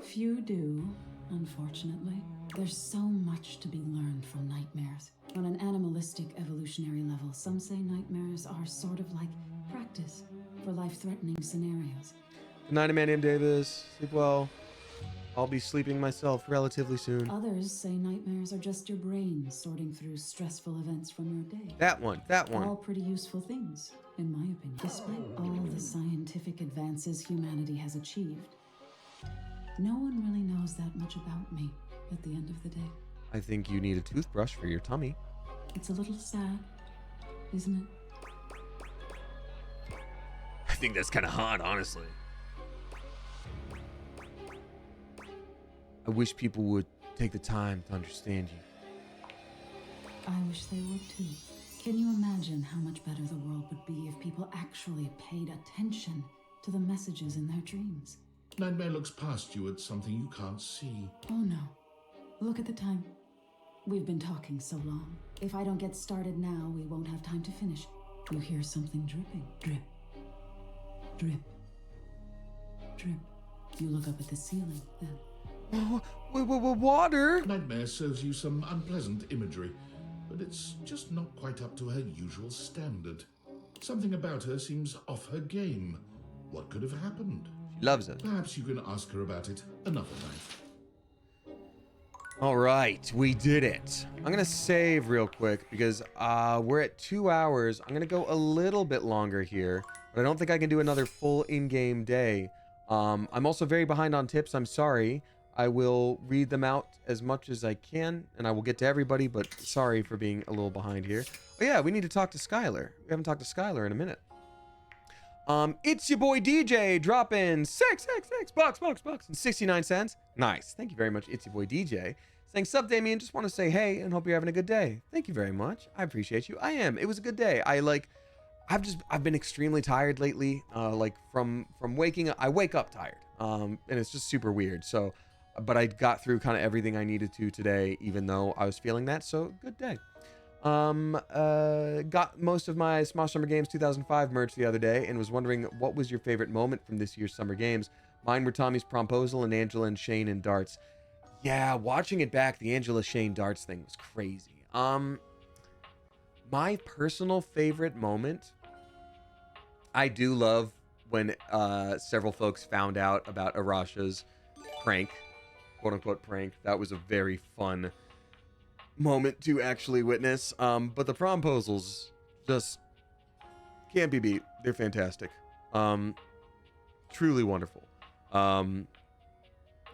Few do, unfortunately. There's so much to be learned from nightmares. On an animalistic evolutionary level, some say nightmares are sort of like practice for life-threatening scenarios. Good night, Amanda M. Davis. Sleep well. I'll be sleeping myself relatively soon. Others say nightmares are just your brain sorting through stressful events from your day. That one. All pretty useful things, in my opinion. Despite all the scientific advances humanity has achieved, no one really knows that much about me at the end of the day. I think you need a toothbrush for your tummy. It's a little sad, isn't it? I think that's kind of hot, honestly. I wish people would take the time to understand you. I wish they would too. Can you imagine how much better the world would be if people actually paid attention to the messages in their dreams? Nightmare looks past you at something you can't see. Oh no. Look at the time. We've been talking so long. If I don't get started now, we won't have time to finish. You hear something dripping. Drip. Drip. Drip. You look up at the ceiling, then. Water? Nightmare serves you some unpleasant imagery, but it's just not quite up to her usual standard. Something about her seems off her game. What could have happened? She loves it. Perhaps you can ask her about it another night. All right, we did it. I'm gonna save real quick because we're at 2 hours. I'm gonna go a little bit longer here, but I don't think I can do another full in-game day. I'm also very behind on tips. I'm sorry. I will read them out as much as I can, and I will get to everybody, but sorry for being a little behind here. Oh yeah, we need to talk to Skylar. We haven't talked to Skylar in a minute. It's your boy DJ dropping $6 and 69 cents. Nice. Thank you very much, It's your boy DJ. Saying, sup, Damien, just want to say hey and hope you're having a good day. Thank you very much. I appreciate you. I am. It was a good day. I've been extremely tired lately. Like from waking up, I wake up tired. And it's just super weird. So, but I got through kind of everything I needed to today, even though I was feeling that. So good day. Got most of my Smosh Summer Games 2005 merch the other day and was wondering what was your favorite moment from this year's Summer Games. Mine were Tommy's promposal and Angela and Shane in darts. Yeah, watching it back, the Angela Shane darts thing was crazy. My personal favorite moment, I do love when several folks found out about Arasha's prank, quote unquote prank. That was a very fun moment to actually witness. But the promposals just can't be beat. They're fantastic. Truly wonderful.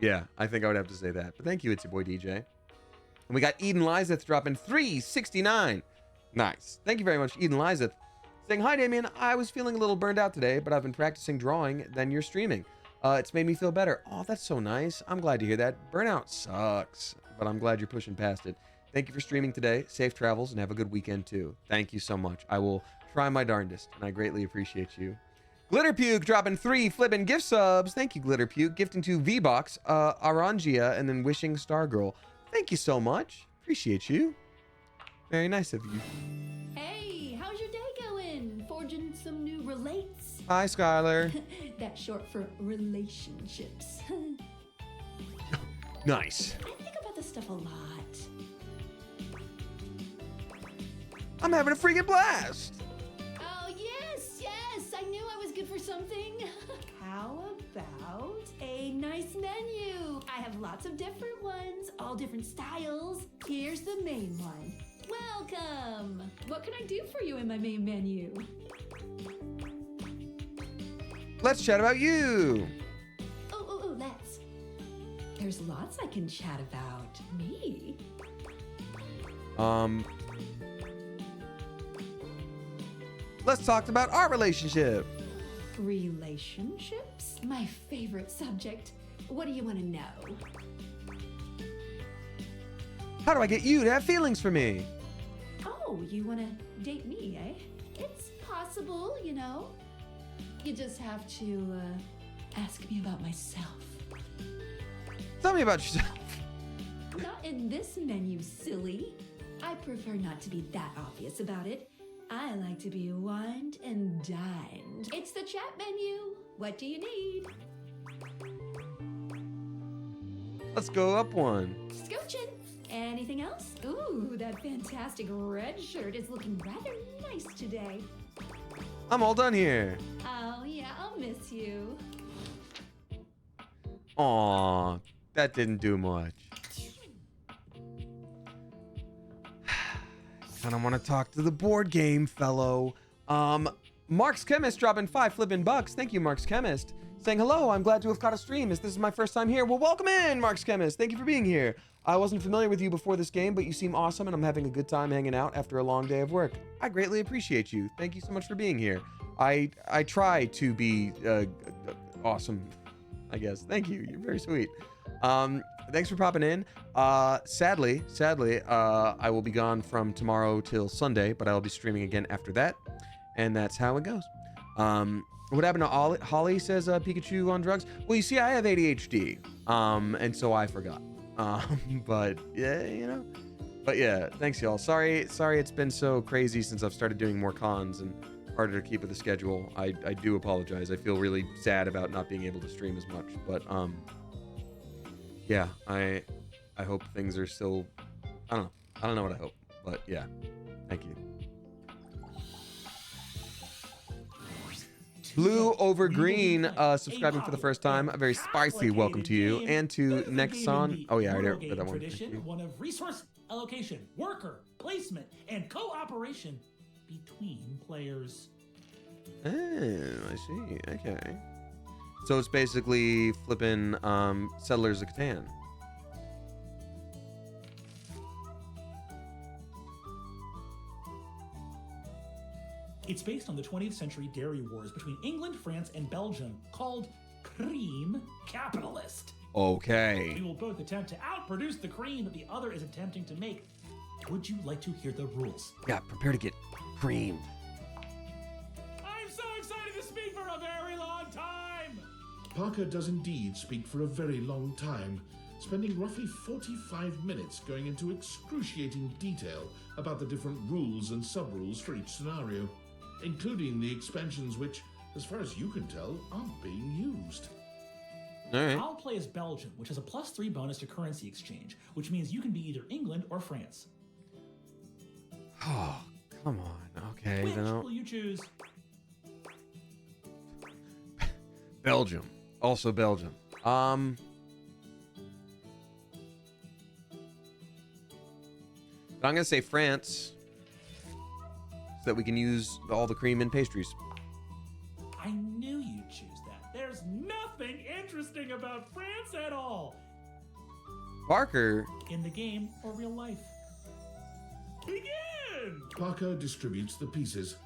Yeah, I think I would have to say that. But thank you, it's your boy DJ. And we got Eden Lizeth dropping $3.69. Nice. Thank you very much, Eden Lizeth. Saying, hi, Damien. I was feeling a little burned out today, but I've been practicing drawing, then you're streaming. It's made me feel better. Oh, that's so nice. I'm glad to hear that. Burnout sucks, but I'm glad you're pushing past it. Thank you for streaming today. Safe travels and have a good weekend, too. Thank you so much. I will try my darndest, and I greatly appreciate you. Glitter Puke dropping 3 flipping gift subs. Thank you, Glitter Puke. Gifting to V-Box, Arangia, and then wishing Stargirl. Thank you so much. Appreciate you. Very nice of you. Hey, how's your day going? Forging some new relates? Hi, Skylar. That's short for relationships. Nice. I think about this stuff a lot. I'm having a freaking blast. Oh, yes, I knew I was good for something. How about a nice menu? I have lots of different ones, all different styles. Here's the main one. Welcome. What can I do for you in my main menu? Let's chat about you. Let's. There's lots I can chat about. Me? Let's talk about our relationship. Relationships? My favorite subject. What do you want to know? How do I get you to have feelings for me? Oh, you want to date me, eh? It's possible, you know. You just have to ask me about myself. Tell me about yourself. Not in this menu, silly. I prefer not to be that obvious about it. I like to be wined and dined. It's the chat menu. What do you need? Let's go up one. Scoochin'. Anything else? Ooh, that fantastic red shirt is looking rather nice today. I'm all done here. Oh, yeah, I'll miss you. Aw, that didn't do much. Kinda wanna talk to the board game fellow. Mark's Chemist dropping 5 flipping bucks. Thank you, Mark's Chemist. Saying, hello, I'm glad to have caught a stream as this is my first time here. Well, welcome in, Mark's Chemist. Thank you for being here. I wasn't familiar with you before this game, but you seem awesome and I'm having a good time hanging out after a long day of work. I greatly appreciate you. Thank you so much for being here. I try to be awesome, I guess. Thank you. You're very sweet. Thanks for popping in. Sadly, I will be gone from tomorrow till Sunday, but I'll be streaming again after that. And that's how it goes. What happened to Holly says Pikachu on drugs? Well, you see, I have ADHD, and so I forgot. But yeah, you know. But yeah, thanks y'all. Sorry it's been so crazy since I've started doing more cons and harder to keep with the schedule. I do apologize. I feel really sad about not being able to stream as much. But yeah, I hope things are still. I don't know what I hope, but yeah, thank you. Blue over green, subscribing for the first time. A very spicy welcome to you. And to Nexon. Oh yeah, I already read that one. Tradition, one of resource allocation, worker placement, and cooperation between players. Oh, I see. Okay. So it's basically flipping Settlers of Catan. It's based on the 20th century dairy wars between England, France, and Belgium, called Cream Capitalist. We Okay. will both attempt to outproduce the cream that the other is attempting to make. Would you like to hear the rules? Yeah, prepare to get creamed. I'm so excited to speak for a very long time! Parker does indeed speak for a very long time, spending roughly 45 minutes going into excruciating detail about the different rules and sub-rules for each scenario, including the expansions which, as far as you can tell, aren't being used. All right. I'll play as Belgium, which has a +3 bonus to currency exchange, which means you can be either England or France. Oh, come on. Okay, Which then will you choose? Belgium. Also Belgium. I'm gonna say France, so that we can use all the cream in pastries. I knew you'd choose that. There's nothing interesting about France at all. Parker. In the game or real life. Begin! Parker distributes the pieces,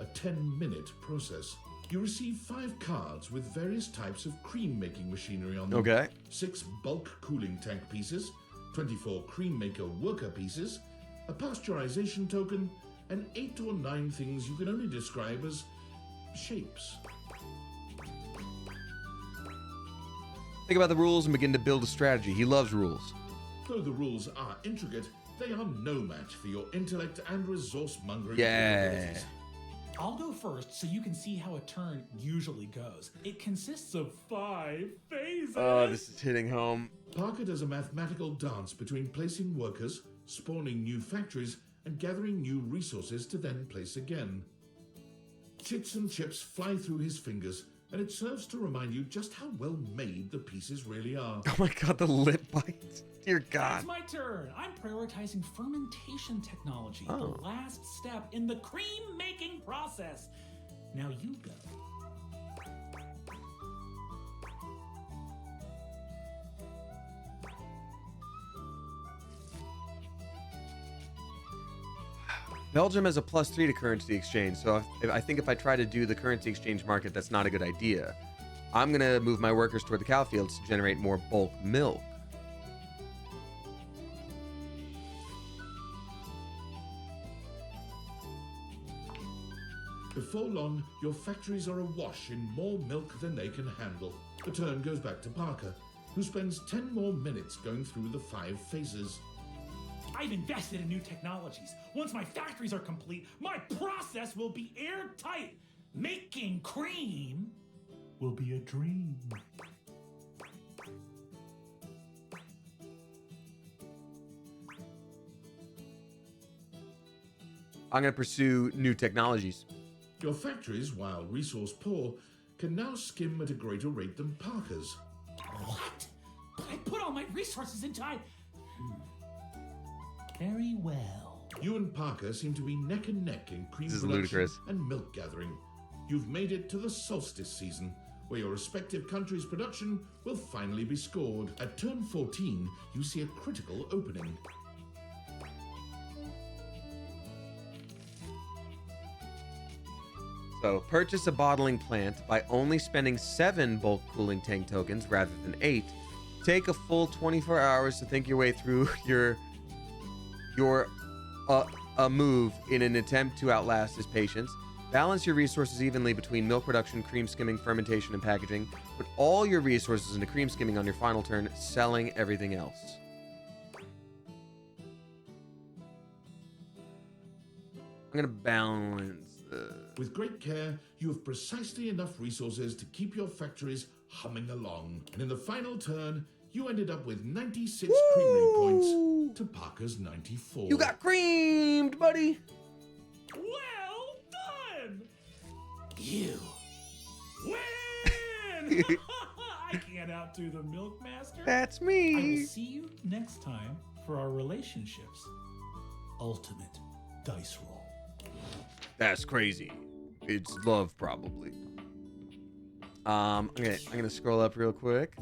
a 10-minute process. You receive 5 cards with various types of cream-making machinery on them. Okay. 6 bulk cooling tank pieces, 24 cream maker worker pieces, a pasteurization token, and 8 or 9 things you can only describe as shapes. Think about the rules and begin to build a strategy. He loves rules. Though the rules are intricate, they are no match for your intellect and resource-mongering Yeah. capabilities. I'll go first so you can see how a turn usually goes. It consists of 5 phases. Oh, this is hitting home. Parker does a mathematical dance between placing workers, spawning new factories, and gathering new resources to then place again. Chits and chips fly through his fingers, and it serves to remind you just how well made the pieces really are. Oh my god, the lip bite. Dear God. It's my turn. I'm prioritizing fermentation technology, Oh. the last step in the cream making process. Now you go. Belgium has a +3 to currency exchange, so I think if I try to do the currency exchange market, that's not a good idea. I'm gonna move my workers toward the cow fields to generate more bulk milk. Before long, your factories are awash in more milk than they can handle. The turn goes back to Parker, who spends 10 more minutes going through the 5 phases. I've invested in new technologies. Once my factories are complete, my process will be airtight. Making cream will be a dream. I'm gonna pursue new technologies. Your factories, while resource poor, can now skim at a greater rate than Parker's. What? But I put all my resources into Very well. You and Parker seem to be neck and neck in cream This is production ludicrous. and milk gathering. You've made it to the solstice season, where your respective countries' production will finally be scored. At turn 14, you see a critical opening. So, purchase a bottling plant by only spending 7 bulk cooling tank tokens rather than 8. Take a full 24 hours to think your way through your move in an attempt to outlast his patience. Balance your resources evenly between milk production, cream skimming, fermentation, and packaging. Put all your resources into cream skimming on your final turn, selling everything else. I'm gonna balance. With great care, you have precisely enough resources to keep your factories humming along. And in the final turn, you ended up with 96 creamery points to Parker's 94. You got creamed, buddy. Well done! You win! I can't outdo the Milkmaster. That's I me. will see you next time for our relationships. Ultimate dice roll. That's crazy. It's love, probably. I'm gonna scroll up real quick.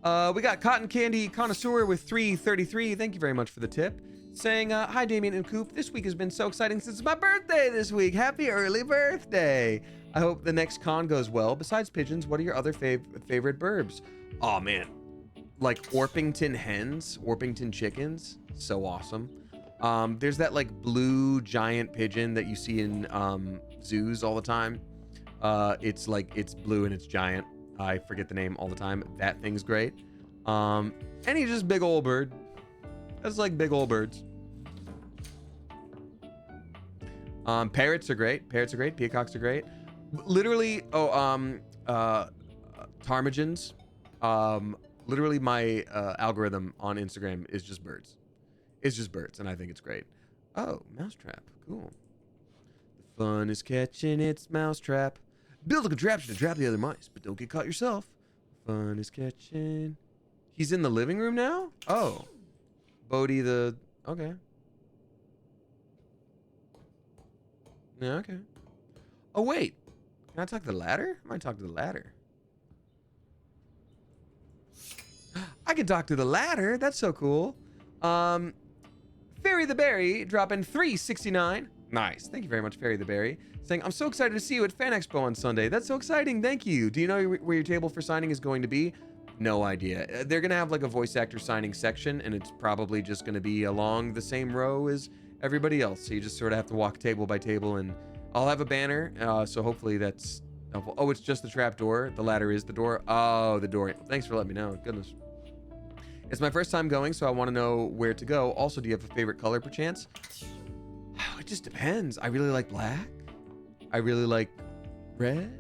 We got Cotton Candy Connoisseur with 333. Thank you very much for the tip. Saying, hi, Damien and Coop. This week has been so exciting since it's my birthday this week. Happy early birthday. I hope the next con goes well. Besides pigeons, what are your other favorite burbs? Oh, man. Like Orpington hens, Orpington chickens. So awesome. There's that like blue giant pigeon that you see in zoos all the time. It's blue and it's giant. I forget the name all the time. That thing's great. And he's just big old bird. That's like big old birds. Parrots are great. Peacocks are great. Literally, ptarmigans. Literally my algorithm on Instagram is just birds. It's just birds, and I think it's great. Oh, mousetrap. Cool. The fun is catching its mousetrap. Build a contraption to trap the other mice, but don't get caught yourself. Fun is catching. He's in the living room now? Oh. Bodhi the... Okay. Yeah, okay. Oh, wait. Can I talk to the ladder? I might talk to the ladder. I can talk to the ladder. That's so cool. Fairy the Berry dropping 369. Nice. Thank you very much, Fairy the Berry. Saying, I'm so excited to see you at Fan Expo on Sunday. That's so exciting. Thank you. Do you know where your table for signing is going to be? No idea. They're going to have like a voice actor signing section, and it's probably just going to be along the same row as everybody else. So you just sort of have to walk table by table, and I'll have a banner. So hopefully that's helpful. Oh, it's just the trap door. The ladder is the door. Oh, the door. Thanks for letting me know. Goodness. It's my first time going, so I want to know where to go. Also, do you have a favorite color perchance? It just depends. I really like black. I really like red.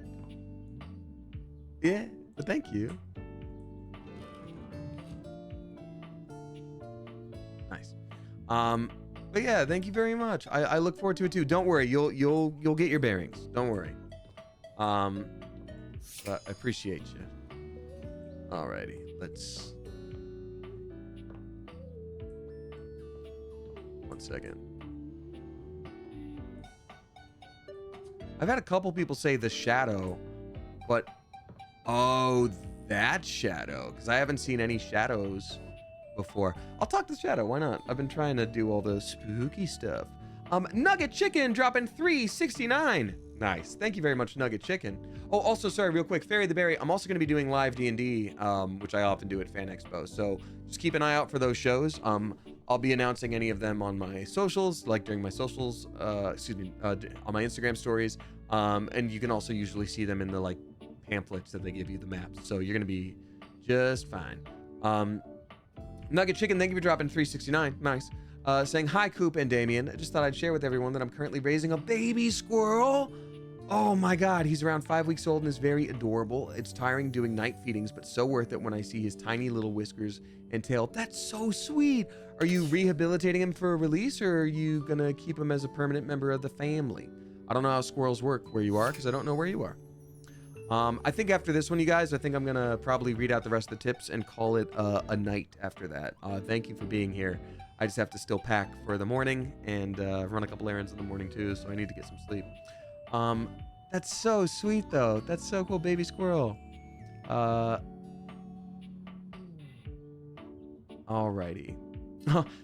Yeah, but thank you. Nice. But yeah, thank you very much. I look forward to it too. Don't worry, you'll get your bearings. Don't worry. But I appreciate you. Alrighty, let's. One second. I've had a couple people say the shadow, but oh, that shadow, because I haven't seen any shadows before. I'll talk to Shadow. Why not? I've been trying to do all the spooky stuff. Nugget Chicken dropping 369. Nice. Thank you very much, Nugget Chicken. Oh, also, sorry, real quick, Fairy the Berry. I'm also going to be doing live D&D, which I often do at Fan Expo. So just keep an eye out for those shows. I'll be announcing any of them on my socials, like during my socials, on my Instagram stories. And you can also usually see them in the like pamphlets that they give you, the maps. So you're going to be just fine. Nugget Chicken, thank you for dropping 369. Nice. Saying, hi, Coop and Damien. I just thought I'd share with everyone that I'm currently raising a baby squirrel. Oh my God, he's around 5 weeks old and is very adorable. It's tiring doing night feedings, but so worth it when I see his tiny little whiskers and tail. That's so sweet. Are you rehabilitating him for a release, or are you gonna keep him as a permanent member of the family? I don't know how squirrels work where you are, because I don't know where you are. I think after this one, you guys, I think I'm gonna probably read out the rest of the tips and call it a night after that. Thank you for being here. I just have to still pack for the morning and run a couple errands in the morning too, so I need to get some sleep. That's so sweet though. That's so cool, baby squirrel. Alrighty.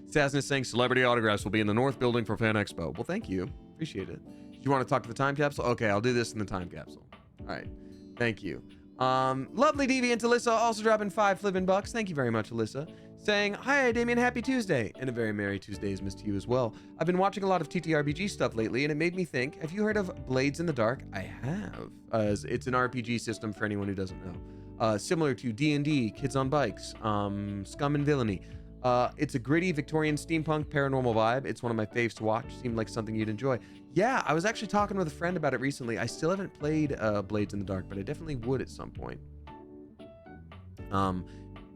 Assassin is saying celebrity autographs will be in the North Building for Fan Expo. Well, thank you. Appreciate it. Do you want to talk to the time capsule? Okay, I'll do this in the time capsule. All right. Thank you. Lovely Deviant Alyssa also dropping 5 flippin' bucks. Thank you very much, Alyssa. Saying, hi, Damien, happy Tuesday. And a very Merry Tuesdays to you as well. I've been watching a lot of TTRPG stuff lately, and it made me think, have you heard of Blades in the Dark? I have. It's an RPG system for anyone who doesn't know. Similar to D&D, Kids on Bikes, Scum and Villainy. It's a gritty Victorian steampunk paranormal vibe. It's one of my faves to watch. Seemed like something you'd enjoy. Yeah, I was actually talking with a friend about it recently. I still haven't played Blades in the Dark, but I definitely would at some point.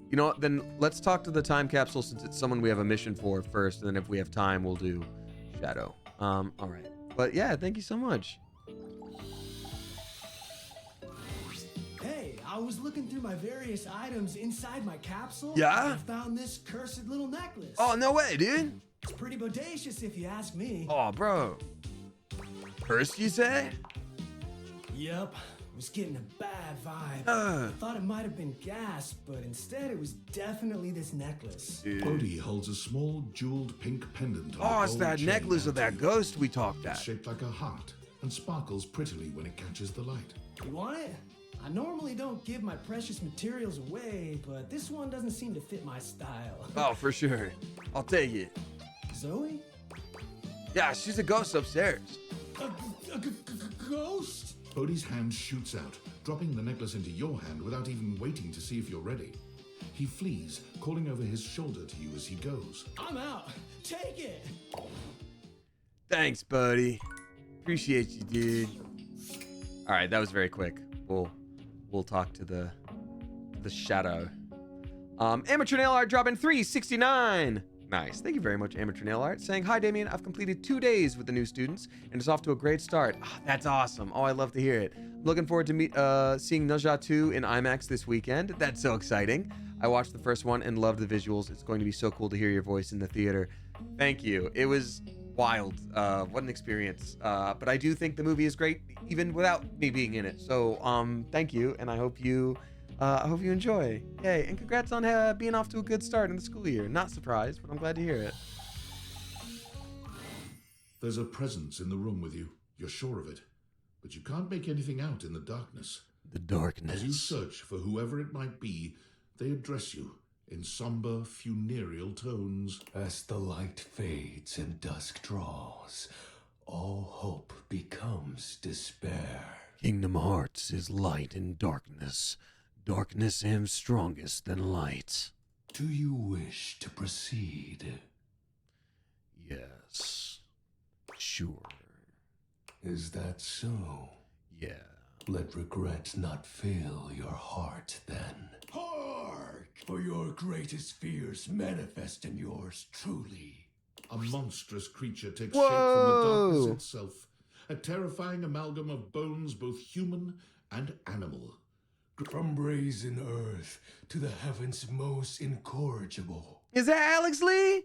You know what, then let's talk to the time capsule since it's someone we have a mission for first, and then if we have time, we'll do Shadow. All right. But yeah, thank you so much. Hey, I was looking through my various items inside my capsule. Yeah? And I found this cursed little necklace. Oh, no way, dude. It's pretty bodacious if you ask me. Oh, bro. Cursed, you say? Yep. was getting a bad vibe. I thought it might have been gas, but instead it was definitely this necklace. Bodhi holds a small jeweled pink pendant on Oh, a it's gold that chain necklace of out to that you. ghost we talked It's at. shaped like a heart and sparkles prettily when it catches the light. You want it? I normally don't give my precious materials away, but this one doesn't seem to fit my style. Oh, for sure. I'll take it. Zoe? Yeah, she's a ghost upstairs. A ghost? Bodhi's hand shoots out, dropping the necklace into your hand without even waiting to see if you're ready. He flees, calling over his shoulder to you as he goes. I'm out. Take it. Thanks, buddy. Appreciate you, dude. All right, that was very quick. We'll talk to the shadow. Amateur nail art dropping 369. Nice. Thank you very much, Amateur Nail Art. Saying, hi, Damien. I've completed 2 days with the new students, and it's off to a great start. Oh, that's awesome. Oh, I love to hear it. Looking forward to seeing Naja 2 in IMAX this weekend. That's so exciting. I watched the first one and loved the visuals. It's going to be so cool to hear your voice in the theater. Thank you. It was wild. What an experience. But I do think the movie is great, even without me being in it. So, thank you, and I hope you enjoy. Yay, and congrats on being off to a good start in the school year. Not surprised, but I'm glad to hear it. There's a presence in the room with you. You're sure of it. But you can't make anything out in the darkness. The darkness. As you search for whoever it might be, they address you in somber, funereal tones. As the light fades and dusk draws, all hope becomes despair. Kingdom Hearts is light and darkness. Darkness am strongest than light. Do you wish to proceed? Yes. Sure. Is that so? Yeah. Let regret not fill your heart then. Hark! For your greatest fears manifest in yours truly. A monstrous creature takes Whoa! shape from the darkness itself. A terrifying amalgam of bones, both human and animal. From brazen earth to the heavens most incorrigible. Is that Alex Lee?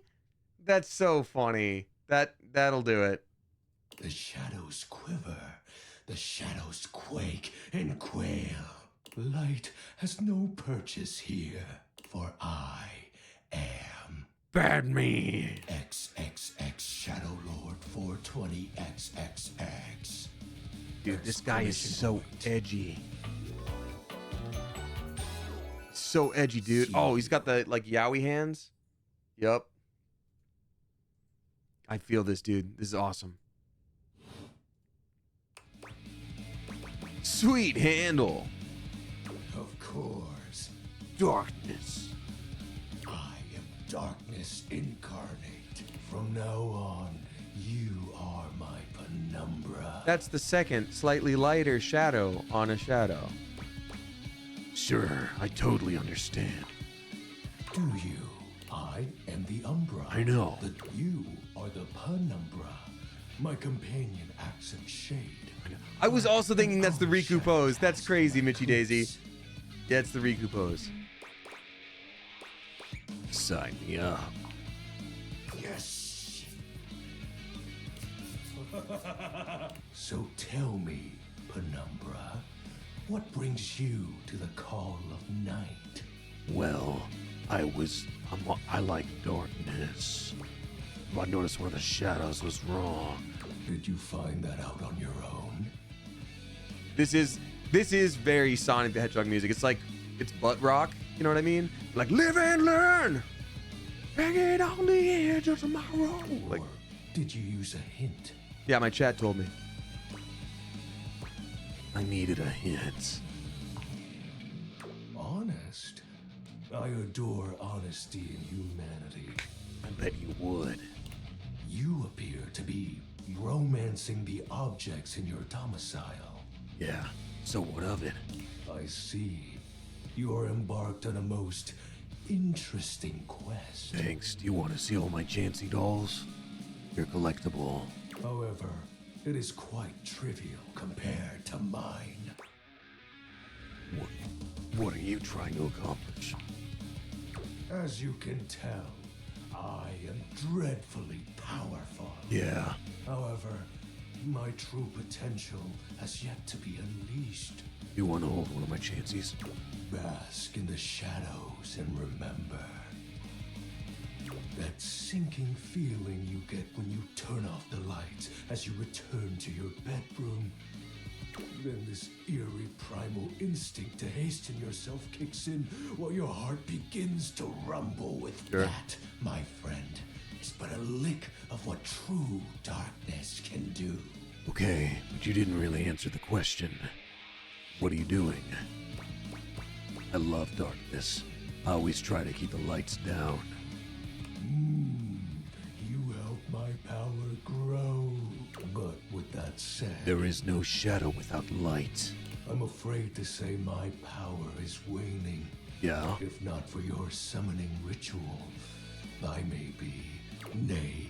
That's so funny. That'll do it. The shadows quiver, the shadows quake and quail. Light has no purchase here, for I am Batman. XXX Shadow Lord 420XXX. Dude, this guy is so edgy. So edgy, dude. Oh, he's got the like Yowie hands. Yup. I feel this, dude. This is awesome. Sweet handle. Of course, Darkness. I am darkness incarnate. From now on, you are my penumbra. That's the second, slightly lighter shadow on a shadow. Sure, I totally understand. Do you? I am the Umbra. I know. That you are the penumbra. My companion accent shade. I was also thinking that's the Riku pose. That's crazy, Mitchy Daisy. Yeah, it's the Riku pose. Sign me up. Yes. So tell me, penumbra, what brings you to the call of night? Well, I like darkness. I noticed one of the shadows was wrong. Did you find that out on your own? This is very Sonic the Hedgehog music. It's butt rock. You know what I mean? Like live and learn. Hang it on the edge of tomorrow. Like, Or did you use a hint? yeah, my chat told me. I needed a hint. Honest? I adore honesty and humanity. I bet you would. You appear to be romancing the objects in your domicile. Yeah, so what of it? I see. You are embarked on a most interesting quest. Thanks. Do you want to see all my Chansey dolls? They're collectible. However, it is quite trivial compared to mine. What are you trying to accomplish? As you can tell, I am dreadfully powerful. Yeah. However, My true potential has yet to be unleashed. You want to hold one of my chances? Bask in the shadows and remember. That sinking feeling you get when you turn off the lights as you return to your bedroom. Then this eerie primal instinct to hasten yourself kicks in while your heart begins to rumble with that, my friend, is but a lick of what true darkness can do. Okay, but you didn't really answer the question. What are you doing? I love darkness. I always try to keep the lights down. You help my power grow. But with that said, There is no shadow without light. I'm afraid to say my power is waning. Yeah? If not for your summoning ritual, I may be. Nay,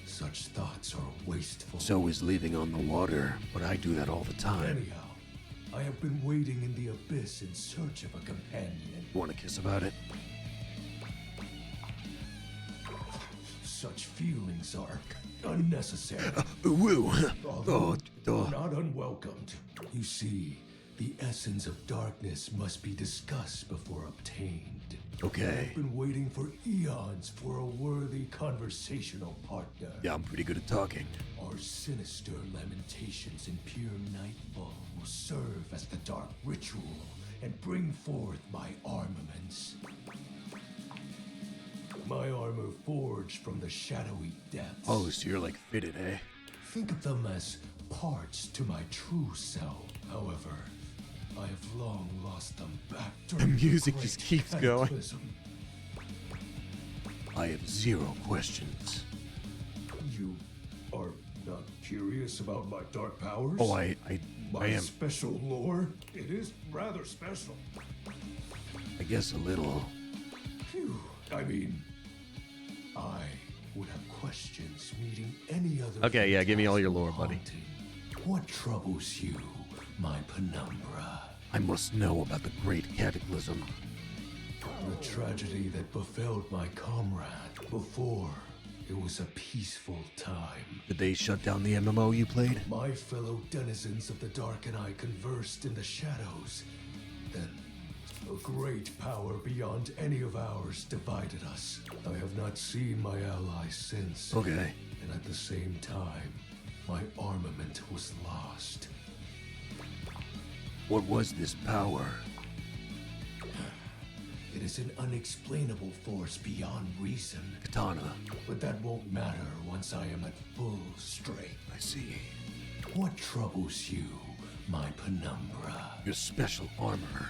such thoughts are wasteful. So is leaving on the water, but I do that all the time. Anyhow, I have been waiting in the abyss in search of a companion. You want a kiss about it? Such feelings are unnecessary. Woo! Although not unwelcomed. You see, the essence of darkness must be discussed before obtained. Okay. I've been waiting for eons for a worthy conversational partner. Yeah, I'm pretty good at talking. Our sinister lamentations in pure nightfall will serve as the dark ritual and bring forth my armaments. My armor forged from the shadowy depths. Oh, so you're like fitted, eh? Think of them as parts to my true self. However, I have long lost them back The during music great just keeps going. cataclysm. I have 0 questions. You are not curious about my dark powers? Oh, I My am. special lore? It is rather special. I guess a little. Phew. I mean, I would have questions meeting any other. Okay, yeah, give me all your lore, buddy. What troubles you, my penumbra? I must know about the great cataclysm. The tragedy that befell my comrade before it was a peaceful time. Did they shut down the MMO you played? My fellow denizens of the dark and I conversed in the shadows. Then a great power beyond any of ours divided us. I have not seen my allies since. Okay. And at the same time, my armament was lost. What was this power? It is an unexplainable force beyond reason. Katana. But that won't matter once I am at full strength. I see. What troubles you, my penumbra? Your special armor.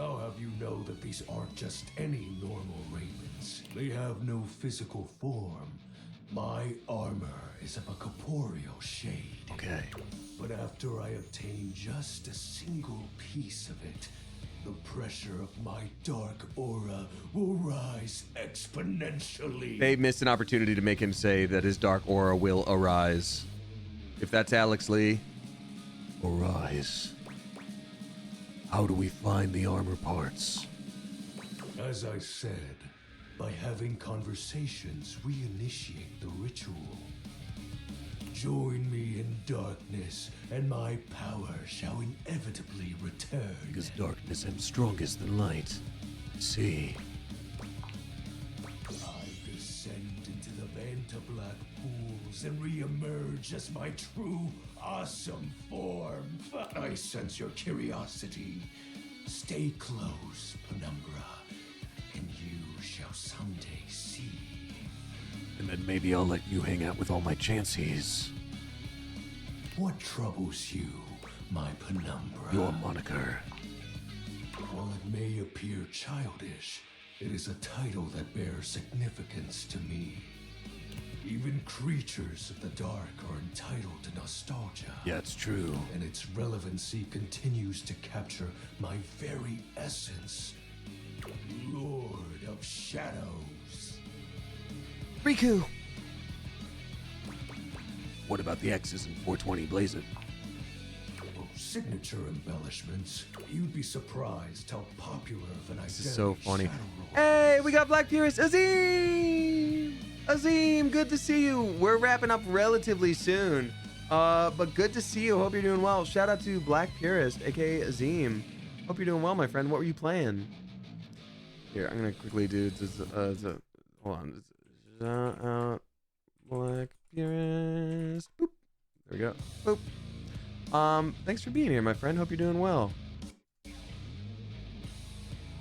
I'll have you know that these aren't just any normal ravens. They have no physical form. My armor is of a corporeal shade. Okay. But after I obtain just a single piece of it, the pressure of my dark aura will rise exponentially. They missed an opportunity to make him say that his dark aura will arise. If that's Alex Lee. Arise. How do we find the armor parts? As I said, by having conversations, we initiate the ritual. Join me in darkness, and my power shall inevitably return. Because darkness am strongest than light. See. I descend into the Vanta black pools and re-emerge as my true, awesome form. I sense your curiosity. Stay close, Penumbra, and you shall someday see. And then maybe I'll let you hang out with all my chances. What troubles you, my Penumbra? Your moniker. While it may appear childish, it is a title that bears significance to me. Even creatures of the dark are entitled to nostalgia. Yeah, it's true. And its relevancy continues to capture my very essence. Lord of Shadows. Riku! What about the X's in 420 Blaze It? Oh, signature embellishments. You'd be surprised how popular of an identity This is so funny. Shadow Lord Hey, we got Black Furious Azim! Azim, good to see you. We're wrapping up relatively soon. But good to see you. Hope you're doing well. Shout out to Black Purist, aka Azim. Hope you're doing well, my friend. What were you playing? Here, I'm gonna quickly do hold on. Shout out Black Purist. Boop. There we go. Boop. Thanks for being here, my friend. Hope you're doing well.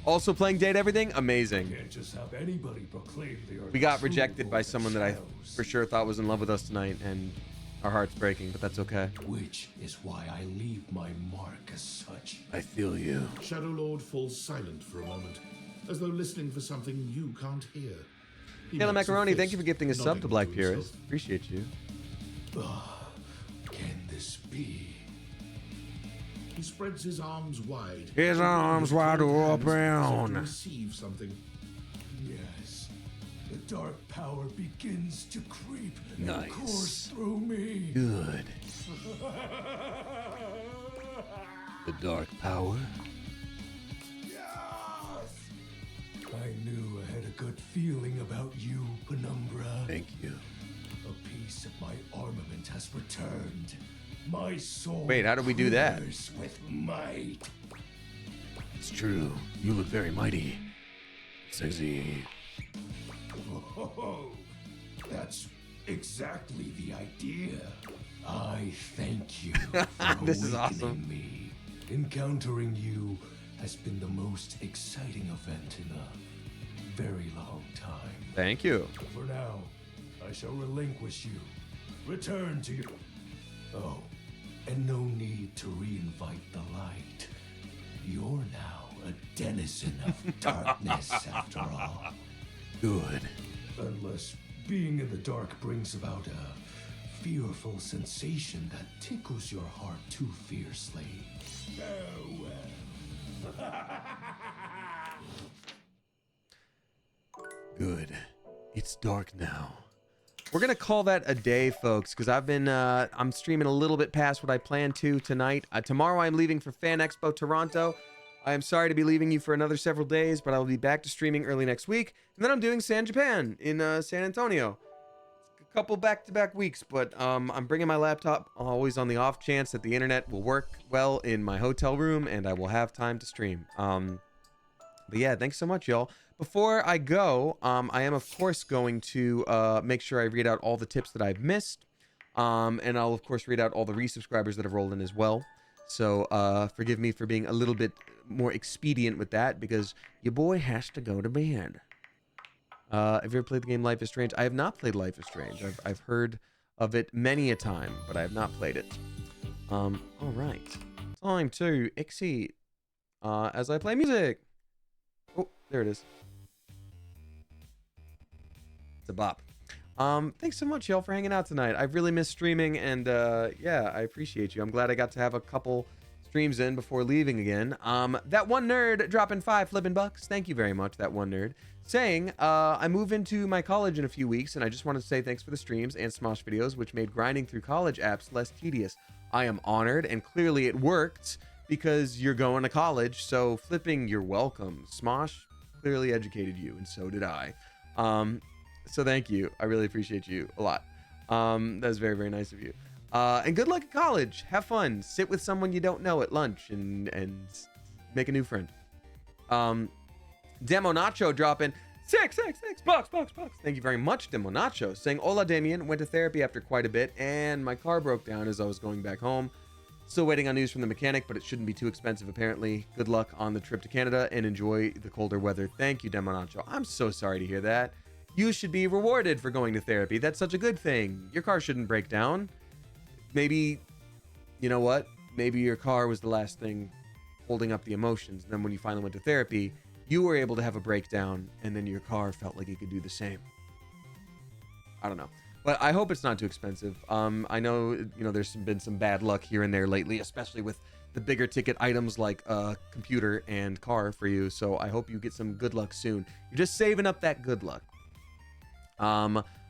Also playing Date Everything? Amazing. Can't just have anybody proclaim they are We got true rejected by Lord of someone that I Shadows. for sure thought was in love with us tonight, and our heart's breaking, but that's okay. Which is why I leave my mark as such. I feel you. Shadow Lord falls silent for a moment, as though listening for something you can't hear. He Taylor makes a Macaroni, fist, thank you for gifting a sub nodding to Black himself. Purist. Appreciate you. Can this be? He spreads his arms wide. His arms wide Hands as if to open. receive something. Yes. The dark power begins to creep Nice. and course through me. Good. The dark power. I knew I had a good feeling about you, Penumbra. Thank you. A piece of my armament has returned. My soul. Wait, how did we do that? quivers with might. It's true. You look very mighty. Sexy. Oh, that's exactly the idea. I thank you for This is awakening awesome. me. Encountering you has been the most exciting event in a very long time. Thank you. For now, I shall relinquish you. Return to your... Oh, and no need to reinvite the light. You're now a denizen of darkness, after all. Good. Unless being in the dark brings about a fearful sensation that tickles your heart too fiercely. Good. It's dark now. We're gonna call that a day, folks, because I'm streaming a little bit past what I planned to tonight. Tomorrow I'm leaving for Fan Expo Toronto. I am sorry to be leaving you for another several days, but I'll be back to streaming early next week. And then I'm doing San Japan in San Antonio. It's a couple back-to-back weeks, but I'm bringing my laptop always on the off chance that the internet will work well in my hotel room and I will have time to stream. But yeah, thanks so much, y'all. Before I go, I am, of course, going to make sure I read out all the tips that I've missed. And I'll, of course, read out all the resubscribers that have rolled in as well. So forgive me for being a little bit more expedient with that, because your boy has to go to bed. Have you ever played the game Life is Strange? I have not played Life is Strange. I've heard of it many a time, but I have not played it. All right. Time to exceed as I play music. Oh, there it is. It's a bop. Thanks so much, y'all, for hanging out tonight. I've really missed streaming, and yeah, I appreciate you. I'm glad I got to have a couple streams in before leaving again. That one nerd dropping 5 flipping bucks. Thank you very much, that one nerd. Saying, I move into my college in a few weeks, and I just wanted to say thanks for the streams and Smosh videos, which made grinding through college apps less tedious. I am honored, and clearly it worked, because you're going to college, so flipping, you're welcome. Smosh clearly educated you, and so did I. So thank you. I really appreciate you a lot. That was very, very nice of you. And good luck at college. Have fun. Sit with someone you don't know at lunch and make a new friend. Demo Nacho dropping 6 bucks. Thank you very much, Demo Nacho. Saying, hola, Damien. Went to therapy after quite a bit, and my car broke down as I was going back home. Still waiting on news from the mechanic, but it shouldn't be too expensive, apparently. Good luck on the trip to Canada, and enjoy the colder weather. Thank you, Demo Nacho. I'm so sorry to hear that. You should be rewarded for going to therapy. That's such a good thing. Your car shouldn't break down. Maybe, you know what? Maybe your car was the last thing holding up the emotions. And then when you finally went to therapy, you were able to have a breakdown, and then your car felt like it could do the same. I don't know. But I hope it's not too expensive. I know, you know, there's been some bad luck here and there lately, especially with the bigger ticket items like computer and car for you. So I hope you get some good luck soon. You're just saving up that good luck.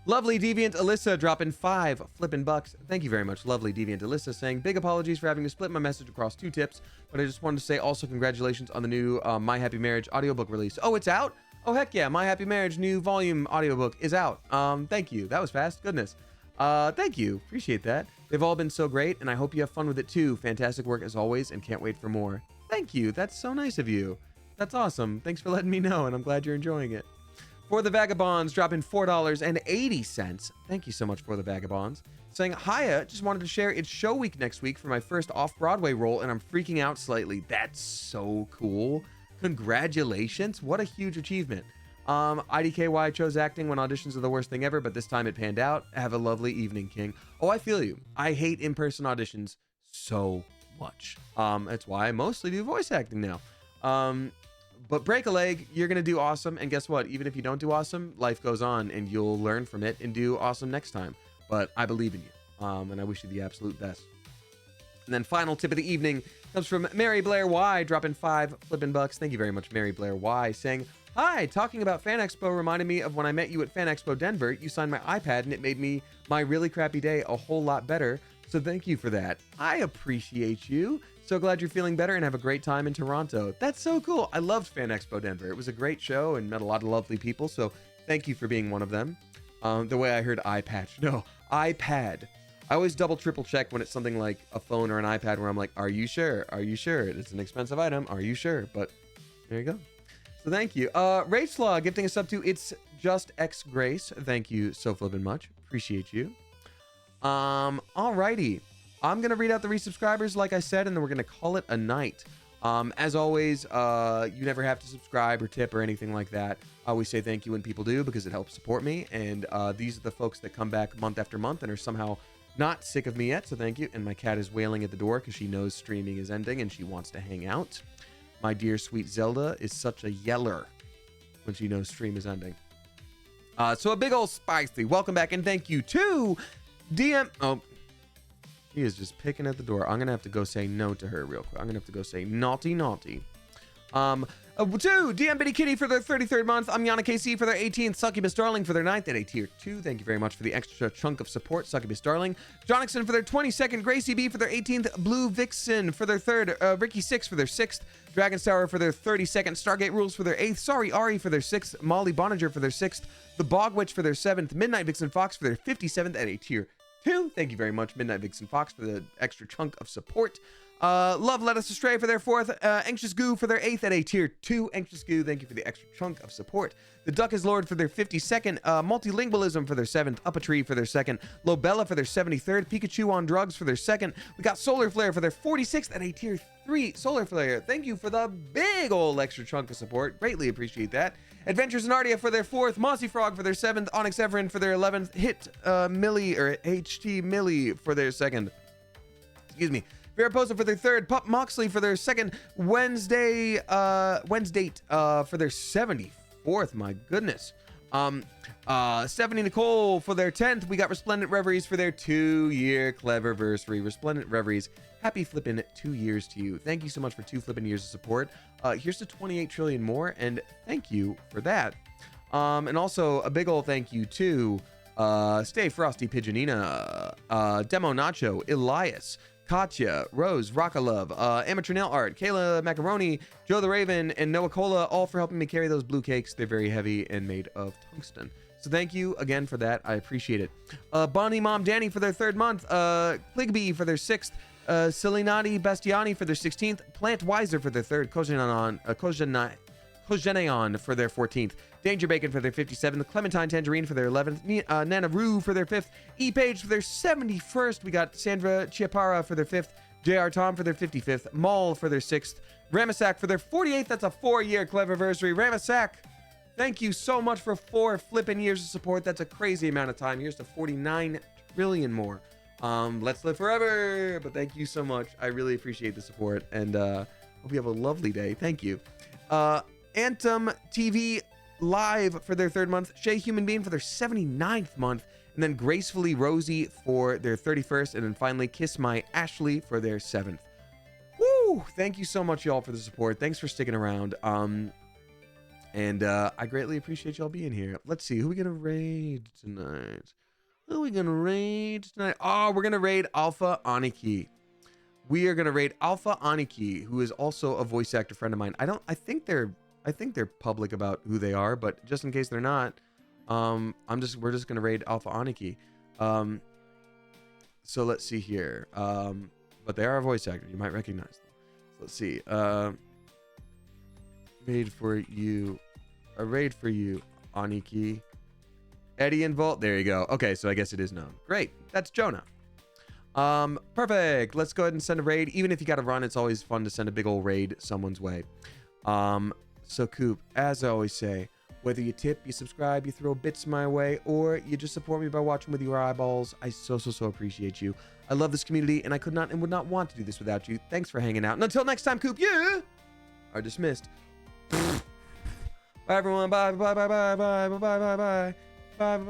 Lovely Deviant Alyssa dropping 5 flippin' bucks. Thank you very much, Lovely Deviant Alyssa, saying big apologies for having to split my message across 2 tips, but I just wanted to say also congratulations on the new My Happy Marriage audiobook release. Oh, it's out? Oh, heck yeah, My Happy Marriage new volume audiobook is out. Thank you. That was fast. Goodness. Thank you. Appreciate that. They've all been so great, and I hope you have fun with it too. Fantastic work as always, and can't wait for more. Thank you. That's so nice of you. That's awesome. Thanks for letting me know, and I'm glad you're enjoying it. For the Vagabonds, dropping $4.80. Thank you so much for the Vagabonds. Saying, hiya, just wanted to share it's show week next week for my first off-Broadway role, and I'm freaking out slightly. That's so cool. Congratulations. What a huge achievement. IDKY chose acting when auditions are the worst thing ever, but this time it panned out. Have a lovely evening, King. Oh, I feel you. I hate in-person auditions so much. That's why I mostly do voice acting now. But break a leg, you're going to do awesome. And guess what? Even if you don't do awesome, life goes on and you'll learn from it and do awesome next time. But I believe in you. And I wish you the absolute best. And then final tip of the evening comes from Mary Blair Y, dropping $5 flipping bucks. Thank you very much, Mary Blair Y, saying, hi, talking about Fan Expo reminded me of when I met you at Fan Expo Denver. You signed my iPad and it made my really crappy day a whole lot better. So thank you for that. I appreciate you. So glad you're feeling better and have a great time in Toronto. That's so cool. I loved Fan Expo Denver. It was a great show and met a lot of lovely people. So thank you for being one of them. The way I heard eye patch. No, iPad. I always double triple check when it's something like a phone or an iPad where I'm like, are you sure? Are you sure? It's an expensive item. Are you sure? But there you go. So thank you. Racelaw gifting us up to It's Just X Grace. Thank you so flippin' much. Appreciate you. Alrighty. I'm going to read out the resubscribers like I said, and then we're going to call it a night. As always, you never have to subscribe or tip or anything like that. I always say thank you when people do because it helps support me. And these are the folks that come back month after month and are somehow not sick of me yet. So thank you. And my cat is wailing at the door because she knows streaming is ending and she wants to hang out. My dear sweet Zelda is such a yeller when she knows stream is ending. So a big old spicy welcome back and thank you to DM. Oh, she is just picking at the door. I'm gonna have to go say no to her real quick. I'm gonna have to go say naughty, naughty. To DM Bitty Kitty for their 33rd month. I'm Yana KC for their 18th. Succubus Darling for their 9th at a tier 2. Thank you very much for the extra chunk of support, Succubus Darling. Jonixon for their 22nd. Gracie B for their 18th. Blue Vixen for their 3rd. Ricky 6 for their 6th. Dragon Tower for their 32nd. Stargate Rules for their 8th. Sorry Ari for their 6th. Molly Boninger for their 6th. The Bog Witch for their 7th. Midnight Vixen Fox for their 57th at a tier 2. Thank you very much, Midnight Vixen Fox, for the extra chunk of support. Love Let Us Astray for their 4th. Anxious Goo for their 8th at a tier 2. Anxious Goo, thank you for the extra chunk of support. The Duck is Lord for their 52nd. Multilingualism for their 7th. Up a Tree for their 2nd. Lobella for their 73rd. Pikachu on Drugs for their 2nd. We got Solar Flare for their 46th at a tier 3. Solar Flare, thank you for the big old extra chunk of support. Greatly appreciate that. Adventures in Ardia for their 4th. Mossy Frog for their 7th. Onyx Everin for their 11th. Hit Millie or HT Millie for their 2nd. Excuse me. Veraposa for their 3rd. Pup Moxley for their 2nd. Wednesday for their 74th. My goodness. Stephanie Nicole for their 10th. We got Resplendent Reveries for their 2-year Cleverversary. Resplendent Reveries, happy flippin' 2 years to you. Thank you so much for 2 flippin' years of support. Here's to 28 trillion more, and thank you for that. And also a big ol' thank you to Stay Frosty Pigeonina, Demo Nacho, Elias, Katya, Rose, Rockalove, Amateur Nail Art, Kayla Macaroni, Joe the Raven, and Noah Cola, all for helping me carry those blue cakes. They're very heavy and made of tungsten. So thank you again for that. I appreciate it. Bonnie Mom Danny for their 3rd month. Pligbee for their 6th. Selinati Bastiani for their 16th. Plant Wiser for their 3rd. Kogeneon for their 14th. Danger Bacon for their 57th. Clementine Tangerine for their 11th. Nana Roo for their 5th. E-Page for their 71st. We got Sandra Chiapara for their 5th. JR Tom for their 55th. Maul for their 6th. Ramasak for their 48th. That's a 4-year Cleverversary. Ramasak, thank you so much for 4 flippin' years of support. That's a crazy amount of time. Here's to 49 trillion more. Let's live forever. But thank you so much. I really appreciate the support. And hope you have a lovely day. Thank you. Anthem TV Live for their 3rd month. Shay Human Being for their 79th month. And then Gracefully Rosie for their 31st. And then finally Kiss My Ashley for their 7th. Woo! Thank you so much, y'all, for the support. Thanks for sticking around. And I greatly appreciate y'all being here. Let's see. Who are we going to raid tonight? Who are we going to raid tonight? Oh, we're going to raid Alpha Aniki. We are going to raid Alpha Aniki, who is also a voice actor friend of mine. I think they're public about who they are, but just in case they're not, we're just going to raid Alpha Aniki. So let's see here. But they are a voice actor. You might recognize them. So let's see. Raid for you. A raid for you, Aniki. Eddie and Volt. There you go. Okay, so I guess it is known. Great. That's Jonah. Perfect. Let's go ahead and send a raid. Even if you got to run, it's always fun to send a big old raid someone's way. So Coop, as I always say, whether you tip, you subscribe, you throw bits my way, or you just support me by watching with your eyeballs, I so appreciate you. I love this community, and I could not and would not want to do this without you. Thanks for hanging out. And until next time, Coop, you are dismissed. Bye, everyone. Bye, bye, bye, bye, bye, bye, bye, bye, bye, bye, bye.